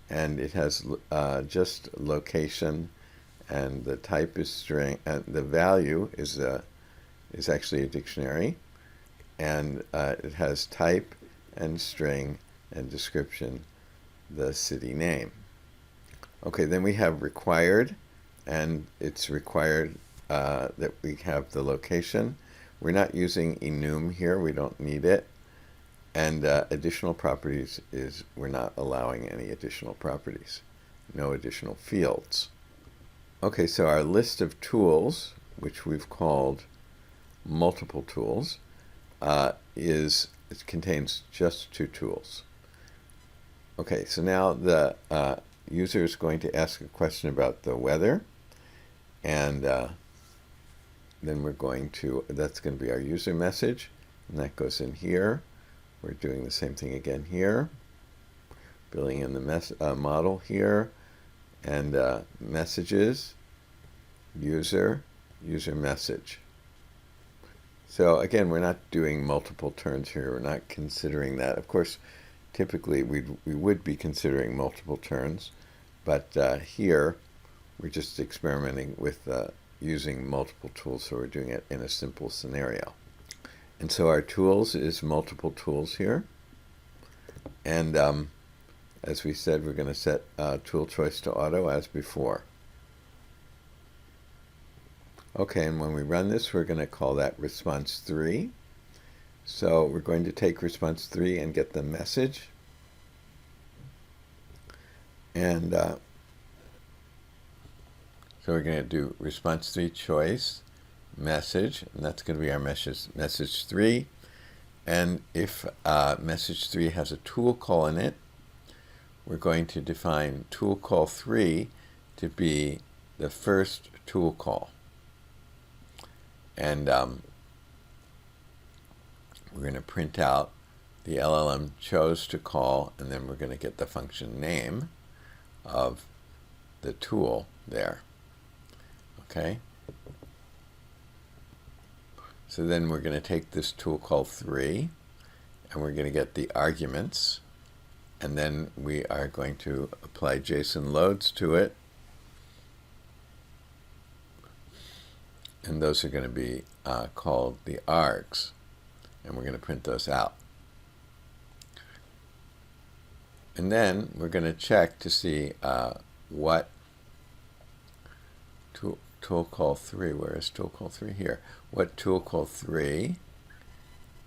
and it has just location, and the type is string, and the value is actually a dictionary, and it has type and string and description, the city name. Okay, then we have required, and it's required that we have the location. We're not using enum here, we don't need it. And additional properties is we're not allowing any additional properties, no additional fields. Okay, so our list of tools, which we've called multiple tools, it contains just 2 tools. Okay, so now the user is going to ask a question about the weather, and then we're going to, that's going to be our user message, and that goes in here. We're doing the same thing again here, filling in the model here, and messages, user message. So again, we're not doing multiple turns here. We're not considering that. Of course, typically we would be considering multiple turns, but here we're just experimenting with using multiple tools, so we're doing it in a simple scenario. And so our tools is multiple tools here, and as we said, we're going to set tool choice to auto as before. Okay, and when we run this, we're going to call that response 3. So we're going to take response 3 and get the message, and so we're going to do response 3 choice message, and that's going to be our message 3. And if message 3 has a tool call in it, we're going to define tool call 3 to be the first tool call, and we're going to print out the LLM chose to call, and then we're going to get the function name of the tool there. Okay, so then we're going to take this tool call 3, and we're going to get the arguments and then we are going to apply JSON loads to it. And those are going to be called the args. And we're going to print those out. And then we're going to check to see what tool call 3, where is tool call 3 here? What tool call 3,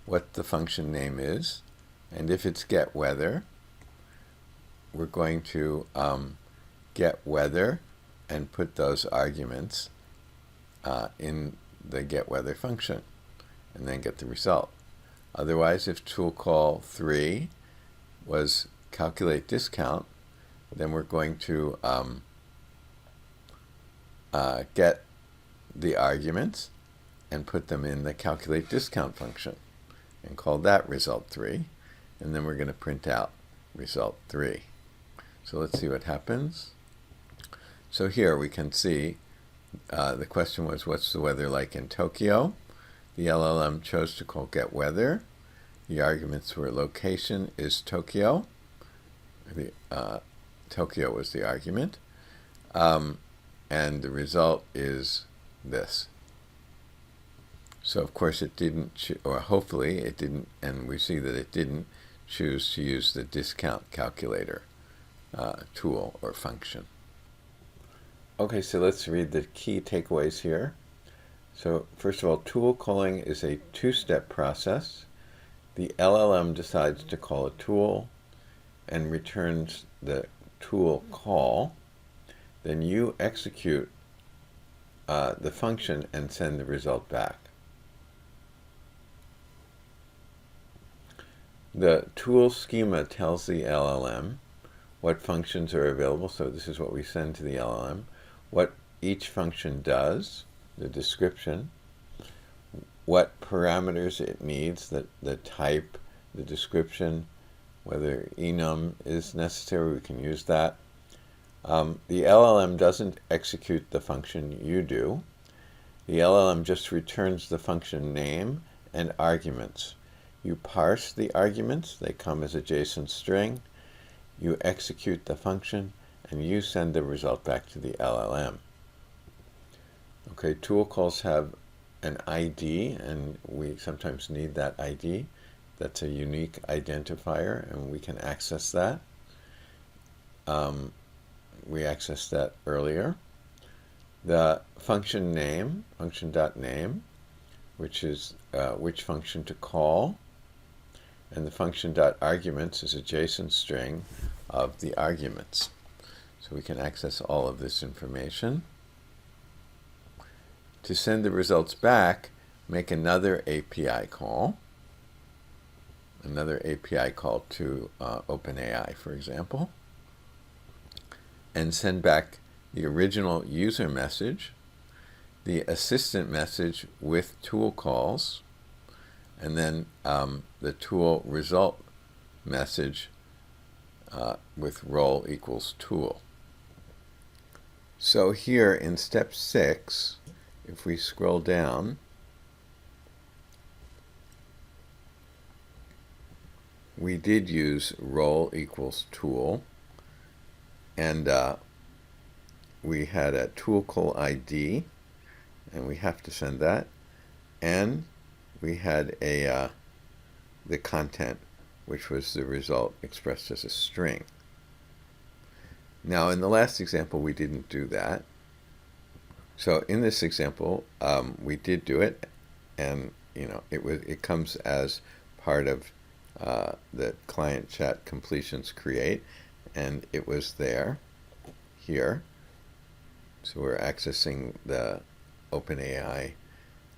what the function name is, and if it's get weather, we're going to get weather and put those arguments in the get weather function and then get the result. Otherwise, if tool call 3 was calculate discount, then we're going to get the arguments and put them in the calculate discount function and call that result 3, and then we're going to print out result 3. So let's see what happens. So here we can see the question was, what's the weather like in Tokyo? The LLM chose to call get weather. The arguments were location is Tokyo. Tokyo was the argument. And the result is this. So of course it didn't, or hopefully it didn't, and we see that it didn't choose to use the discount calculator tool or function. Okay, so let's read the key takeaways here. So first of all, tool calling is a two-step process. The LLM decides to call a tool and returns the tool call. Then you execute the function and send the result back. The tool schema tells the LLM what functions are available. So this is what we send to the LLM. What each function does, the description, what parameters it needs, the type, the description, whether enum is necessary, we can use that. The LLM doesn't execute the function, you do. The LLM just returns the function name and arguments. You parse the arguments, they come as a JSON string. You execute the function, and you send the result back to the LLM. Okay, tool calls have an ID, and we sometimes need that ID. That's a unique identifier, and we can access that. We accessed that earlier. The function name, function.name, which is which function to call, and the function.arguments is a JSON string of the arguments. So we can access all of this information. To send the results back, make another API call. Another API call to OpenAI, for example. And send back the original user message, the assistant message with tool calls, and then the tool result message with role equals tool. So here in step 6, if we scroll down, we did use role equals tool, and we had a tool call ID, and we have to send that, and we had the content, which was the result expressed as a string. Now in the last example we didn't do that. So in this example we did do it, and it comes as part of the client chat completions create, and it was there here. So we're accessing the OpenAI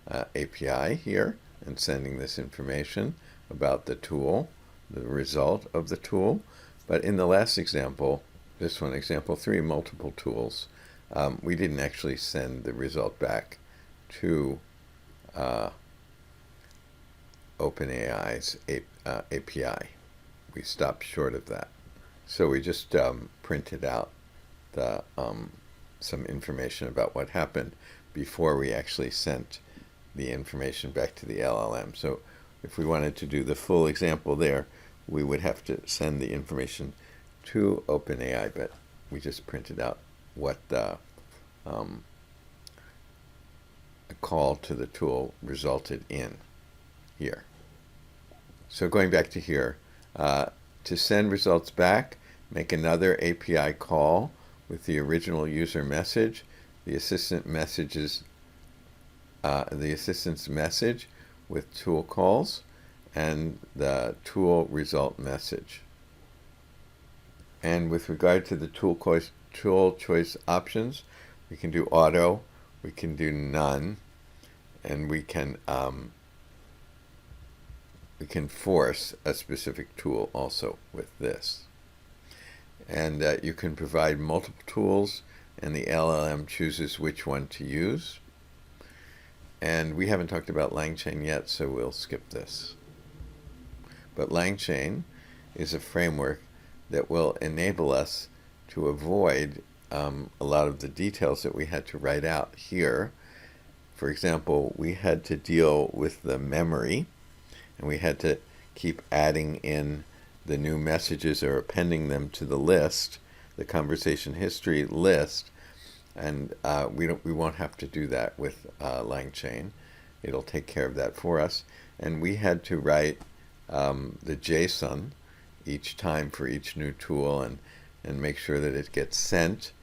API here and sending this information about the tool, the result of the tool. But in the last example, this one, example 3, multiple tools, we didn't actually send the result back to OpenAI's API. We stopped short of that. So we just printed out the some information about what happened before we actually sent the information back to the LLM. So if we wanted to do the full example there, we would have to send the information to OpenAI, but we just printed out what the a call to the tool resulted in here. So going back to here, to send results back, make another API call with the original user message, the assistant's message with tool calls, and the tool result message. And with regard to the tool choice options, we can do auto, we can do none, and we can force a specific tool also with this. And you can provide multiple tools, and the LLM chooses which one to use. And we haven't talked about LangChain yet, so we'll skip this. But LangChain is a framework that will enable us to avoid a lot of the details that we had to write out here. For example, we had to deal with the memory, and we had to keep adding in the new messages or appending them to the list, the conversation history list, and we won't have to do that with LangChain. It'll take care of that for us. And we had to write the JSON each time for each new tool, and make sure that it gets sent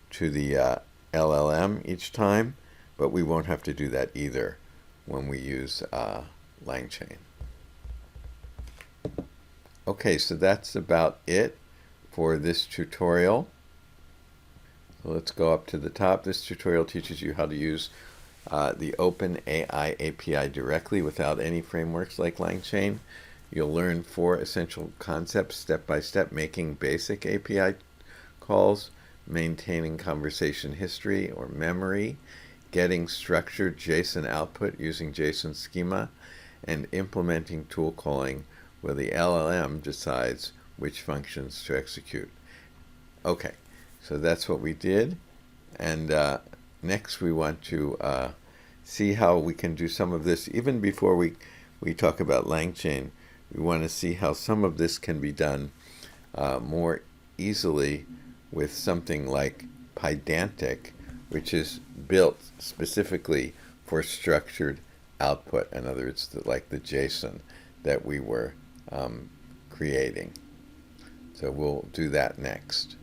to the LLM each time, but we won't have to do that either when we use LangChain. Okay, so that's about it for this tutorial. So let's go up to the top. This tutorial teaches you how to use the OpenAI API directly without any frameworks like LangChain. You'll learn 4 essential concepts step by step: making basic API calls, maintaining conversation history or memory, getting structured JSON output using JSON Schema, and implementing tool calling where the LLM decides which functions to execute. Okay, so that's what we did. And next we want to see how we can do some of this. Even before we talk about LangChain, we want to see how some of this can be done more easily with something like Pydantic, which is built specifically for structured output. In other words, like the JSON that we were creating. So we'll do that next.